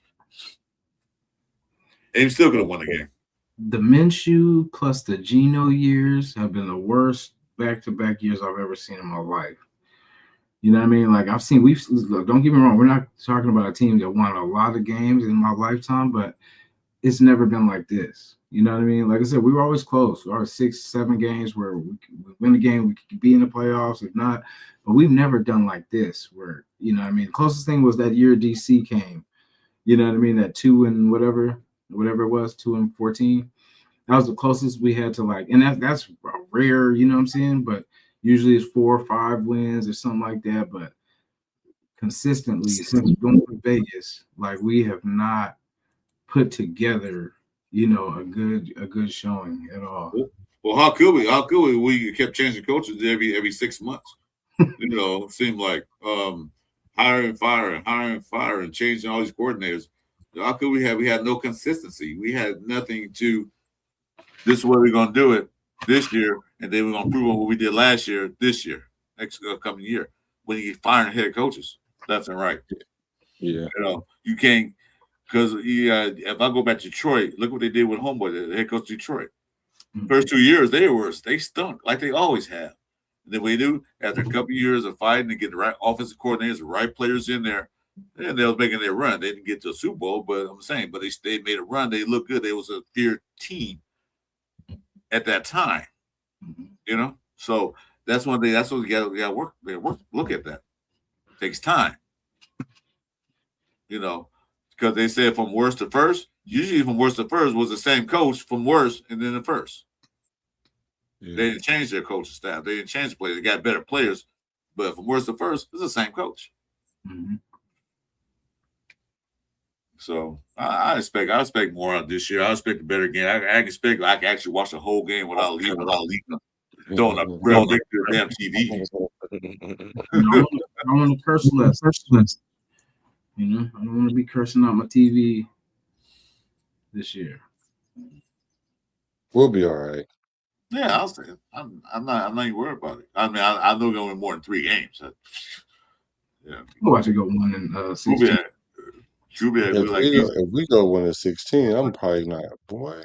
And you still could have won the game. The Minshew plus the Geno years have been the worst back-to-back years I've ever seen in my life. You know what I mean? Don't get me wrong, we're not talking about a team that won a lot of games in my lifetime, but it's never been like this. You know what I mean? Like I said, we were always close. We were 6-7 games where we win the game, we could be in the playoffs, if not. But we've never done like this where, you know what I mean? The closest thing was that year DC came. You know what I mean? That 2 and whatever it was, 2-14. That was the closest we had to and that's rare, you know what I'm saying? But usually it's 4 or 5 wins or something like that. But consistently, since going to Vegas, we have not put together, a good showing at all. Well, how could we? How could we? We kept changing coaches every 6 months. It seemed like hire and fire and changing all these coordinators. How could we have? We had no consistency. We had nothing to. This is where we're going to do it this year, and then we're going to prove what we did last year. This year, next coming year, when you get firing head coaches left and right. Yeah, you can't. Because if I go back to Detroit, look what they did with Homeboy, the head coach of Detroit. First 2 years, they stunk like they always have. And then what they do, after a couple of years of fighting and getting the right offensive coordinators, the right players in there, and they was making their run. They didn't get to a Super Bowl, but I'm saying, but they made a run. They looked good. They was a feared team at that time. So that's one thing. That's what we got to work. Look at that. takes time. Because they said from worst to first. Usually, from worst to first was the same coach from worst and then the first. Yeah. They didn't change their coaching staff. They didn't change the players. They got better players, but from worst to first, it's the same coach. Mm-hmm. So I expect more out this year. I expect a better game. I expect I can actually watch the whole game without leaving throwing a breath to the damn TV. I want to curse less. I don't want to be cursing out my TV this year. We'll be all right. Yeah, I'll say it. I'm not even worried about it. I mean, I know going to win more than 3 games. Yeah, I'll watch it go 1 and 16. If we go 1 and 16, I'm probably not. Boy,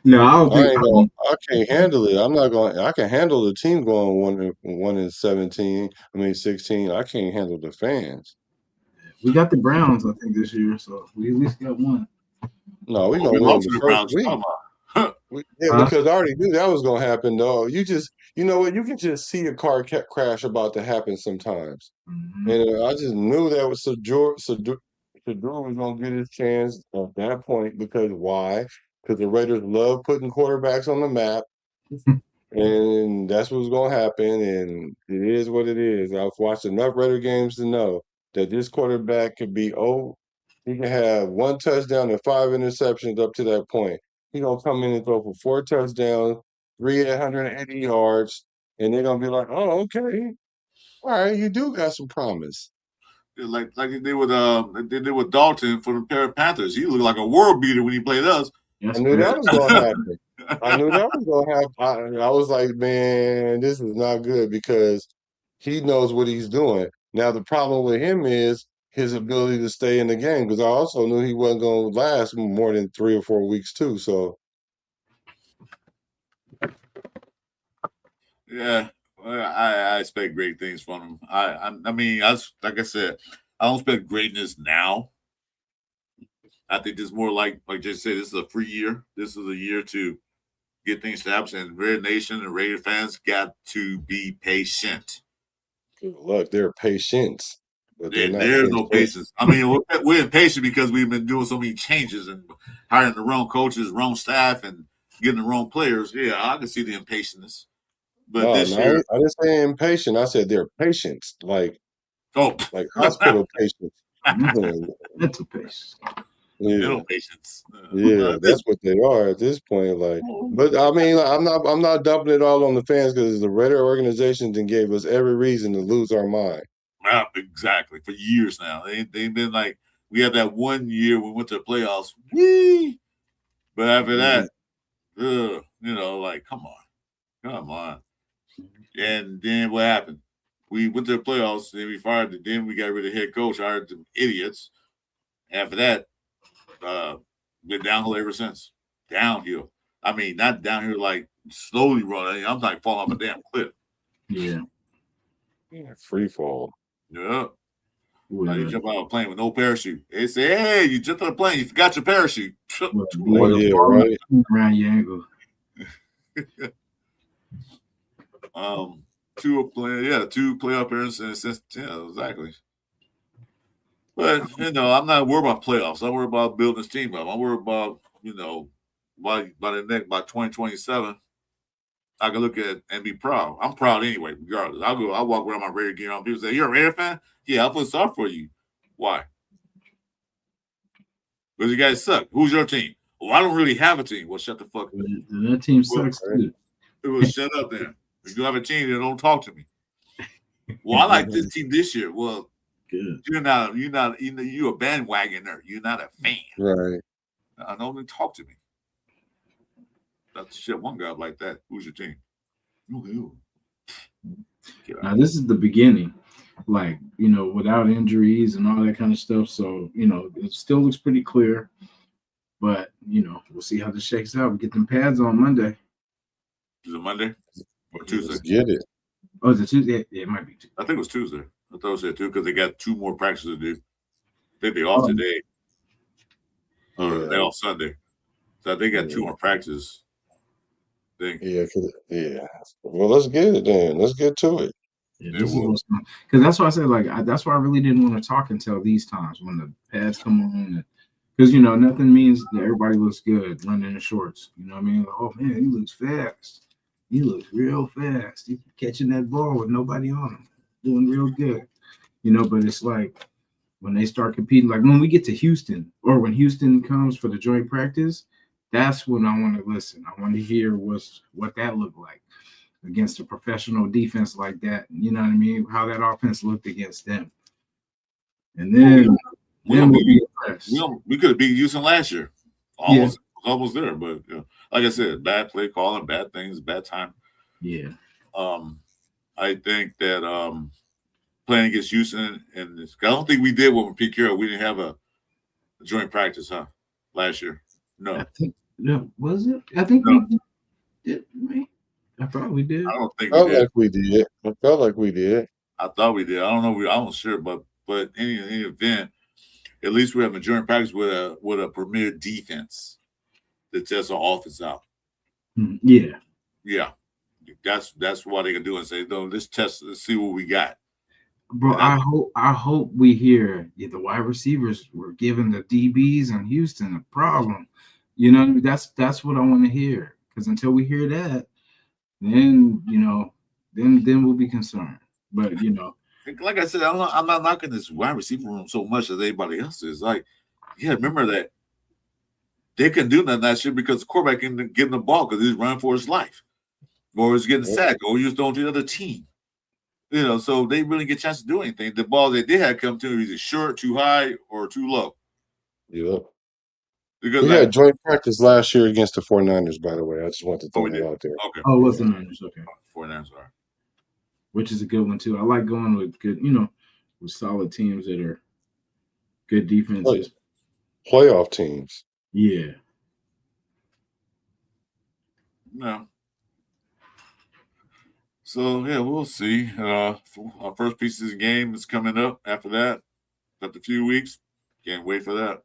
No, I don't think. I can't handle it. I'm not going. I can handle the team going 1 and 17. 16. I can't handle the fans. We got the Browns, I think, this year, so we at least got 1. No, we're gonna win the first week. Because I already knew that was gonna happen. Though you know what? You can just see a car crash about to happen sometimes. Mm-hmm. And I just knew that was Shador was gonna get his chance at that point. Because why? Because the Raiders love putting quarterbacks on the map, and that's what's gonna happen. And it is what it is. I've watched enough Raider games to know that this quarterback could be he can have 1 touchdown and 5 interceptions up to that point. He's gonna come in and throw for 4 touchdowns, 380 yards, and they're gonna be like, "Oh, okay, all right, you do got some promise." Like they did with Dalton for the Panthers. He looked like a world beater when he played us. That's I knew that was gonna happen. I was like, man, this is not good because he knows what he's doing. Now the problem with him is his ability to stay in the game, because I also knew he wasn't going to last more than 3 or 4 weeks too. So yeah, I expect great things from him. I mean, like I said, I don't expect greatness now. I think this is more like Jason said, this is a free year. This is a year to get things established, and Raider Nation and Raider fans got to be patient. look, they're patient. But there's no patience. I mean, we're impatient because we've been doing so many changes and hiring the wrong coaches, wrong staff, and getting the wrong players. Yeah, I can see the impatience. But this year, I didn't say impatient. I said they're patient, like hospital patients. Mental patience. Mental patience. Yeah, that's what they are at this point. Like, but I mean, I'm not dumping it all on the fans, because the Raider organization then gave us every reason to lose our mind. Exactly. For years now, they've been like, we had that 1 year we went to the playoffs. Whee! But after that, like, come on. And then what happened? We went to the playoffs, then we fired them. Then we got rid of the head coach, hired them idiots. After that, been downhill ever since. Downhill. I mean, not downhill like slowly running. I'm like falling off a damn cliff. Yeah. Free fall. Yeah. Like you jump out of a plane with no parachute. They say, hey, you jumped on a plane, you forgot your parachute. Right. Around your ankle. 2 playoff appearances since exactly. But I'm not worried about playoffs. I'm worried about building this team up. I'm worried about by 2027, I can look at and be proud. I'm proud anyway, regardless. I'll walk around my Raider gear on. People say, "You're a Raider fan?" Yeah, I'll put soft for you. Why? Because you guys suck. Who's your team? Well, I don't really have a team. Well, shut the fuck up. That team sucks too. It was shut up then. If you have a team, then don't talk to me. Well, I like this team this year. Well, good. You're a bandwagoner. You're not a fan. Right. Don't even talk to me. That's shit. One guy like that. Who's your team? Now this is the beginning, like without injuries and all that kind of stuff. So it still looks pretty clear, but we'll see how this shakes out. We get them pads on Monday. Is it Monday or Tuesday? Let's get it. Oh, is it Tuesday? Yeah, it might be Tuesday. I think it was Tuesday. I thought it was too, because they got 2 more practices to do. I think they're off today. Or they're off Sunday. So they got 2 more practices. Yeah. Well, let's get it then. Let's get to it. Yeah, It this is will. what's because that's why I said that's why I really didn't want to talk until these times when the pads come on, because nothing means that everybody looks good running in shorts. You know what I mean? Like, oh man, he looks fast. He looks real fast. He's catching that ball with nobody on him, doing real good. But it's like when they start competing, like when we get to Houston or when Houston comes for the joint practice, that's when I want to listen. I want to hear what that looked like against a professional defense like that. You know what I mean? How that offense looked against them. And then we'll be impressed. We could have beat Houston last year. Almost there. But like I said, bad play calling, bad things, bad time. Yeah. I think that playing against Houston, and I don't think we did what with Pete Carroll. We didn't have a joint practice, huh? Last year. No. I think was it? I think we did. I thought we did. I don't think Felt we did. like we did. I felt like we did. I thought we did. I don't know. I wasn't sure, but in any event, at least we have a joint practice with a premier defense that tests our offense out. Yeah. Yeah. That's what they can do and say, no, let's see what we got. Bro, I hope we hear the wide receivers were giving the DBs in Houston a problem. That's what I want to hear. Because until we hear that, then then we'll be concerned. But like I said, I'm not knocking this wide receiver room so much as anybody else is. Like, remember that they couldn't do nothing that shit because the quarterback didn't give him the ball because he's running for his life, or he's getting sacked, or he was throwing to the other team. So they really get a chance to do anything. The ball that they had come to either short, too high, or too low. Yeah. Because we had joint practice last year against the 49ers, by the way. I just want to throw that out there. Okay. Oh, what's the Niners? Okay. 49ers are. Which is a good one too. I like going with good, with solid teams that are good defenses. Playoff teams. Yeah. No. So we'll see. Our first piece of the game is coming up after that. After a few weeks. Can't wait for that.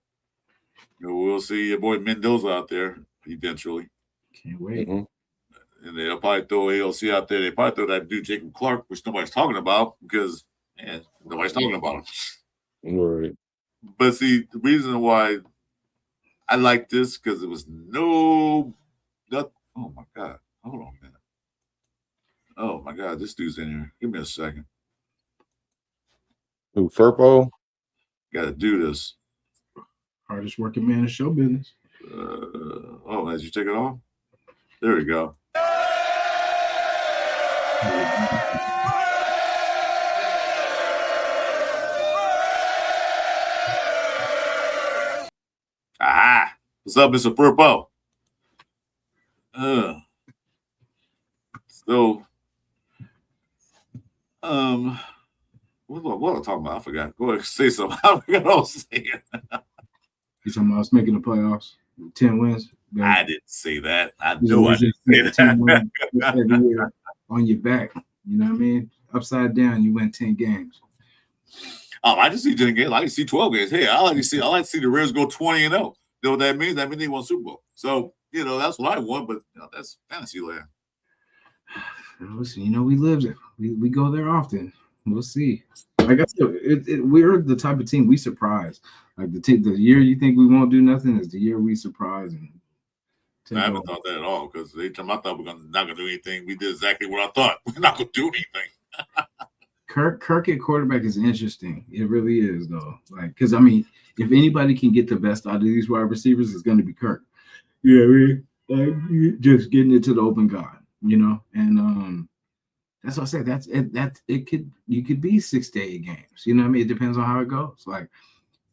We'll see your boy Mendoza out there eventually. Can't wait. Mm-hmm. And they'll probably throw AOC out there. They probably throw that dude Jacob Clark, which nobody's talking about because nobody's talking about him. Right. But see, the reason why I like this because it was oh my God. Hold on a minute. Oh my God, this dude's in here. Give me a second. Who, Furpo? Got to do this. Hardest working man in show business. As you take it off? There we go. Aha! What's up, Mr. Furpo? What am I talking about? I forgot. Go ahead, say something. I forgot what I was saying. You talking about us making the playoffs? 10 wins? I didn't say that. I know I didn't say that. 10 wins every year on your back. You know what I mean? Upside down, you win 10 games. Oh, I just see 10 games. I like to see 12 games. Hey, I like to see the Raiders go 20-0. You know what that means? That means they won Super Bowl. So, that's what I want, but that's fantasy land. Listen, we live there. We go there often. We'll see. Like I said, we're the type of team we surprise. Like the year you think we won't do nothing is the year we surprise. I haven't thought that at all because the time I thought we're not going to do anything, we did exactly what I thought. We're not going to do anything. Kirk at quarterback is interesting. It really is, though. Like, because if anybody can get the best out of these wide receivers, it's going to be Kirk. Yeah, just getting it to the open guy, and that's what I said. That's it. You could be 6 to 8 games. You know what I mean? It depends on how it goes. Like,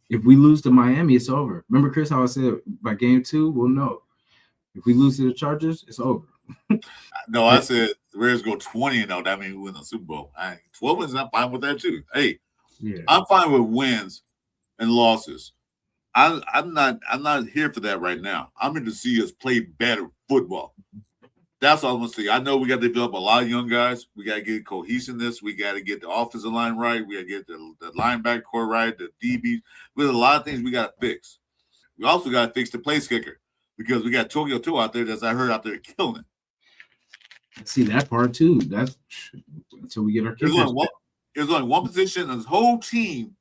if we lose to Miami, it's over. Remember, Chris, how I said by game 2, we'll know. If we lose to the Chargers, it's over. No, I said the Raiders go 20-0. That means we win the Super Bowl. 12 wins, I'm fine with that too. Hey, I'm fine with wins and losses. I'm not here for that right now. I'm here to see us play better football. That's all I'm gonna say. I know we got to develop a lot of young guys. We got to get cohesiveness. We got to get the offensive line right. We got to get the linebacker core right, the DBs. There's a lot of things we got to fix. We also got to fix the place kicker because we got Tokyo 2 out there that's I heard out there killing it. See that part too. That's until we get our There's kickers. only one position in this whole team,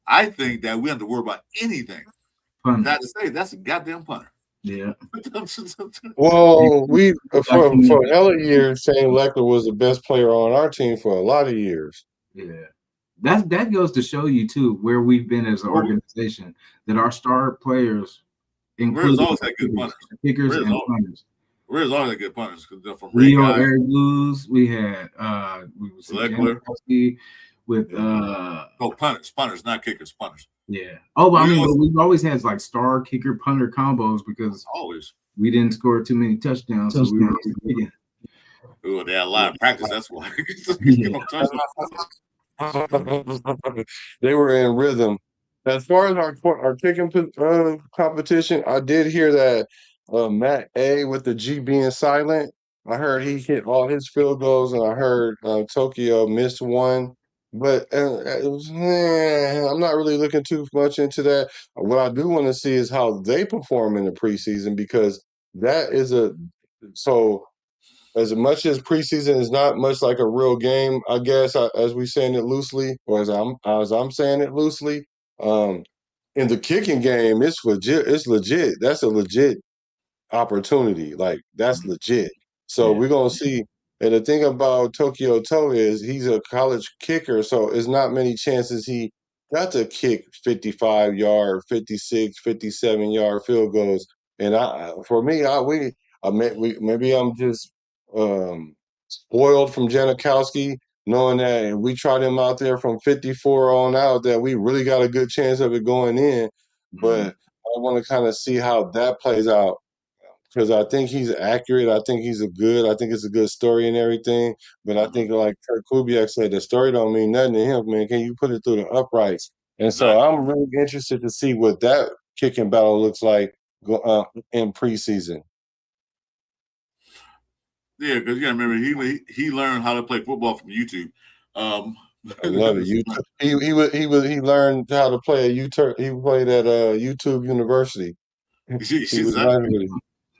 I think, that we have to worry about anything. Punter. Not to say that's a goddamn punter. Yeah. Well, we for hella years, Shane Leckler was the best player on our team for a lot of years. Yeah. That goes to show you too where we've been as an organization, that our star players include always had good punters. Kickers and punters. Where's always had good punters? From Leo Eric Blues, we had Leckler with punters, not kickers, punters. Yeah. Oh, but I mean, but we've always had like star kicker punter combos because we didn't score too many touchdowns, so we were kicking. Ooh, they had a lot of practice. That's why. They were in rhythm. As far as our kicking competition, I did hear that Matt A with the G being silent. I heard he hit all his field goals, and I heard Tokyo missed one. But I'm not really looking too much into that. What I do want to see is how they perform in the preseason, because that is so. As much as preseason is not much like a real game, I guess, as we saying it loosely, or as I'm saying it loosely, in the kicking game, it's legit. It's legit. That's a legit opportunity. Like, that's legit. So we're gonna see. And the thing about Tokyo Toe is he's a college kicker, so it's not many chances he got to kick 55-yard, 56, 57-yard field goals. And maybe I'm just spoiled from Janikowski, knowing that if we trot him out there from 54 on out, that we really got a good chance of it going in. But I want to kind of see how that plays out, because I think he's accurate. I think I think it's a good story and everything. But I think, like Kurt Kubiak said, the story don't mean nothing to him, man. Can you put it through the uprights? And so I'm really interested to see what that kicking battle looks like in preseason. Yeah, because you gotta remember he learned how to play football from YouTube. I love it. He learned how to play He played at YouTube University. He was learning.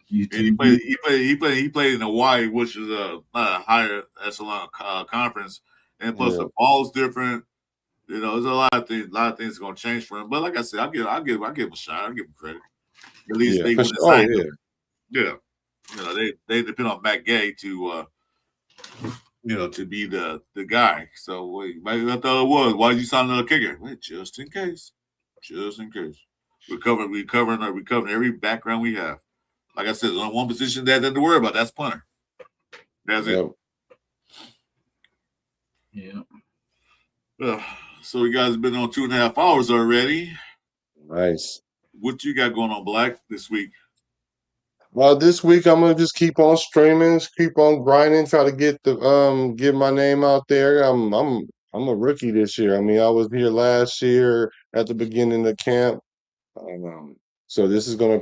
He played in Hawaii, which is not a higher echelon conference, and plus the ball's different. You know, there's a lot of things going to change for him. But like I said, I'll give him a shot. I'll give him credit. At least they wouldn't sign him. Yeah. You know, they depend on Matt Gay to to be the guy. So maybe I thought it was. Why did you sign another kicker? Wait, just in case. We're covering every background we have. Like I said, there's only one position that doesn't worry about. That's punter. That's it. Yeah. So you guys have been on 2.5 hours already. Nice. What you got going on, Black, this week? Well, this week I'm gonna just keep on streaming, keep on grinding, try to get my name out there. I'm a rookie this year. I mean, I was here last year at the beginning of camp. So this is going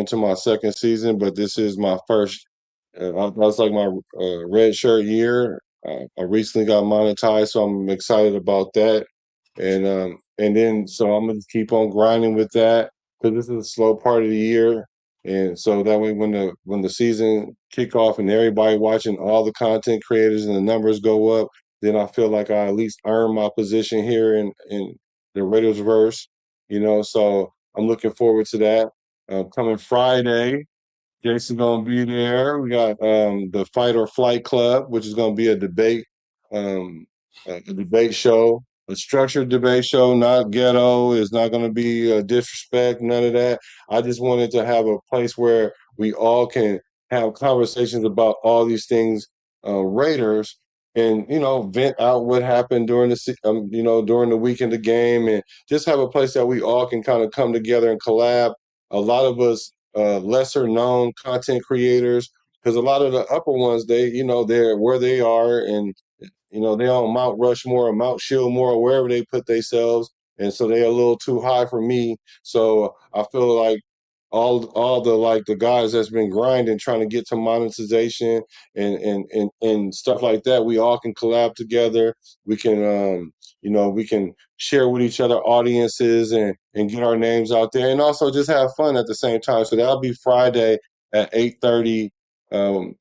into my second season, but this is my first. That's like my red shirt year. I recently got monetized, so I'm excited about that. And then so I'm gonna keep on grinding with that, because this is a slow part of the year. And so that way, when the season kick off and everybody watching, all the content creators, and the numbers go up, then I feel like I at least earn my position here in the Raiders verse. So I'm looking forward to that. Coming Friday, Jason gonna be there. We got the Fight or Flight Club, which is gonna be a debate show. A structured debate show, not ghetto. It's not going to be disrespect, none of that. I just wanted to have a place where we all can have conversations about all these things, Raiders, and vent out what happened during during the week in the game, and just have a place that we all can kind of come together and collab. A lot of us lesser known content creators, because a lot of the upper ones, they're where they are, and they on Mount Rushmore or Mount Shieldmore or wherever they put themselves. And so they're a little too high for me. So I feel like all the guys that's been grinding, trying to get to monetization and stuff like that, we all can collab together. We can, we can share with each other audiences and get our names out there, and also just have fun at the same time. So that'll be Friday at 8:30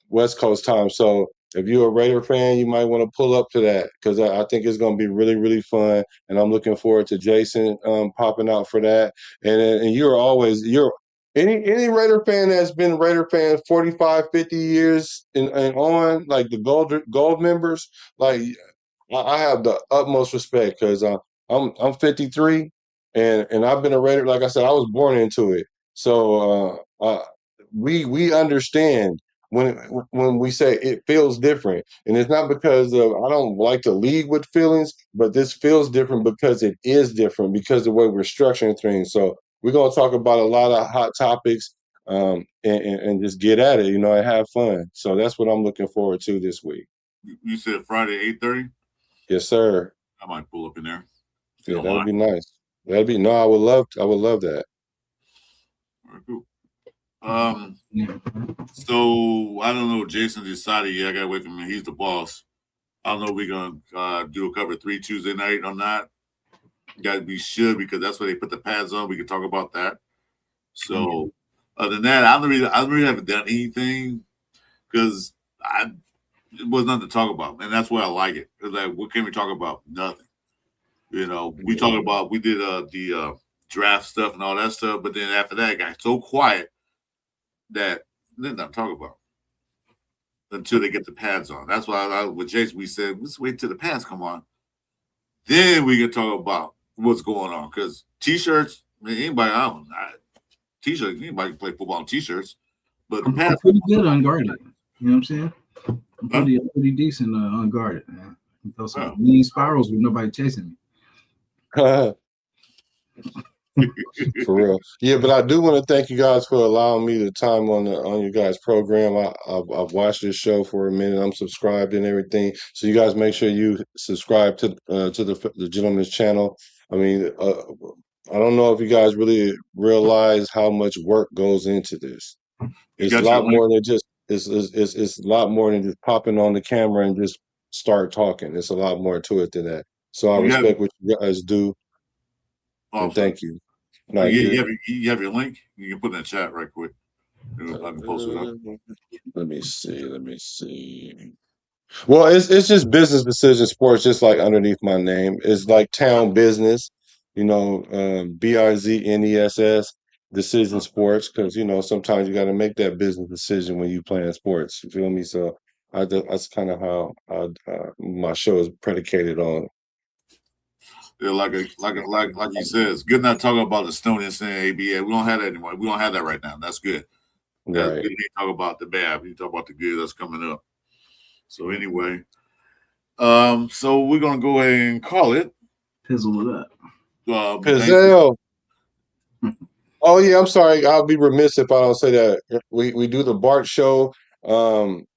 West Coast time. So if you're a Raider fan, you might want to pull up to that because I think it's going to be really, really fun. And I'm looking forward to Jason popping out for that. And you're any Raider fan that's been Raider fan 45, 50 years and on, like the gold members, like I have the utmost respect because I'm 53 and I've been a Raider. Like I said, I was born into it. So we understand when we say it feels different, and it's not because of I don't like to lead with feelings, but this feels different because it is different because of the way we're structuring things. So we're gonna talk about a lot of hot topics and just get at it, and have fun. So that's what I'm looking forward to this week. You said Friday 8:30. Yes, sir. I might pull up in there. Yeah, that would be nice. No, I would love that. All right, cool. So I don't know. Jason decided. Yeah, I gotta wait for him. He's the boss. I don't know if we're gonna do a cover 3 Tuesday night or not. We should because that's where they put the pads on. We can talk about that. So other than that, I really haven't done anything because it was nothing to talk about, and that's why I like it. Because like, what can we talk about? Nothing. We talked about we did the draft stuff and all that stuff, but then after that, it got so quiet that there's nothing to talk about until they get the pads on. That's why with Jason we said let's wait till the pads come on, then we can talk about what's going on. Because t-shirts, anybody t-shirts, anybody can play football in t-shirts, but the pads I'm pretty good unguarded. You know what I'm saying? I'm pretty decent unguarded, man. I can throw some mean spirals with nobody chasing me. For real. Yeah, but I do want to thank you guys for allowing me the time on your guys' program. I've watched this show for a minute. I'm subscribed and everything. So you guys make sure you subscribe to the gentleman's channel. I mean, I don't know if you guys really realize how much work goes into this. It's a lot more than just it's a lot more than just popping on the camera and just start talking. It's a lot more to it than that. So I respect what you guys do. And thank you. You have your link? You can put it in the chat right quick. I can post it up. Let me see. Well, it's just business decision sports, just like underneath my name. It's like town business, BIZNESS decision sports, because sometimes you got to make that business decision when you playing sports. You feel me? So that's kind of how my show is predicated on. Yeah, like you said, it's good not talking about the Estonian saying ABA. We don't have that anymore. We don't have that right now. That's good. That's Right. good. You talk about the bad. You talk about the good that's coming up. So anyway, so we're gonna go ahead and call it. Pizzle it up. Pizzle. Oh yeah, I'm sorry. I'll be remiss if I don't say that. We do the Bart show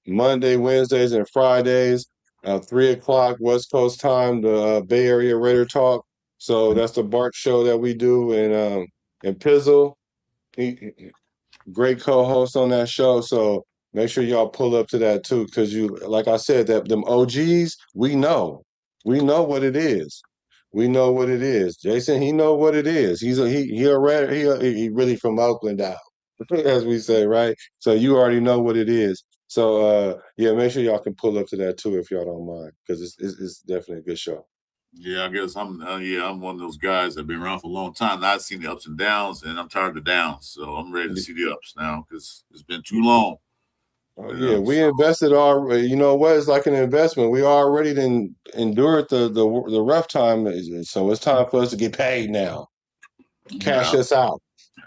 Monday, Wednesdays, and Fridays, 3:00 West Coast time, the Bay Area Raider Talk. So that's the Bart show that we do, and Pizzle, great co-host on that show. So make sure y'all pull up to that too, because like I said, that them OGs, we know what it is. We know what it is. Jason, he know what it is. He really from Oakland out, as we say, right? So you already know what it is. So yeah, make sure y'all can pull up to that too if y'all don't mind, because it's definitely a good show. Yeah, I guess I'm one of those guys that have been around for a long time. I've seen the ups and downs, and I'm tired of the downs. So I'm ready to see the ups now because it's been too long. Yeah, we invested you know what? It's like an investment. We already endured the rough time, so it's time for us to get paid now. Cash us out.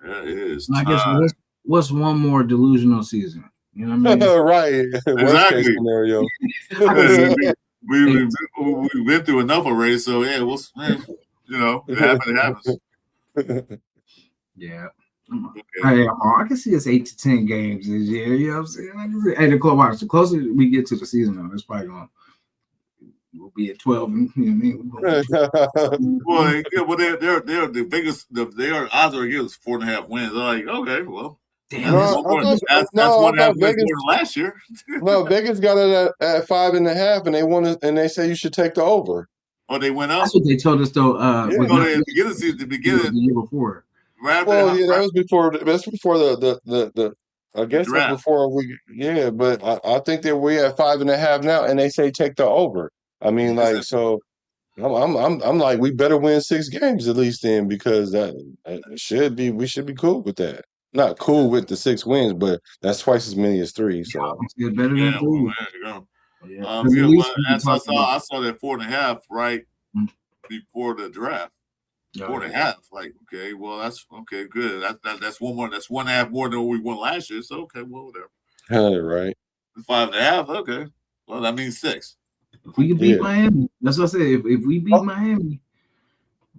Yeah, it is. I guess what's one more delusional season? You know what I mean? Right. Worst case scenario. We've been through enough already, so yeah, it happens. Yeah. Okay. Hey, I can see it's 8 to 10 games this year. You know what I'm saying? Hey, the closer we get to the season, it's probably we'll be at 12. You know what I mean? Well, they're the biggest. Their odds are against 4.5 wins. They're like, okay, well, damn, that's 1.5 wins more than last year. No, Vegas got it at 5.5, and they want and they say you should take the over. Oh, they went up. That's what they told us though. The beginning the year before. Right well, yeah, that was before. That's before the I guess that's draft. before we. Yeah, but I think that we're at 5.5 now, and they say take the over. I mean, Is like, it- so I'm like, we better win 6 games at least then, because that should be we should be cool with that. Not cool with the 6 wins, but that's twice as many as 3. So It's better than Yeah, well, three. there you go. Yeah, because at Yeah, least but we can as I talk about. saw that 4.5 right Mm. before the draft. Oh, Four and a half. Like, okay, well, that's okay, good. That's one more. That's 1.5 more than we won last year. So okay, well, whatever. right, 5.5. Okay, well, that means 6. If we can beat yeah. Miami, that's what I said. If we beat Oh, Miami,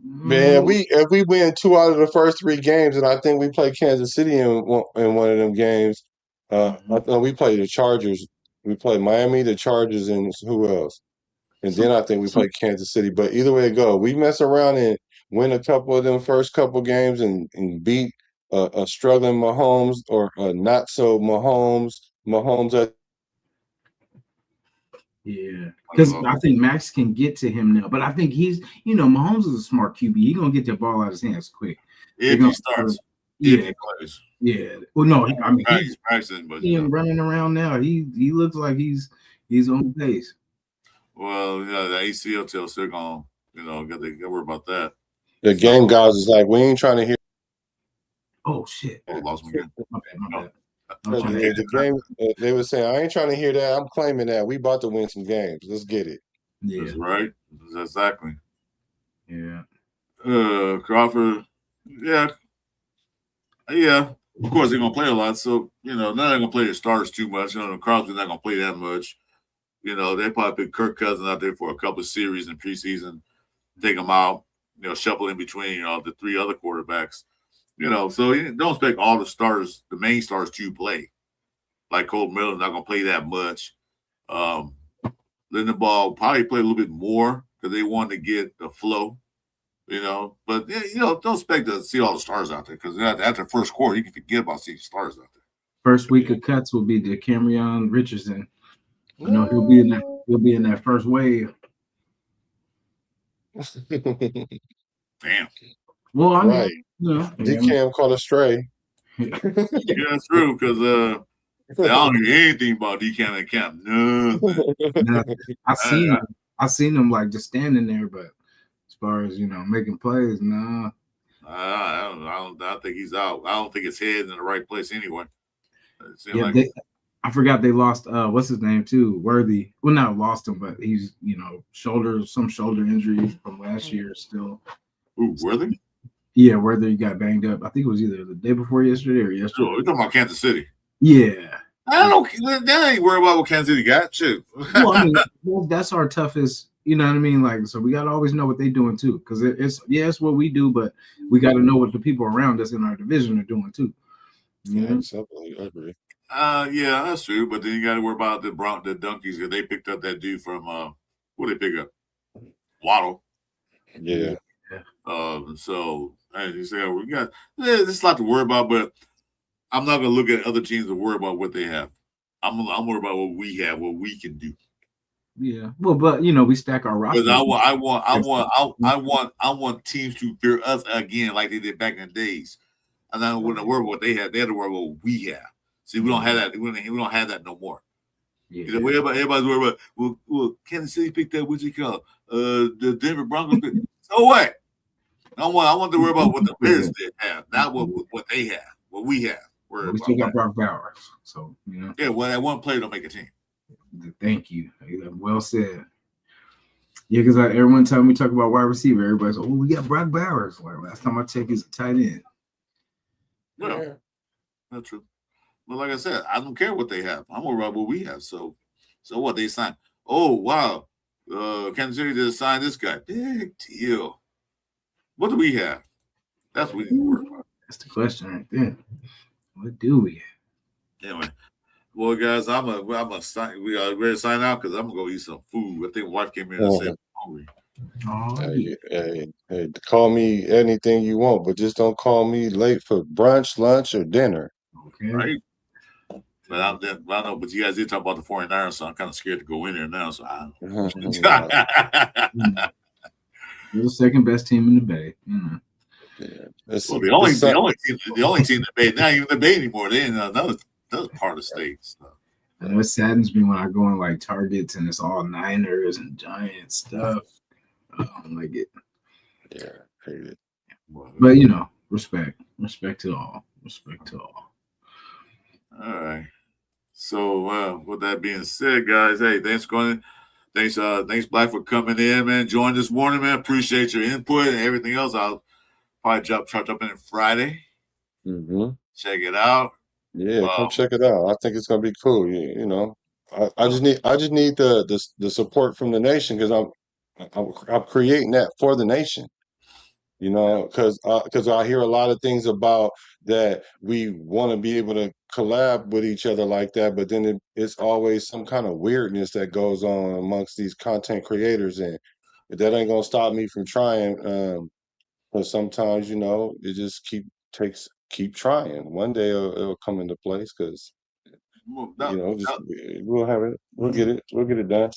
man, if we win 2 out of the first 3 games, and I think we play Kansas City in one of them games. I thought we played the Chargers. We played Miami, the Chargers, and who else? And then I think we play Kansas City. But either way it go, we mess around and win a couple of them first couple games and beat a struggling Mahomes or a not so Mahomes. yeah, because I think Max can get to him now. But I think Mahomes is a smart QB. He's gonna get the ball out of his hands quick. If he starts, if Yeah, he plays, yeah. Well, no, I mean he's practicing, but he's running around now. He looks like he's on pace. well, the ACL tells they're gonna, got to worry about that. The game guys is like, we ain't trying to hear. Oh shit! Oh, lost me again. My bad. The game, they were saying, I ain't trying to hear that. I'm claiming that we about to win some games. Let's get it. Yeah, That's right. Exactly. yeah. Crawford, yeah. Of course, they're gonna play a lot, so not gonna play the stars too much. Crosby's not gonna play that much. They probably put Kirk Cousins out there for a couple of series in preseason, take him out. Shuffle in between the 3 other quarterbacks. So you don't expect all the stars, the main stars, to play. Like Cole Miller's not gonna play that much. Lindenball probably play a little bit more because they want to get the flow. But don't expect to see all the stars out there, because after first quarter, you can forget about seeing stars out there. First week of cuts will be the Cameron Richardson. He'll be in that first wave. Damn. Well, I Right. mean, DCAM called a stray. Yeah, that's true, because I don't hear anything about DCAM and Camp. Nothing. I seen him like just standing there, but as far as making plays, nah. I think he's out. I don't think his head's in the right place anyway. Yeah, I forgot they lost what's his name too, Worthy. Well, not lost him, but he's some shoulder injury from last year still. Ooh, Worthy? Yeah, Worthy got banged up. I think it was either the day before yesterday or yesterday. Sure, we're talking about Kansas City. Yeah. I ain't worried about what Kansas City got. Shoot. Well, I mean, that's our toughest, you know what I mean? Like, so we got to always know what they're doing too. Because it's what we do, but we got to know what the people around us in our division are doing too. Yeah, I agree. Yeah, that's true. But then you got to worry about the Donkeys, because they picked up that dude from what did they pick up? Waddle. Yeah. So as you say, we got there's a lot to worry about, but I'm not gonna look at other teams to worry about what they have. I'm worried about what we have, what we can do. Yeah. Well, but we stack our roster. Because I want teams to fear us again, like they did back in the days. And I don't want to worry about what they had. They had to worry about what we have. See, we don't have that. We don't have that no more. Yeah. Everybody's worried about. Well, Kansas City picked up, what's it called? The Denver Broncos picked. So what? I want to worry about what the Bears did have, not what they have, what we have. We still got Brock Bowers, so Yeah, well, that one player don't make a team. Thank you. Well said. Yeah, because every time we talk about wide receiver, everybody's like, "Oh, we got Brock Bowers." Like last time I checked, he's a tight end. Well, that's true. But like I said, I don't care what they have. I'm worried about what we have. So what they signed? Oh wow, Kansas City just signed this guy. Big deal. What do we have? That's what we need to worry about. That's the question right there. What do we have? Anyway, well, guys, I'm a sign. We are ready to sign out because I'm gonna go eat some food. I think my wife came in and said I'm hungry. Oh, Hey, call me anything you want, but just don't call me late for brunch, lunch, or dinner. Okay. Right? But I don't know. But you guys did talk about the 49ers, so I'm kind of scared to go in there now. So I don't know. We're the second best team in the Bay. Yeah. Well, the only team in the Bay, not even the Bay anymore. They in another That's part of the state stuff. I know it saddens me when I go in like Targets and it's all Niners and Giants stuff. I don't like it. Yeah, hate it. But you know, respect to all. All right. So with that being said, guys, hey, thanks Black for coming in, man. Join this morning, man. Appreciate your input and everything else. I'll probably try to jump in Friday. Mm-hmm. Check it out. Yeah, come check it out. I think it's gonna be cool. You know, I just need the support from the nation because I'm creating that for the nation. You know, because I hear a lot of things about that we want to be able to collab with each other like that, but then it's always some kind of weirdness that goes on amongst these content creators, and that ain't gonna stop me from trying. But sometimes, you know, it just keep trying. One day it'll come into place because you know, we'll have it. We'll get it done.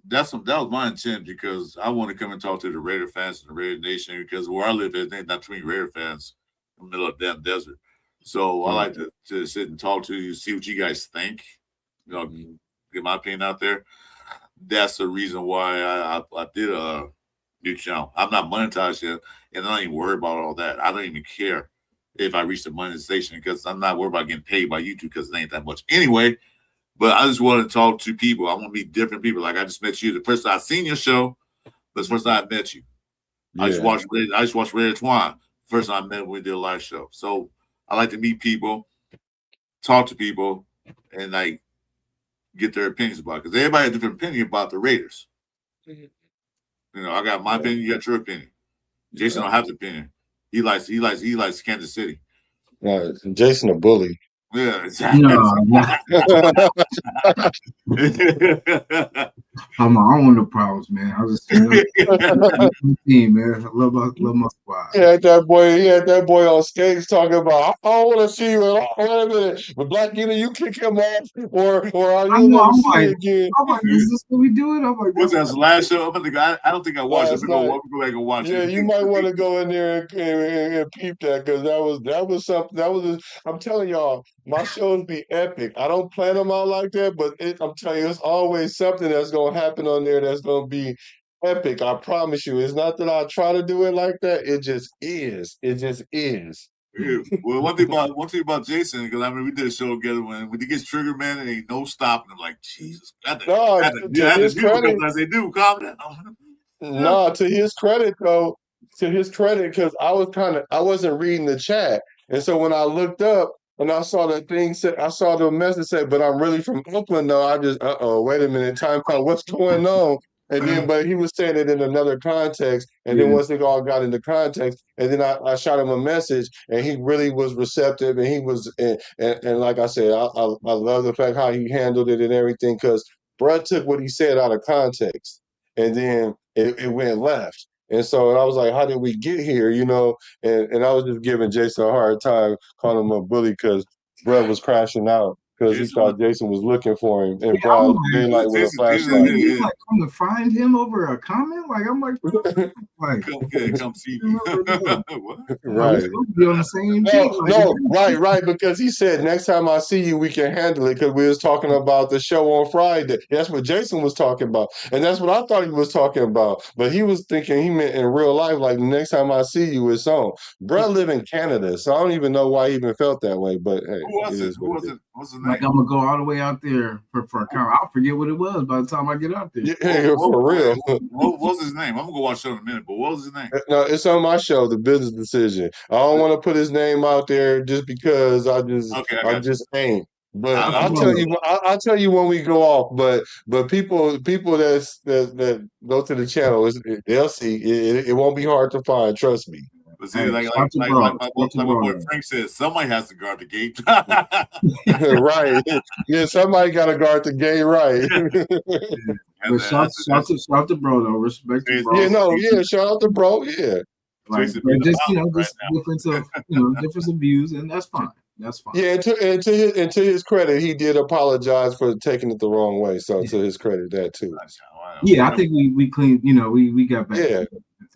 That was my intent because I want to come and talk to the Raider fans and the Raider Nation because where I live, there's not too many Raider fans in the middle of the damn desert. So I like to sit and talk to you, see what you guys think. You know, get my opinion out there. That's the reason why I did a new channel. I'm not monetized yet, and I don't even worry about all that. I don't even care if I reach the monetization because I'm not worried about getting paid by YouTube because it ain't that much anyway. But I just want to talk to people. I want to meet different people. Like I just met you. The first time I seen your show, but the first time I met you. Yeah. I just watched Red Twine. First time I met when we did a live show. So I like to meet people, talk to people, and like get their opinions about it. Because everybody has a different opinion about the Raiders. Mm-hmm. You know, I got my opinion, you got your opinion. Jason don't have the opinion. He likes Kansas City. Jason a bully. Yeah, exactly. No. I don't want no problems, man. I was just team, man. I love my squad. He had that boy on stage talking about, I don't want to see you. Wait a minute, but Black, either you kick him off or are you never see it again? I'm like, is this what we doing? I'm like, what's that last show? I don't think I watched it. Go back and watch it. Yeah, you might want to go in there and peep that because that was something. I'm telling y'all, my shows be epic. I don't plan them out like that, but I'm telling you, it's always something that's going to happen on there that's going to be epic. I promise you. It's not that I try to do it like that. It just is. It just is. Yeah. Well, one thing about Jason, because I mean, we did a show together when he gets triggered, man, and ain't no stopping him. Like, Jesus. To his credit. I say, dude, calm down. No, to his credit, though, because I wasn't reading the chat. And so when I looked up, and I saw the thing I saw the message said, but I'm really from Oakland, though. I just, wait a minute, time out, what's going on? And then, but he was saying it in another context. And then once it all got into context, and then I shot him a message, and he really was receptive. And he was, and like I said, I love the fact how he handled it and everything, because Brett took what he said out of context, and then it went left. And so I was like, how did we get here? You know, and I was just giving Jason a hard time, calling him a bully because Brett was crashing out because he thought Jason was looking for him. And Brett daylight with a flashlight. You like come to find him over a comment? Like I'm like, like come see me. Right. Be on the same team. Right. Because he said next time I see you, we can handle it because we was talking about the show on Friday. That's what Jason was talking about, and that's what I thought he was talking about. But he was thinking he meant in real life, like the next time I see you, it's on. Brett live in Canada, so I don't even know why he even felt that way. But hey, who was it? What's his name? Like I'm gonna go all the way out there for a car. I'll forget what it was by the time I get out there. Yeah, for real. What was his name? I'm gonna go watch it in a minute. But what was his name? No, it's on my show, The Business Decision. I don't want to put his name out there just because I just ain't. But I'll tell you when we go off. But people that go to the channel, they'll see it. It won't be hard to find. Trust me. But see, like my boy Frank says, somebody has to guard the gate. Right. Yeah, somebody got to guard the gate, right. But shout to bro though. Respect to bro. Yeah, shout out to bro. Yeah. Like, just difference of views, and that's fine. That's fine. Yeah, and to his credit, he did apologize for taking it the wrong way. So to his credit, that too. Yeah, I think we cleaned. We got back.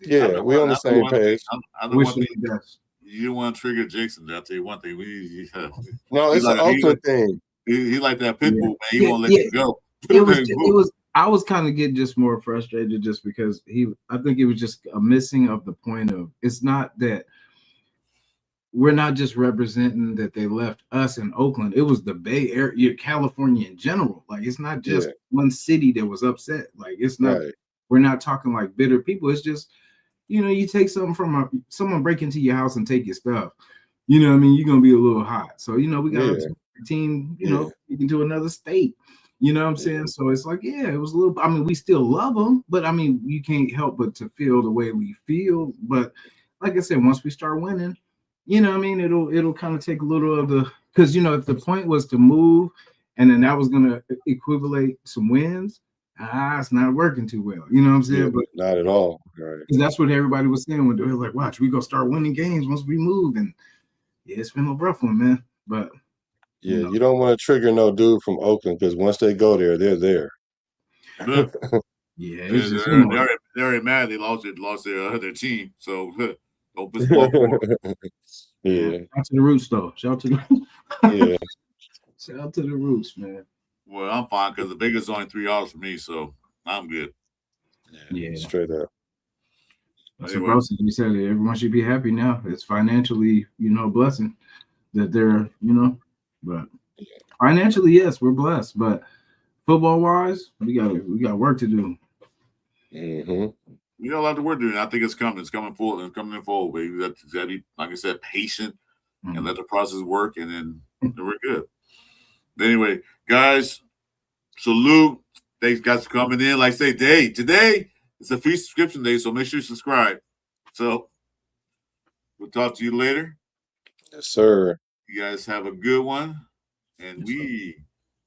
Yeah, we on the same page. Wish him the best. You don't want to trigger Jason. I'll tell you one thing. No, it's an Oakland thing. He like that pit bull, man. He Yeah, won't let yeah. you go. It was. I was kind of getting just more frustrated just because I think it was just a missing of the point of. It's not that we're not just representing that they left us in Oakland. It was the Bay Area, California in general. Like it's not just one city that was upset. Like it's not. Right. We're not talking like bitter people. It's just, you take something from someone break into your house and take your stuff. You know what I mean? You're gonna be a little hot. So we got a team. Speaking to another state. You know what I'm saying? So it's like, it was a little. I mean, we still love them, but I mean, you can't help but to feel the way we feel. But like I said, once we start winning, you know what I mean? It'll kind of take a little of the, because if the point was to move, and then that was gonna equivalent some wins, it's not working too well. You know what I'm saying? Yeah, but not at all. Right. That's what everybody was saying when they were like, watch, we gonna start winning games once we move. And it's been a rough one, man. But yeah, you don't want to trigger no dude from Oakland because once they go there, they're there. It's just they're already mad they lost their team. So don't piss them off more. Yeah. Shout out to the roots though. Shout out to the roots, man. Well, I'm fine because the Vegas is only 3 hours for me, so I'm good. Yeah. Straight up. So bro said, you said everyone should be happy now. It's financially, a blessing that they're, but financially, yes, we're blessed. But football wise, we got work to do. Mm-hmm. We got a lot of work to do. I think it's coming. It's coming forward. It's coming in forward. But you got to be, like I said, patient and let the process work, and then we're good. But anyway, guys, salute. Thanks, guys, for coming in. Like I say, today it's a free subscription day, so make sure you subscribe. So we'll talk to you later. Yes, sir. You guys have a good one. And we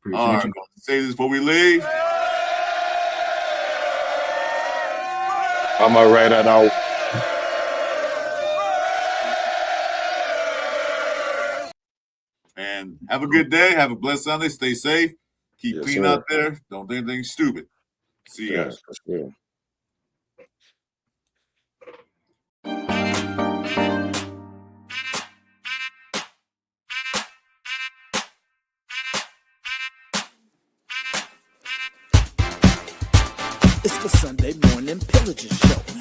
Appreciate are you. going to say this before we leave. I'm going to write that out. And have a good day. Have a blessed Sunday. Stay safe. Keep clean out there. Don't do anything stupid. See you guys. That's good. It's the Sunday morning pillaging show.